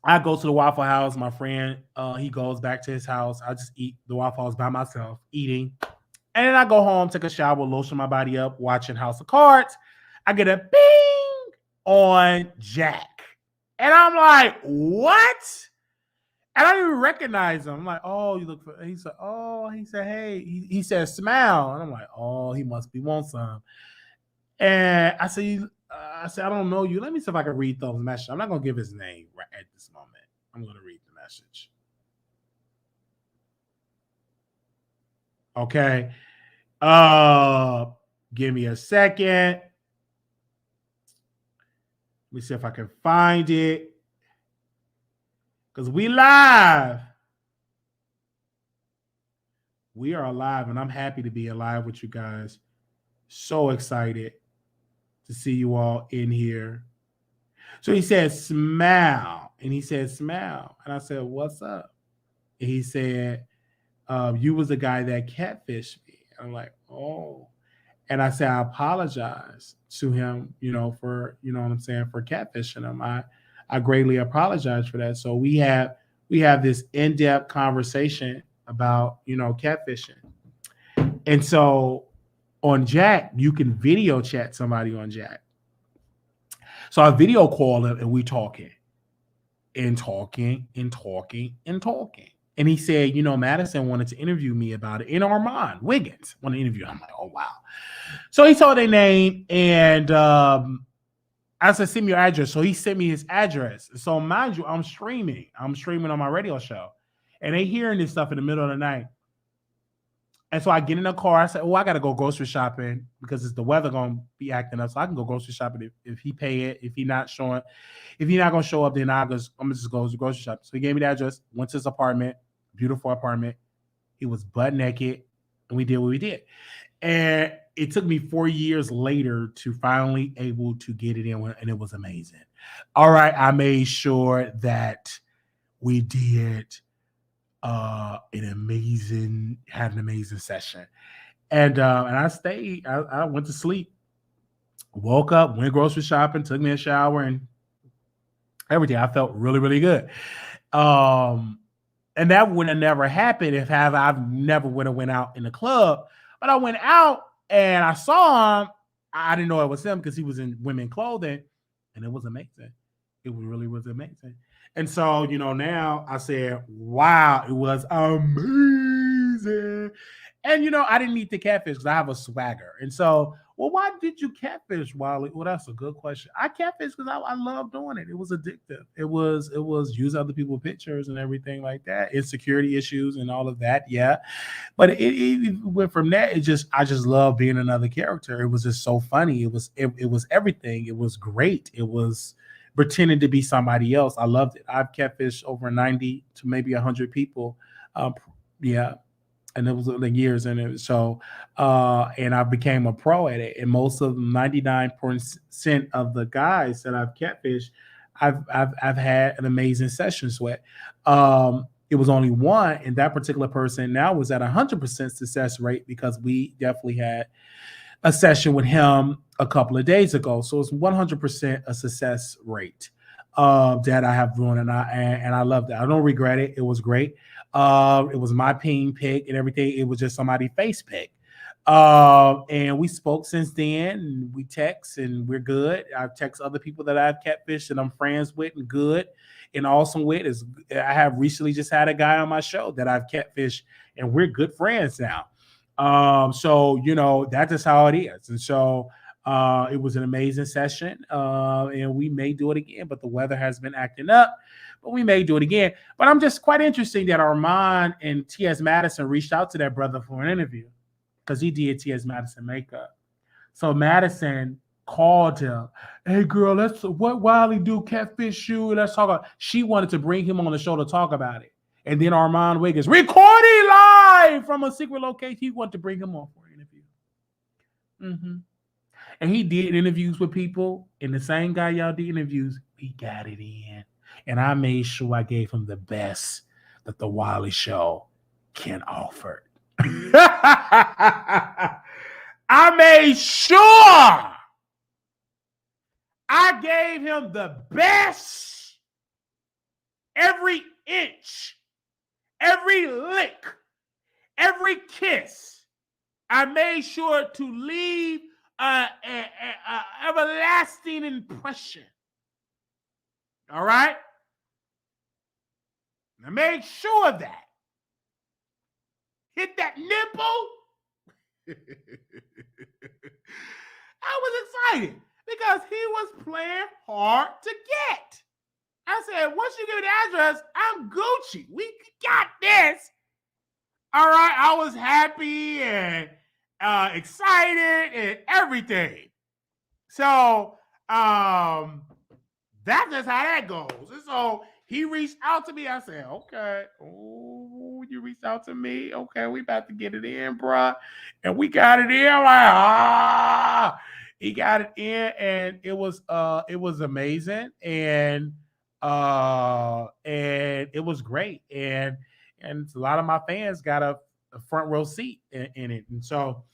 I go to the Waffle House. My friend, he goes back to his house. I just eat the Waffle House by myself, eating. And then I go home, take a shower, lotion my body up, watching House of Cards. I get a bing on Jack. And I'm like, what? And I didn't even recognize him. I'm like, oh, you look for, he said, hey, he said, smile. And I'm like, oh, he must be want some. And I said, I don't know you. Let me see if I can read those messages. I'm not going to give his name right at this moment. I'm going to read the message. Okay. Give me a second. Let me see if I can find it. Because we live. We are alive, and I'm happy to be alive with you guys. So excited to see you all in here. So he said, smile. And he said, smile. And I said, what's up? And he said, you was the guy that catfished me. I'm like, oh. And I said, I apologize to him, for, what I'm saying, for catfishing him. I greatly apologize for that. So we have this in-depth conversation about, catfishing. And so on Jack, you can video chat somebody on Jack. So I video call him and we talking. And he said, Madison wanted to interview me about it. And Armand Wiggins wanted to interview. I'm like, oh, wow. So he told their name and I said, send me your address. So he sent me his address. So mind you, I'm streaming on my radio show. And they hearing this stuff in the middle of the night. And so I get in the car. I said, I got to go grocery shopping because it's the weather going to be acting up. So I can go grocery shopping if he pay it. If he's not going to show up, then I'm going to just go to grocery shopping. So he gave me the address, went to his apartment, beautiful apartment. He was butt naked, and we did what we did. And it took me 4 years later to finally able to get it in, and it was amazing. All right, I made sure that we did had an amazing session. And I stayed, I went to sleep, woke up, went grocery shopping, took me a shower and everything. I felt really, really good. And that would have never happened if I never would have went out in the club. But I went out and I saw him. I didn't know it was him because he was in women's clothing, and it was amazing. It really was amazing. And so, now I said, wow, it was amazing. And, I didn't need the catfish because I have a swagger. And so, why did you catfish, Wiley? Well, that's a good question. I catfish because I love doing it. It was addictive. It was use other people's pictures and everything like that. Insecurity issues and all of that. Yeah. But it went from that. I just love being another character. It was just so funny. It was everything. It was great. It was pretending to be somebody else. I loved it. I've catfished over 90 to maybe 100 people. Yeah. and it was like years in it. So, and I became a pro at it. And most of 99% of the guys that I've catfished, I've had an amazing sessions with. It was only one, and that particular person now was at 100% success rate because we definitely had a session with him a couple of days ago. So it's 100% a success rate that I have run, and I love that. I don't regret it. It was great. It was my ping pick and everything. It was just somebody's face pick. And we spoke since then, and we text, and we're good. I've texted other people that I've catfished and I'm friends with and good and awesome with. I have recently just had a guy on my show that I've catfished, and we're good friends now. So that's just how it is. And so it was an amazing session. And we may do it again, but the weather has been acting up. But we may do it again. But I'm just quite interesting that Armand and T.S. Madison reached out to that brother for an interview because he did T.S. Madison makeup. So Madison called him, "Hey girl, let's what Wiley do catfish you? Let's talk about." She wanted to bring him on the show to talk about it. And then Armand Wiggins recording live from a secret location. He wanted to bring him on for an interview. Mm-hmm. And he did interviews with people, and the same guy y'all did interviews, he got it in. And I made sure I gave him the best that the Wiley Show can offer. I made sure I gave him the best, every inch, every lick, every kiss. I made sure to leave an everlasting impression. All right? I made sure of that. Hit that nipple. I was excited because he was playing hard to get. I said, once you give me the address, I'm Gucci. We got this. All right. I was happy and excited and everything. So that's just how that goes. And so he reached out to me. I said, okay. Oh, you reached out to me? Okay, we about to get it in, bruh. And we got it in. I'm like, he got it in, and it was amazing. And it was great. And a lot of my fans got a front row seat in it. And so,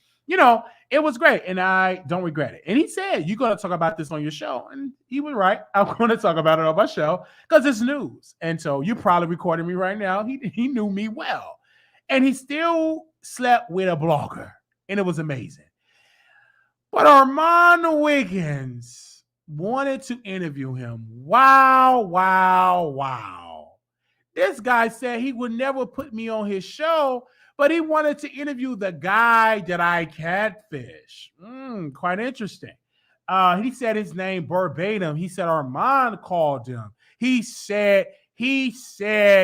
it was great, and I don't regret it. And he said, you're going to talk about this on your show. And he was right. I'm going to talk about it on my show because it's news. And so you're probably recording me right now. He knew me well. And he still slept with a blogger. And it was amazing. But Armand Wiggins wanted to interview him. Wow. This guy said he would never put me on his show, but he wanted to interview the guy that I catfish. Quite interesting. He said his name verbatim. He said Armand called him. He said T.S.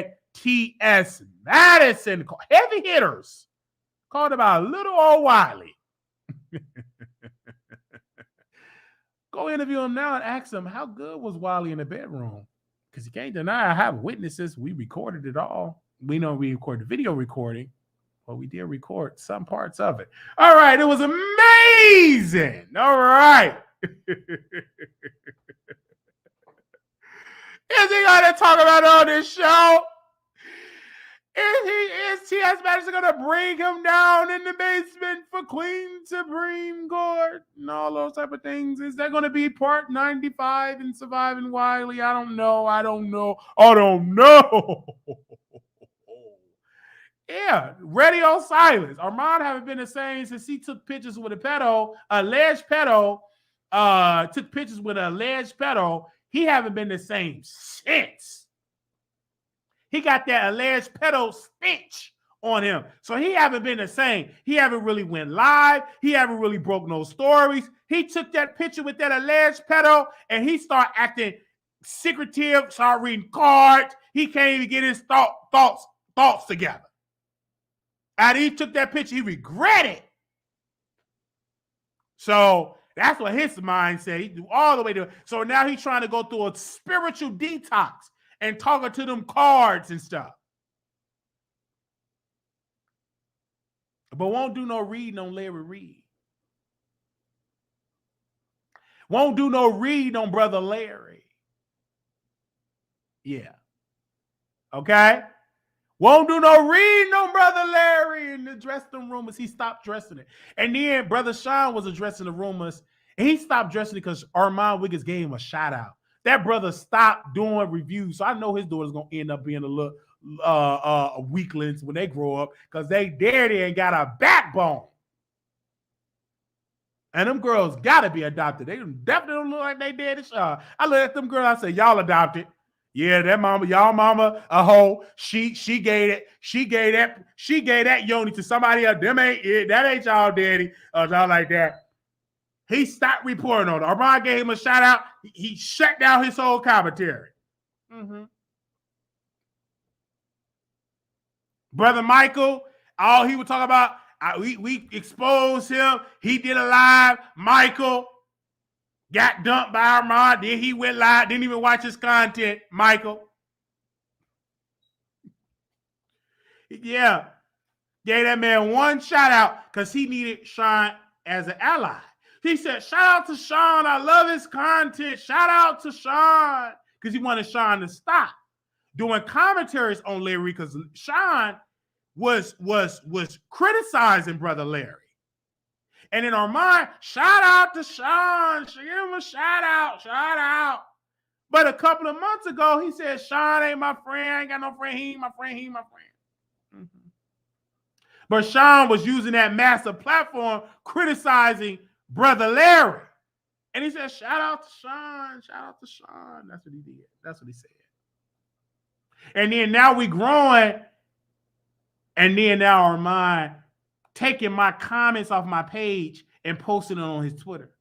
Madison, heavy hitters, called about little old Wiley. Go interview him now and ask him how good was Wiley in the bedroom. Because you can't deny I have witnesses. We recorded it all. We know we recorded video recording. Well, we did record some parts of it. All right. It was amazing. All right. Is he going to talk about on this show? Is T.S. Madison going to bring him down in the basement for Queen Supreme Court and all those type of things? Is that going to be part 95 in Surviving Wiley? I don't know. Yeah, radio silence. Armand haven't been the same since he took pictures with alleged pedo, took pictures with an alleged pedo. He haven't been the same since. He got that alleged pedo stench on him. So he haven't been the same. He haven't really went live. He haven't really broke no stories. He took that picture with that alleged pedo and he started acting secretive, started reading cards. He can't even get his thoughts together. After he took that picture, he regretted. So that's what his mind said. He do all the way to. So now he's trying to go through a spiritual detox and talking to them cards and stuff. But won't do no reading on Larry Reed. Won't do no reading on Brother Larry. Yeah. Okay? Won't do no reading on Brother Larry and address them rumors. He stopped dressing it. And then Brother Sean was addressing the rumors. And he stopped dressing it because Armand Wiggins gave him a shout out. That brother stopped doing reviews. So I know his daughter's going to end up being a little weaklings when they grow up because they daddy ain't got a backbone. And them girls got to be adopted. They definitely don't look like they daddy Sean. I look at them girls, I say, y'all adopted. Yeah, that mama, y'all mama, a hoe. She gave it. She gave that yoni to somebody else. Them ain't it. That ain't y'all daddy. Y'all like that. He stopped reporting on it. Armand gave him a shout out. He shut down his whole commentary. Mm-hmm. Brother Michael, all he would talk about, we exposed him. He did a live. Michael got dumped by Armand. Then he went live. Didn't even watch his content. Michael. Yeah. Gave that man one shout out because he needed Sean as an ally. He said, shout out to Sean. I love his content. Shout out to Sean. Because he wanted Sean to stop doing commentaries on Larry because Sean was criticizing Brother Larry. And in our mind, shout out to Sean. Give him a shout out. But a couple of months ago, he said, Sean ain't my friend. I ain't got no friend. He ain't my friend. Mm-hmm. But Sean was using that massive platform criticizing Brother Larry. And he said, shout out to Sean. That's what he did. That's what he said. And then now we growing. And then now our mind taking my comments off my page and posting it on his Twitter.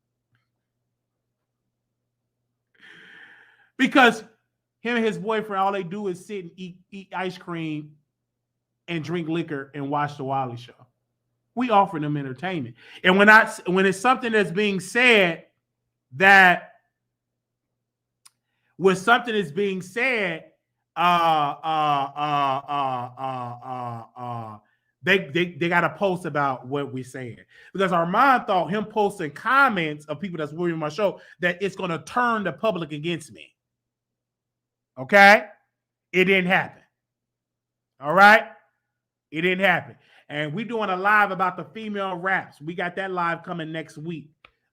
Because him and his boyfriend, all they do is sit and eat ice cream and drink liquor and watch the Wiley Show. We offer them entertainment. And when it's something that's being said that when something is being said, they got to post about what we're saying. Because Armand thought him posting comments of people that's watching my show that it's going to turn the public against me. Okay? It didn't happen. All right? It didn't happen. And we're doing a live about the female raps. We got that live coming next week.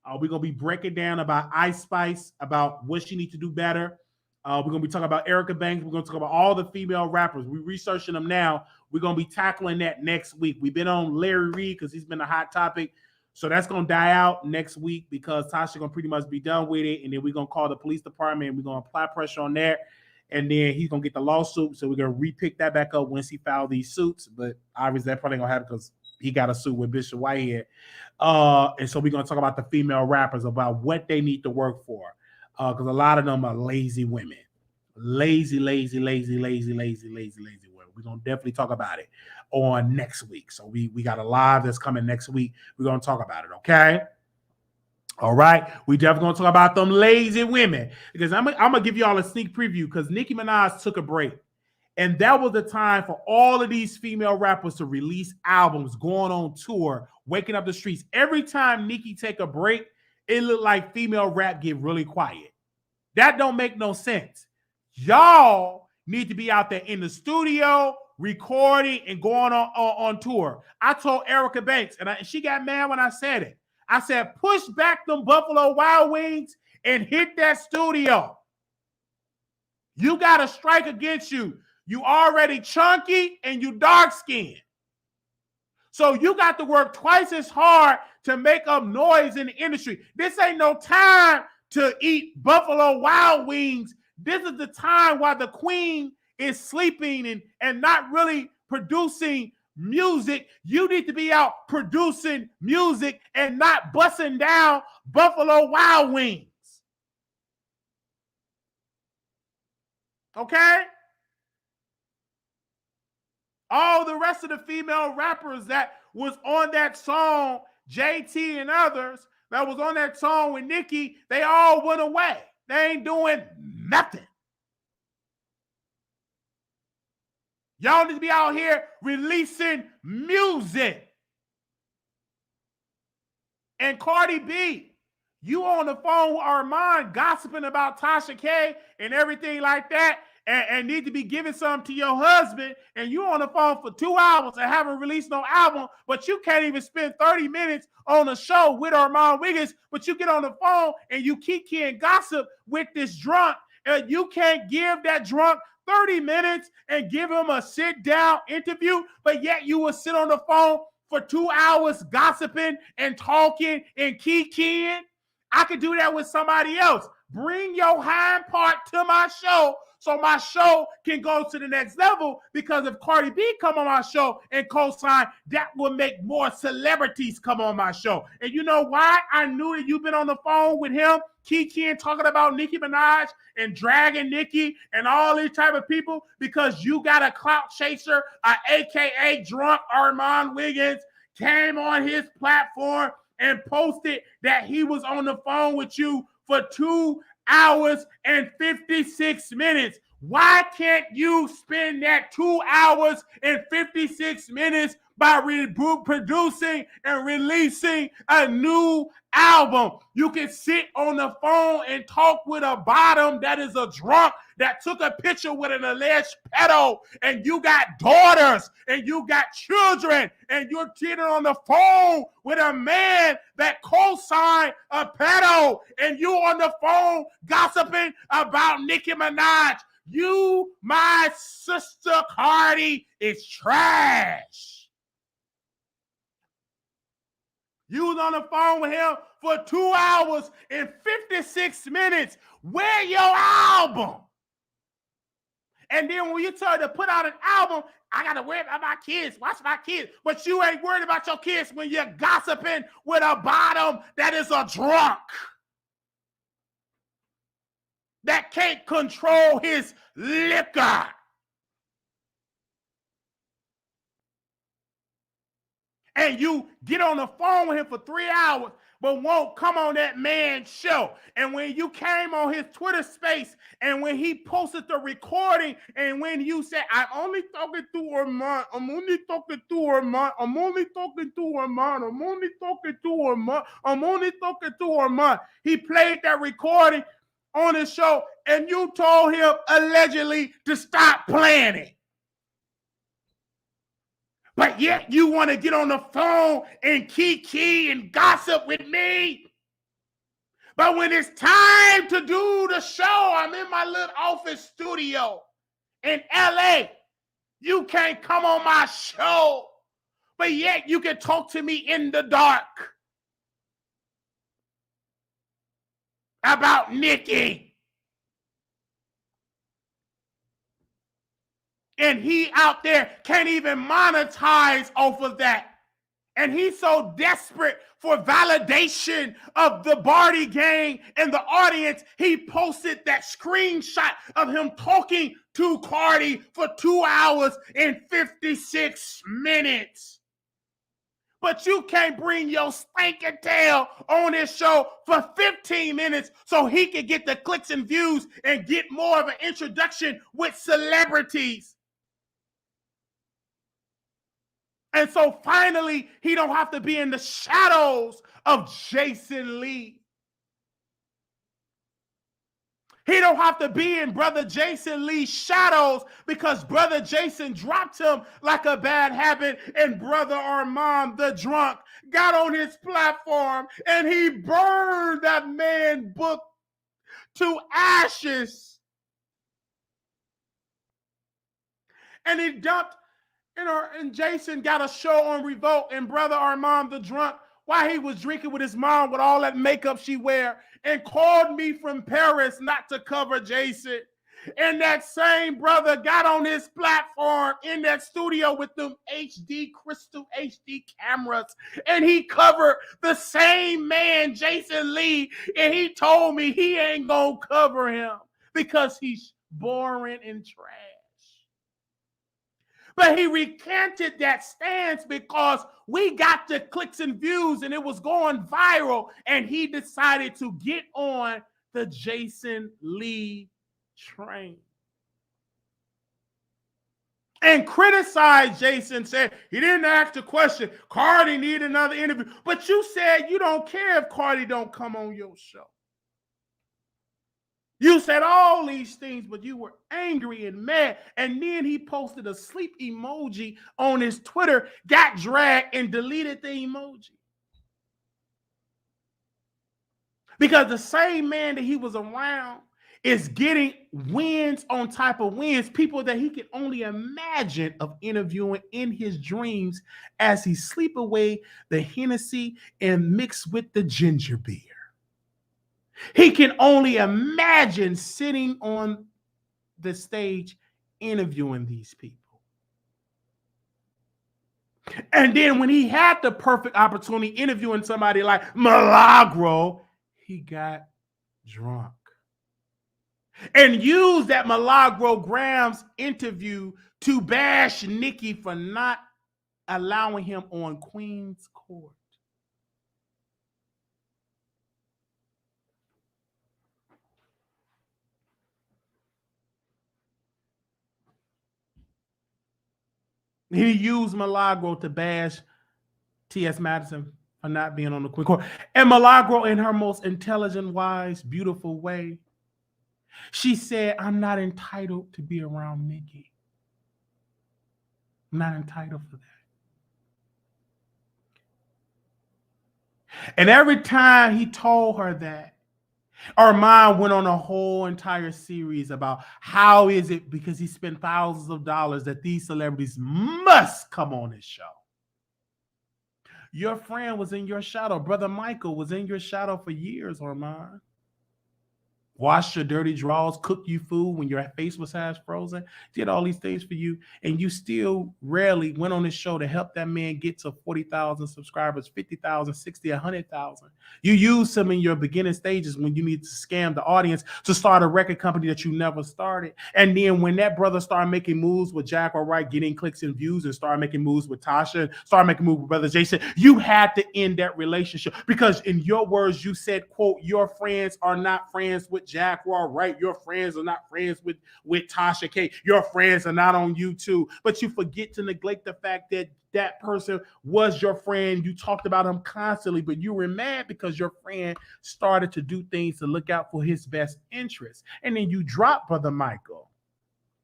We're going to be breaking down about Ice Spice, about what she needs to do better. We're going to be talking about Erica Banks. We're going to talk about all the female rappers. We're researching them now. We're going to be tackling that next week. We've been on Larry Reed because he's been a hot topic. So that's going to die out next week because Tasha going to pretty much be done with it. And then we're going to call the police department and we're going to apply pressure on that. And then he's going to get the lawsuit. So we're going to re-pick that back up once he filed these suits. But obviously that probably going to happen because he got a suit with Bishop Whitehead. And so we're going to talk about the female rappers, about what they need to work for. Because a lot of them are lazy women. Lazy women. We're going to definitely talk about it on next week. So we got a live that's coming next week. We're going to talk about it, okay? All right. We definitely going to talk about them lazy women. Because I'm going to give you all a sneak preview because Nicki Minaj took a break. And that was the time for all of these female rappers to release albums, going on tour, waking up the streets. Every time Nicki take a break, it looked like female rap get really quiet. That don't make no sense. Y'all need to be out there in the studio, recording and going on tour. I told Erica Banks, and she got mad when I said it. I said, push back them Buffalo Wild Wings and hit that studio. You got a strike against you. You already chunky and you dark skinned. So you got to work twice as hard to make up noise in the industry. This ain't no time to eat Buffalo Wild Wings. This is the time while the queen is sleeping and not really producing music. You need to be out producing music and not busting down Buffalo Wild Wings. Okay? All the rest of the female rappers that was on that song, JT and others, that was on that song with Nicki, they all went away. They ain't doing nothing. Y'all need to be out here releasing music. And Cardi B, you on the phone with Armand gossiping about Tasha K and everything like that, and need to be giving something to your husband, and you on the phone for 2 hours and haven't released no album, but you can't even spend 30 minutes on a show with Armand Wiggins, but you get on the phone and you kiki and gossip with this drunk, and you can't give that drunk 30 minutes and give him a sit-down interview, but yet you will sit on the phone for 2 hours gossiping and talking and kikiing. I could do that with somebody else. Bring your hind part to my show so my show can go to the next level, because if Cardi B come on my show and co-sign, that will make more celebrities come on my show. And you know why I knew that you've been on the phone with him, Kiki, and talking about Nicki Minaj and dragging Nicki and all these type of people? Because you got a clout chaser, AKA drunk Armand Wiggins, came on his platform and posted that he was on the phone with you for 2 hours and 56 minutes. Why can't you spend that 2 hours and 56 minutes by producing and releasing a new album? You can sit on the phone and talk with a bottom that is a drunk that took a picture with an alleged pedo, and you got daughters and you got children, and you're sitting on the phone with a man that co-signed a pedo, and you on the phone gossiping about Nicki Minaj. You, my sister Cardi, is trash. You was on the phone with him for 2 hours and 56 minutes. Where your album? And then when you tell her to put out an album, I got to worry about my kids, watch my kids. But you ain't worried about your kids when you're gossiping with a bottom that is a drunk, that can't control his liquor. And you get on the phone with him for 3 hours, but won't come on that man's show. And when you came on his Twitter space, and when he posted the recording, and when you said, I'm only talking to Armand, I'm only talking to Armand, I'm only talking to Armand, I'm only talking to Armand, I'm only talking to Armand. He played that recording on his show, and you told him allegedly to stop playing it. But yet you want to get on the phone and kiki and gossip with me. But when it's time to do the show, I'm in my little office studio in LA. You can't come on my show, but yet you can talk to me in the dark about Nicki. And he out there can't even monetize off of that. And he's so desperate for validation of the Barty gang and the audience, he posted that screenshot of him talking to Cardi for 2 hours and 56 minutes. But you can't bring your stinking tail on this show for 15 minutes so he can get the clicks and views and get more of an introduction with celebrities. And so finally, he don't have to be in the shadows of Jason Lee. He don't have to be in Brother Jason Lee's shadows, because Brother Jason dropped him like a bad habit, and Brother Armand, the drunk, got on his platform and he burned that man's book to ashes. And he dumped, and Jason got a show on Revolt, and Brother Armand, the drunk, while he was drinking with his mom with all that makeup she wear, and called me from Paris not to cover Jason. And that same brother got on his platform in that studio with them HD, crystal HD cameras, and he covered the same man, Jason Lee, and he told me he ain't gonna cover him because he's boring and trash. But he recanted that stance because we got the clicks and views and it was going viral, and he decided to get on the Jason Lee train. and criticized Jason, said he didn't ask the question. Cardi need another interview. But you said you don't care if Cardi don't come on your show. You said all these things, but you were angry and mad. And then he posted a sleep emoji on his Twitter, got dragged, and deleted the emoji. Because the same man that he was around is getting wins on type of wins, people that he can only imagine of interviewing in his dreams as he sleep away the Hennessy and mix with the ginger beer. He can only imagine sitting on the stage interviewing these people. And then when he had the perfect opportunity interviewing somebody like Milagro, he got drunk. And used that Milagro Graham's interview to bash Nicki for not allowing him on Queen's Court. He used Milagro to bash T.S. Madison for not being on the Queen Court. And Milagro, in her most intelligent, wise, beautiful way, she said, I'm not entitled to be around Nicki. I'm not entitled for that. And every time he told her that, Armand went on a whole entire series about how is it, because he spent thousands of dollars, that these celebrities must come on his show. Your friend was in your shadow. Brother Michael was in your shadow for years, Armand. Washed your dirty drawers, cooked you food when your face was half frozen, did all these things for you, and you still rarely went on this show to help that man get to 40,000 subscribers, 50,000, 60, 100,000. You used him in your beginning stages when you need to scam the audience to start a record company that you never started. And then when that brother started making moves with Jack Wright, getting clicks and views, and started making moves with Tasha, and started making moves with Brother Jason, you had to end that relationship because in your words, you said, quote, your friends are not friends with Jack Wright. Your friends are not friends with Tasha K. Your friends are not on YouTube. But you forget to neglect the fact that that person was your friend. You talked about him constantly, but you were mad because your friend started to do things to look out for his best interest. And then you dropped Brother Michael.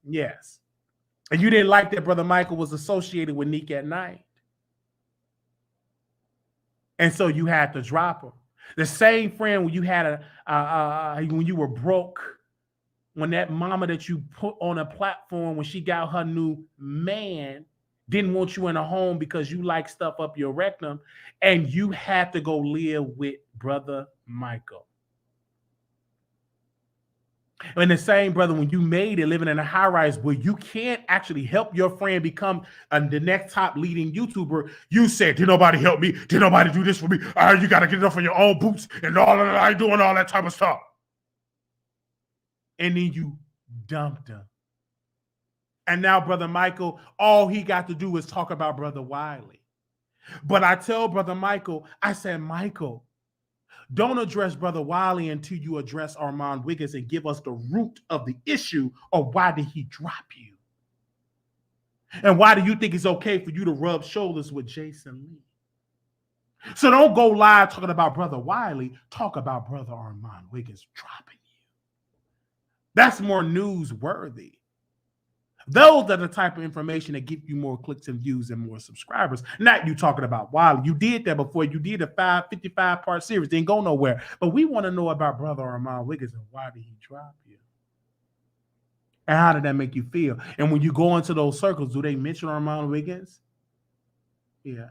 Yes. And you didn't like that Brother Michael was associated with Nick at Night. And so you had to drop him. The same friend when you had when you were broke, when that mama that you put on a platform when she got her new man didn't want you in a home because you like stuff up your rectum, and you had to go live with Brother Michael. And the same brother, when you made it living in a high rise where you can't actually help your friend become the next top leading YouTuber, you said, did nobody help me? Did nobody do this for me? You got to get it off on your own boots and all of that. I doing all that type of stuff. And then you dumped him. And now Brother Michael, all he got to do is talk about Brother Wiley. But I tell Brother Michael, I said, Michael, don't address Brother Wiley until you address Armand Wiggins and give us the root of the issue, or why did he drop you? And why do you think it's okay for you to rub shoulders with Jason Lee? So don't go live talking about Brother Wiley. Talk about Brother Armand Wiggins dropping you. That's more newsworthy. Those are the type of information that give you more clicks and views and more subscribers. Not you talking about Wiley. You did that before. You did a 55-part series. Didn't go nowhere. But we want to know about Brother Armand Wiggins and why did he drop you? And how did that make you feel? And when you go into those circles, do they mention Armand Wiggins? Yeah.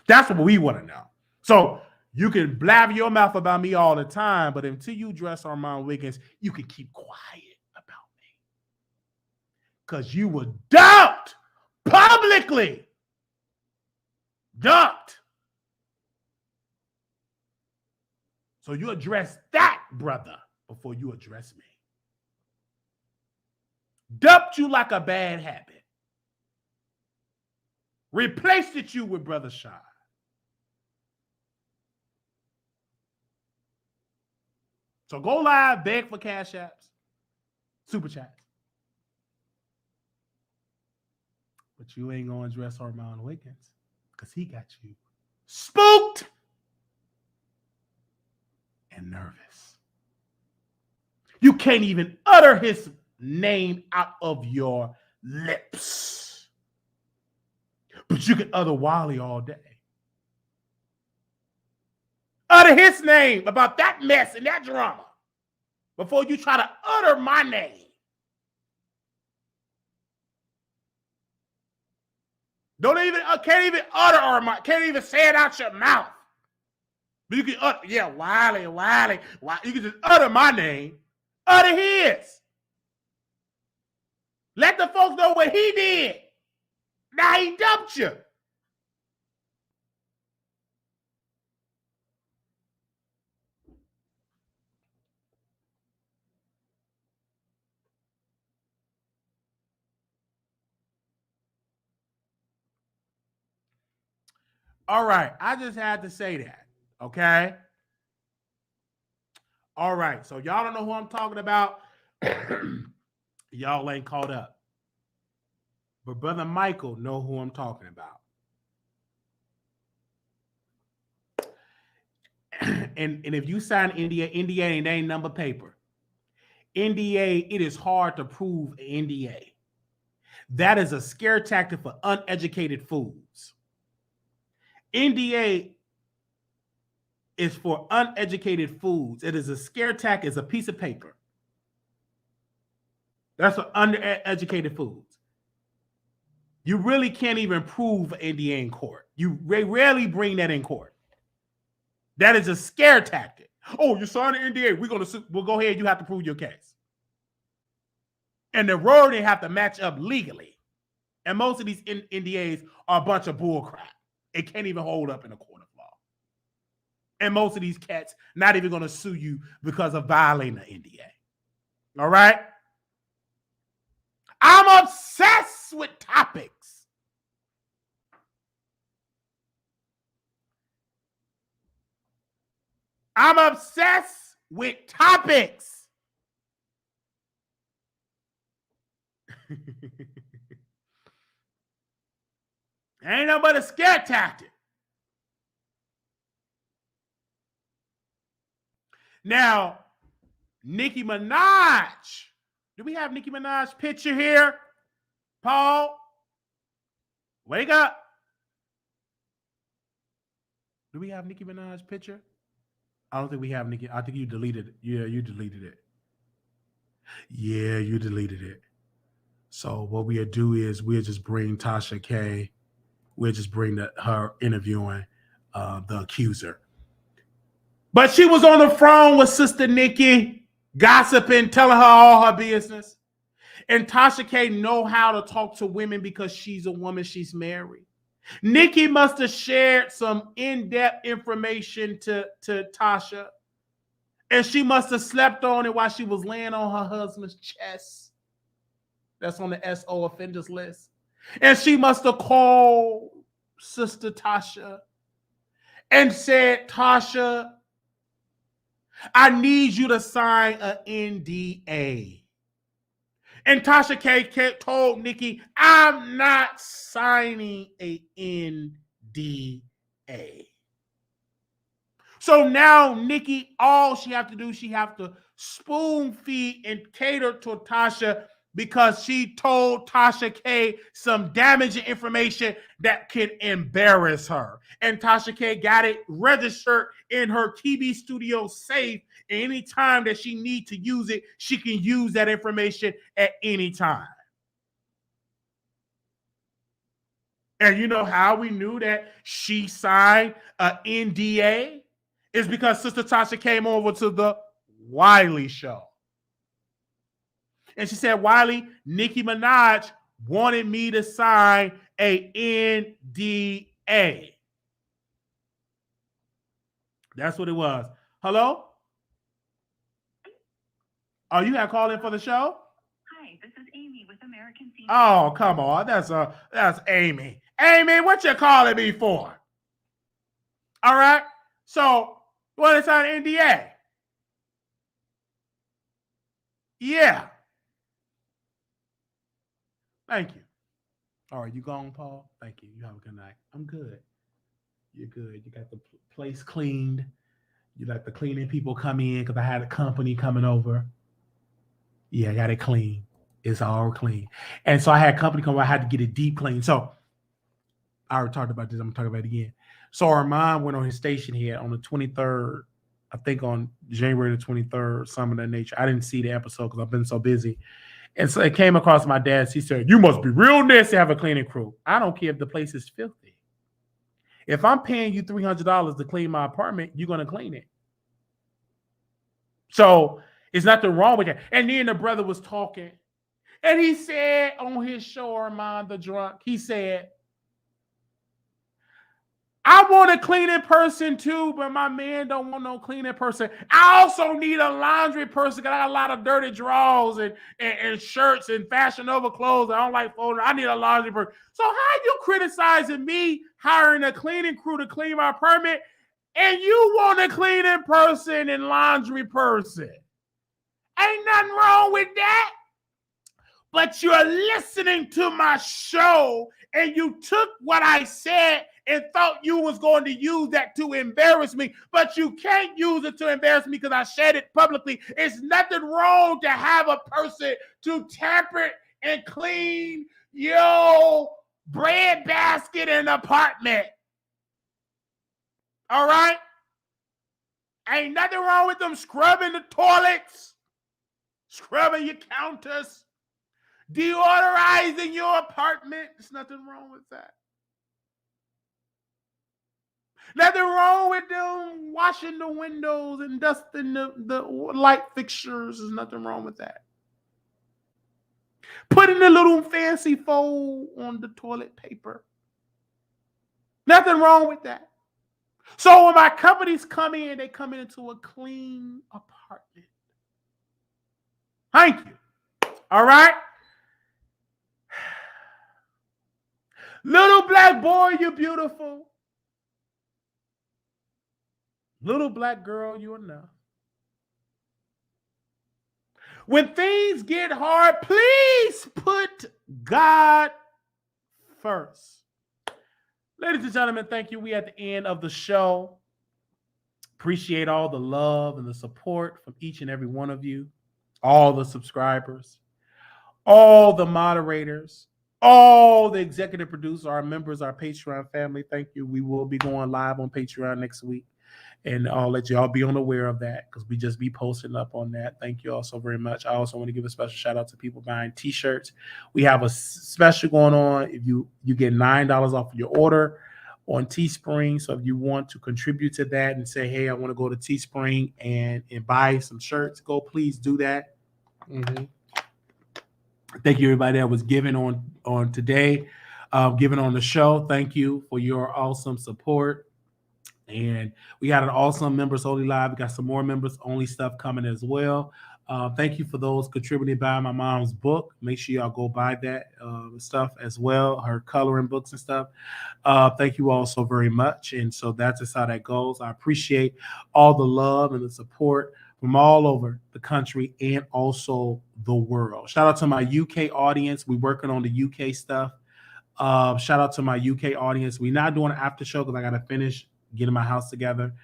That's what we want to know. So you can blab your mouth about me all the time, but until you address Armand Wiggins, you can keep quiet about me. Because you were dumped publicly. Dumped. So you address that, brother, before you address me. Dumped you like a bad habit. Replaced it you with Brother Sean. So go live, beg for cash apps, super chats. But you ain't going to dress Armand Wiggins because he got you spooked and nervous. You can't even utter his name out of your lips. But you can utter Wiley all day. Utter his name about that mess and that drama before you try to utter my name. Can't even utter or can't even say it out your mouth. But you can utter, yeah, Wiley. You can just utter my name, utter his. Let the folks know what he did. Now he dumped you. All right, I just had to say that, okay? All right, so y'all don't know who I'm talking about. Y'all ain't caught up. But Brother Michael know who I'm talking about. And if you sign NDA ain't number paper. NDA, it is hard to prove an NDA. That is a scare tactic for uneducated fools. NDA is for uneducated fools. It is a scare tactic, it's a piece of paper. That's for uneducated fools. You really can't even prove an NDA in court. You rarely bring that in court. That is a scare tactic. Oh, you signed an NDA. We'll go ahead. You have to prove your case. And the wording have to match up legally. And most of these NDAs are a bunch of bull crap. It can't even hold up in a court of law. And most of these cats not even going to sue you because of violating the NDA. All right? I'm obsessed with topics. I'm obsessed with topics. Ain't no but a scare tactic. Now, Nicki Minaj. Do we have Nicki Minaj's picture here? Paul, wake up. Do we have Nicki Minaj's picture? I don't think we have Nicki. I think you deleted it. Yeah, you deleted it. Yeah, you deleted it. So what we'll do is we'll just bring Tasha K. We'll just bring her interviewing the accuser. But she was on the phone with Sister Nicki, gossiping, telling her all her business. And Tasha K know how to talk to women because she's a woman, she's married. Nicki must have shared some in-depth information to Tasha. And she must have slept on it while she was laying on her husband's chest. That's on the SO offenders list. And she must have called Sister Tasha and said, Tasha, I need you to sign an NDA. And Tasha K told Nicki, I'm not signing a NDA. So now Nicki, all she have to do, she have to spoon feed and cater to Tasha because she told Tasha K some damaging information that can embarrass her. And Tasha K got it registered in her TV studio safe. Any time that she need to use it, she can use that information at any time. And you know how we knew that she signed an NDA? Is because Sister Tasha came over to the Wiley Show. And she said, Wiley, Nicki Minaj wanted me to sign a NDA. That's what it was. Hello? Oh, you had called in for the show? Hi, this is Amy with American Senior. Oh, come on. That's Amy. Amy, what you calling me for? All right. So, what is on NDA? Yeah. Thank you. All right, you gone, Paul? Thank you. You have a good night. I'm good. You're good. You got the place cleaned. You let the cleaning people come in because I had a company coming over. Yeah, I got it clean. It's all clean. And so I had company come over. I had to get it deep clean. So I already talked about this. I'm going to talk about it again. So our mom went on his station here on the 23rd, I think on January the 23rd, some of that nature. I didn't see the episode because I've been so busy. And so it came across my desk. He said, "You must be real nasty to have a cleaning crew." I don't care if the place is filthy. If I'm paying you $300 to clean my apartment, you're going to clean it. So it's nothing wrong with that. And then the brother was talking. And he said on his show, Armand the Drunk, he said, "I want a cleaning person too, but my man don't want no cleaning person. I also need a laundry person because I got a lot of dirty drawers and shirts and Fashion Nova clothes. I don't like folding. I need a laundry person." So how you criticizing me hiring a cleaning crew to clean my apartment and you want a cleaning person and laundry person? Ain't nothing wrong with that. But you're listening to my show and you took what I said and thought you was going to use that to embarrass me, but you can't use it to embarrass me because I said it publicly. It's nothing wrong to have a person to tamper and clean your bread basket and apartment. All right? Ain't nothing wrong with them scrubbing the toilets, scrubbing your counters, deodorizing your apartment. There's nothing wrong with that. Nothing wrong with them washing the windows and dusting the light fixtures. There's nothing wrong with that. Putting a little fancy fold on the toilet paper. Nothing wrong with that. So when my companies come in, they come into a clean apartment. Thank you. All right? Little black boy, you're beautiful. Little black girl, you're enough. When things get hard, please put God first. Ladies and gentlemen, thank you. We at the end of the show. Appreciate all the love and the support from each and every one of you, all the subscribers, all the moderators, all the executive producers, our members, our Patreon family. Thank you. We will be going live on Patreon next week. And I'll let you all be aware of that because we just be posting up on that. Thank you all so very much. I also want to give a special shout out to people buying t-shirts. We have a special going on. If you get $9 off of your order on Teespring. So if you want to contribute to that and say, hey, I want to go to Teespring and buy some shirts, please do that. Mm-hmm. Thank you, everybody that was giving on today, giving on the show. Thank you for your awesome support. And we got an awesome members only live. We got some more members only stuff coming as well. Thank you for those contributing by my mom's book. Make sure y'all go buy that stuff as well, her coloring books and stuff. Thank you all so very much. And so that's just how that goes. I appreciate all the love and the support from all over the country and also the world. Shout out to my UK audience. We're working on the UK stuff. Shout out to my UK audience. We're not doing an after show because I got to finish getting my house together.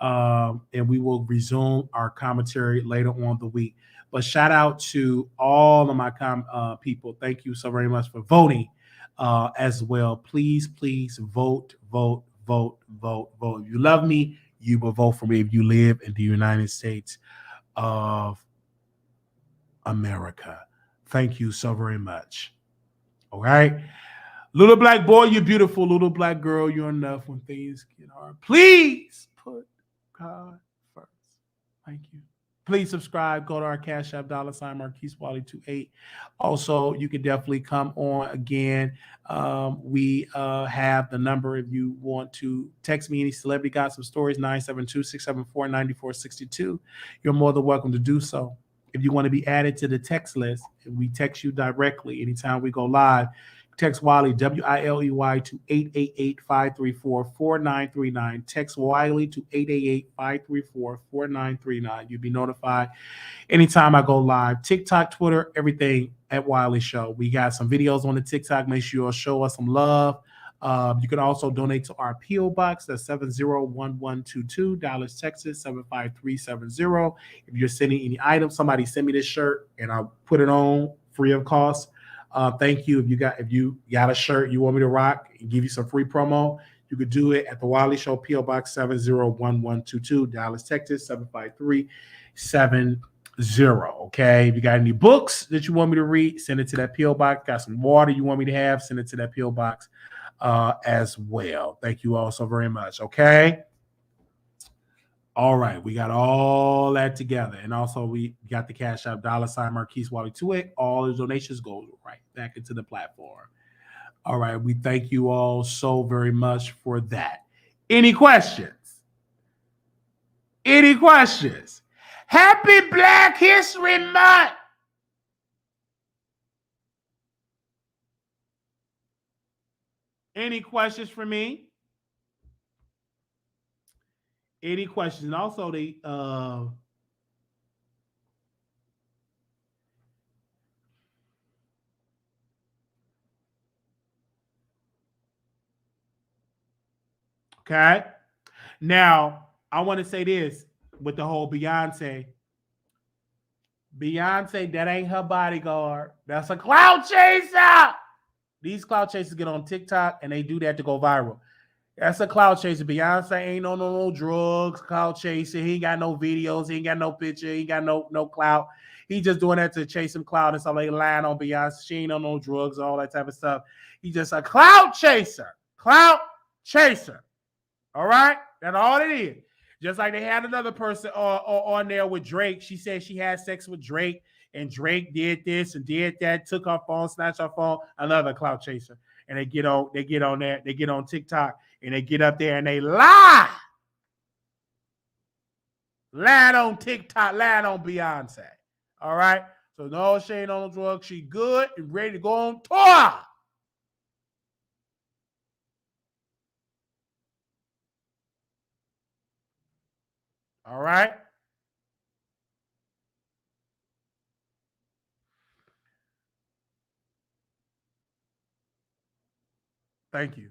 And we will resume our commentary later on the week. But shout out to all of my people. Thank you so very much for voting as well. Please, please vote, vote, vote, vote, vote. If you love me, you will vote for me if you live in the United States of America. Thank you so very much. All right. Little black boy, you're beautiful. Little black girl, you're enough when things get hard. Please put God first. Thank you. Please subscribe. Go to our Cash App, $ Marquise Wiley 28. Also, you can definitely come on again. We have the number if you want to text me any celebrity gossip stories, 972-674-9462. You're more than welcome to do so. If you want to be added to the text list, if we text you directly anytime we go live, Text Wiley, Wiley, to 888-534-4939. Text Wiley to 888-534-4939. You'll be notified anytime I go live. TikTok, Twitter, everything at Wiley Show. We got some videos on the TikTok. Make sure you'll show us some love. You can also donate to our P.O. Box. That's 701122, Dallas, Texas, 75370. If you're sending any items, somebody send me this shirt and I'll put it on free of cost. Thank you. If you got a shirt you want me to rock and give you some free promo, you could do it at the Wiley Show, P.O. Box 701122, Dallas, Texas, 75370. Okay. If you got any books that you want me to read, send it to that P.O. Box. Got some water you want me to have, send it to that P.O. Box as well. Thank you all so very much. Okay. All right, we got all that together, and also we got the Cash App $ Marquise Wiley to it. All the donations go right back into the platform. All right, we thank you all so very much for that. Any questions? Any questions? Happy Black History Month! Any questions for me? Any questions? And also, okay. Now, I want to say this with the whole Beyoncé. Beyoncé, that ain't her bodyguard. That's a clout chaser. These clout chasers get on TikTok and they do that to go viral. That's a clout chaser. Beyonce ain't on no drugs, clout chaser. He ain't got no videos. He ain't got no picture. He ain't got no clout. He just doing that to chase some clout and so they lying on Beyonce. She ain't on no drugs, all that type of stuff. He's just a clout chaser. Clout chaser. All right? That's all it is. Just like they had another person on there with Drake. She said she had sex with Drake and Drake did this and did that, took her phone, snatched her phone. Another clout chaser. And they get on there, they get on TikTok. And they get up there and they lie. Lied on TikTok, lied on Beyonce. All right? So no, she ain't on the drugs. She good and ready to go on tour. All right? Thank you.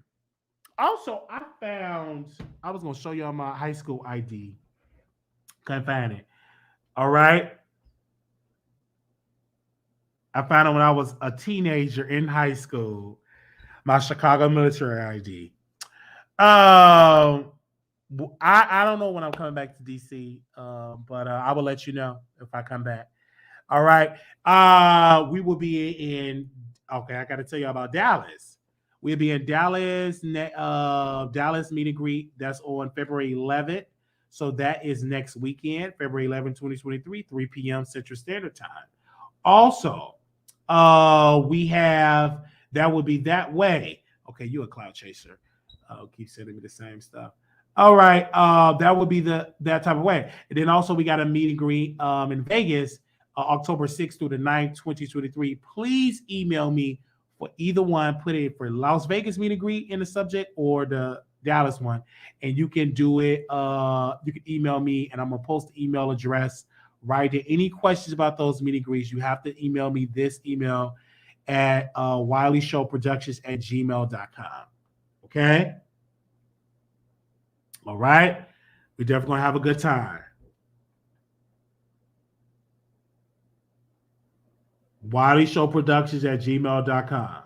Also, I was going to show y'all my high school ID. Couldn't find it. All right. I found it when I was a teenager in high school. My Chicago military ID. I don't know when I'm coming back to DC, but I will let you know if I come back. All right. We will be in, okay, I got to tell you about Dallas. We'll be in Dallas, Dallas meet and greet. That's on February 11th. So that is next weekend, February 11th, 2023, 3 p.m. Central Standard Time. Also, we have, that would be that way. Okay, you a cloud chaser. Keep sending me the same stuff. All right, that would be that type of way. And then also we got a meet and greet in Vegas, October 6th through the 9th, 2023. Please email me for either one. Put it for Las Vegas meet and greet in the subject or the Dallas one, and you can do it. You can email me, and I'm gonna post the email address right there. Any questions about those meet and greets, you have to email me this email at WileyShowProductions@gmail.com. Okay. All right. We're definitely gonna have a good time. WileyShowProductions@gmail.com.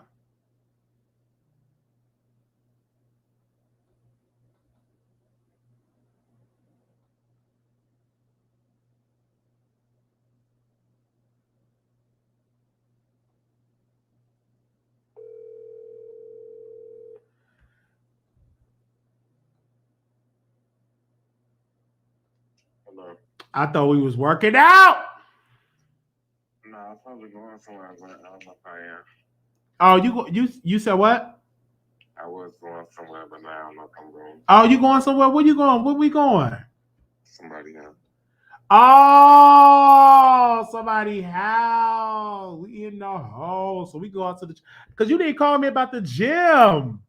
Hello. I thought we was working out. No, I'm probably going somewhere, but I don't know if I am. Oh, you said what? I was going somewhere, but now I don't know if I'm going. Oh, you going somewhere? Where you going? Where we going? Somebody else. Oh, somebody house. We in the hole. So we go out to the because you didn't call me about the gym.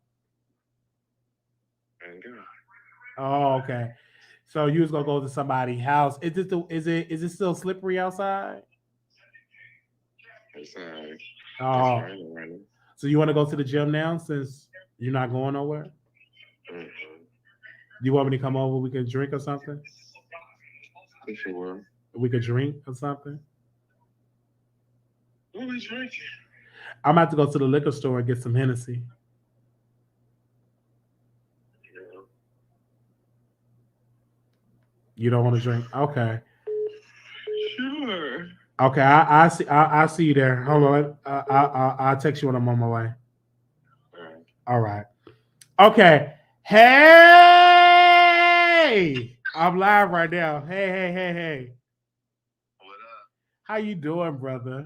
Oh, okay. So you was gonna go to somebody's house. Is it still slippery outside? It's alright. Oh, It's raining. so you want to go to the gym now since you're not going nowhere? Mm-hmm. Do you want me to come over? We can drink or something. If you will. We could drink or something. What we drinking? I'm about to go to the liquor store and get some Hennessy. Yeah. You don't want to drink? Okay. Sure. Okay. I see you there. Hold on. I'll text you when I'm on my way. All right. Okay. Hey, I'm live right now. Hey. What up? How you doing, brother?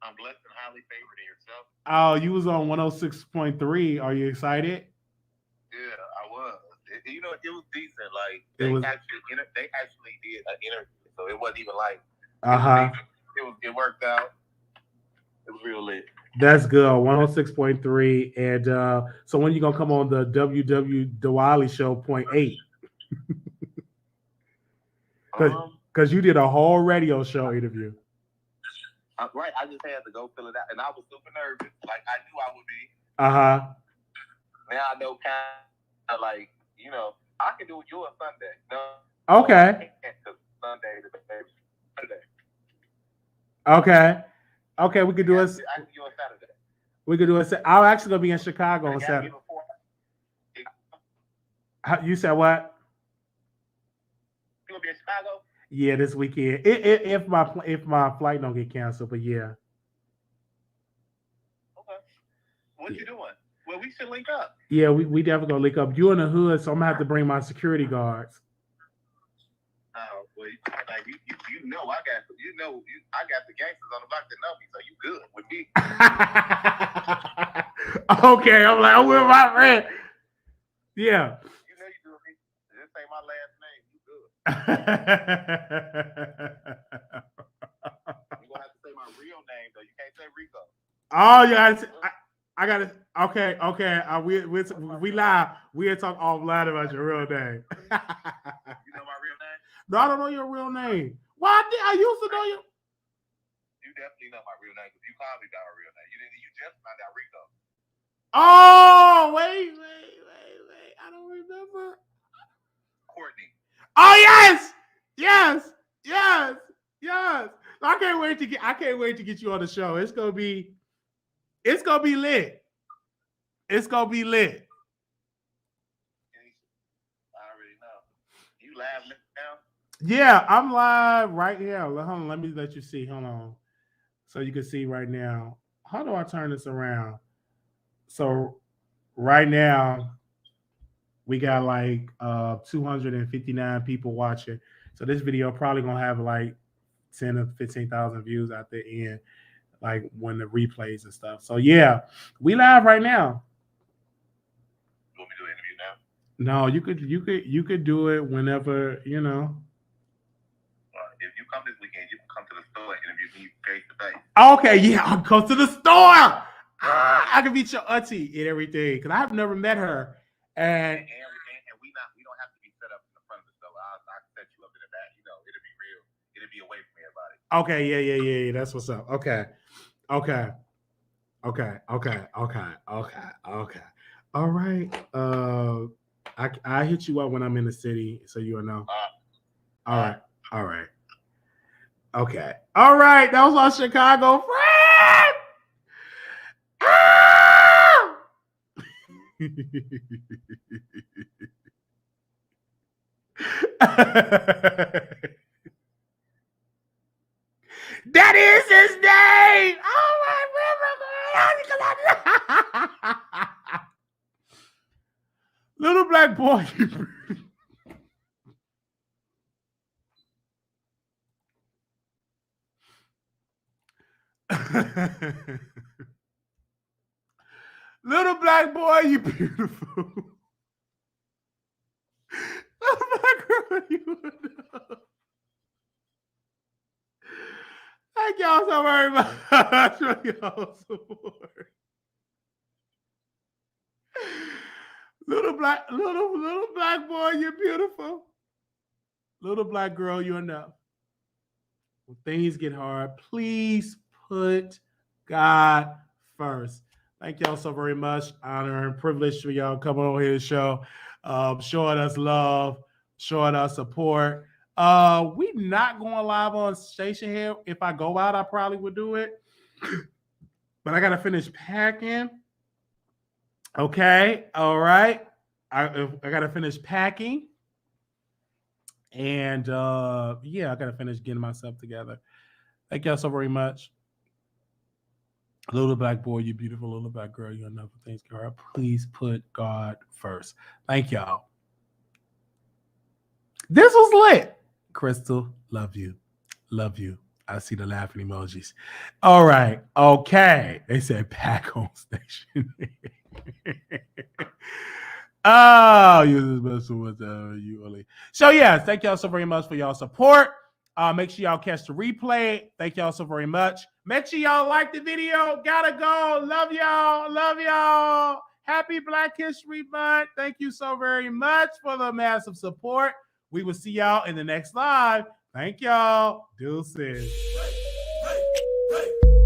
I'm blessed and highly favored in yourself. Oh, you was on 106.3. Are you excited? Yeah, I was. You know, it was decent. Like It they was- actually did an interview, so it wasn't even like Uh-huh. it worked out. It was real lit. That's good. 106.3. And so when you gonna come on the the Wiley Show .8? Because you did a whole radio show interview. Right, I just had to go fill it out, and I was super nervous. Like I knew I would be. Uh-huh. Now I know kind of like I can do you on Sunday. No. Okay. Sunday. Okay, we could do it. I can do you on Saturday. We could do it. I'm actually gonna be in Chicago on Saturday. You said what? You gonna be in Chicago? Yeah, this weekend. If my flight don't get canceled, but yeah. Okay. What you doing? Well, we should link up. Yeah, we definitely gonna link up. You in the hood, so I'm gonna have to bring my security guards. Oh, well, you know I got I got the gangsters on the block that know me, so you good with me. Okay, I'm like, I'm with my friend. Yeah. You know you do me. This ain't my last name. You good. You gonna have to say my real name though. You can't say Rico. Oh yeah, I got it. Okay. We live. We'll talk offline about your real name. You know my real name? No, I don't know your real name. Why I used to know you. You definitely know my real name because you called me by my real name. You just found out Rico. Oh, wait. I don't remember. Courtney. Oh yes. I can't wait to get you on the show. It's gonna be lit. It's gonna be lit. I already know. You live now? Yeah, I'm live right here. Hold on, let me let you see. Hold on. So you can see right now. How do I turn this around? So right now we got like 259 people watching. So this video probably gonna have like 10 or 15,000 views at the end, like when the replays and stuff. So yeah, we live right now. You want me to do an interview now? No, you could do it whenever, you know. If you come this weekend, you can come to the store and interview me face to face. Okay, yeah, I'll go to the store. I can meet your auntie and everything because I've never met her. And we don't have to be set up in the front of the store. I'll set you up in the back. It'll be real. It'll be away from everybody. Okay, yeah. That's what's up. Okay. All right. I hit you up when I'm in the city, so you'll know. All right. Okay. All right. That was our Chicago friend. That is his name. Oh my God. Little black boy. Little black boy, you beautiful. Little black girl, you Thank y'all so very much for y'all support. Little black boy, you're beautiful. Little black girl, you're enough. When things get hard, please put God first. Thank y'all so very much. Honor and privilege for y'all coming on here to show, showing us love, showing us support. We not going live on station here. If I go out, I probably would do it. But I gotta finish packing. Okay, all right. I gotta finish packing. And yeah, I gotta finish getting myself together. Thank y'all so very much. Little black boy, you beautiful. Little black girl, you enough for things, girl. Please put God first. Thank y'all. This was lit. Crystal, love you. Love you. I see the laughing emojis. All right. Okay. They said pack home station. Oh, you're the best with you, Oli. So, yeah, thank y'all so very much for y'all support. Make sure y'all catch the replay. Thank y'all so very much. Make sure y'all like the video. Gotta go. Love y'all. Love y'all. Happy Black History Month. Thank you so very much for the massive support. We will see y'all in the next live. Thank y'all. Deuces. Hey, hey, hey.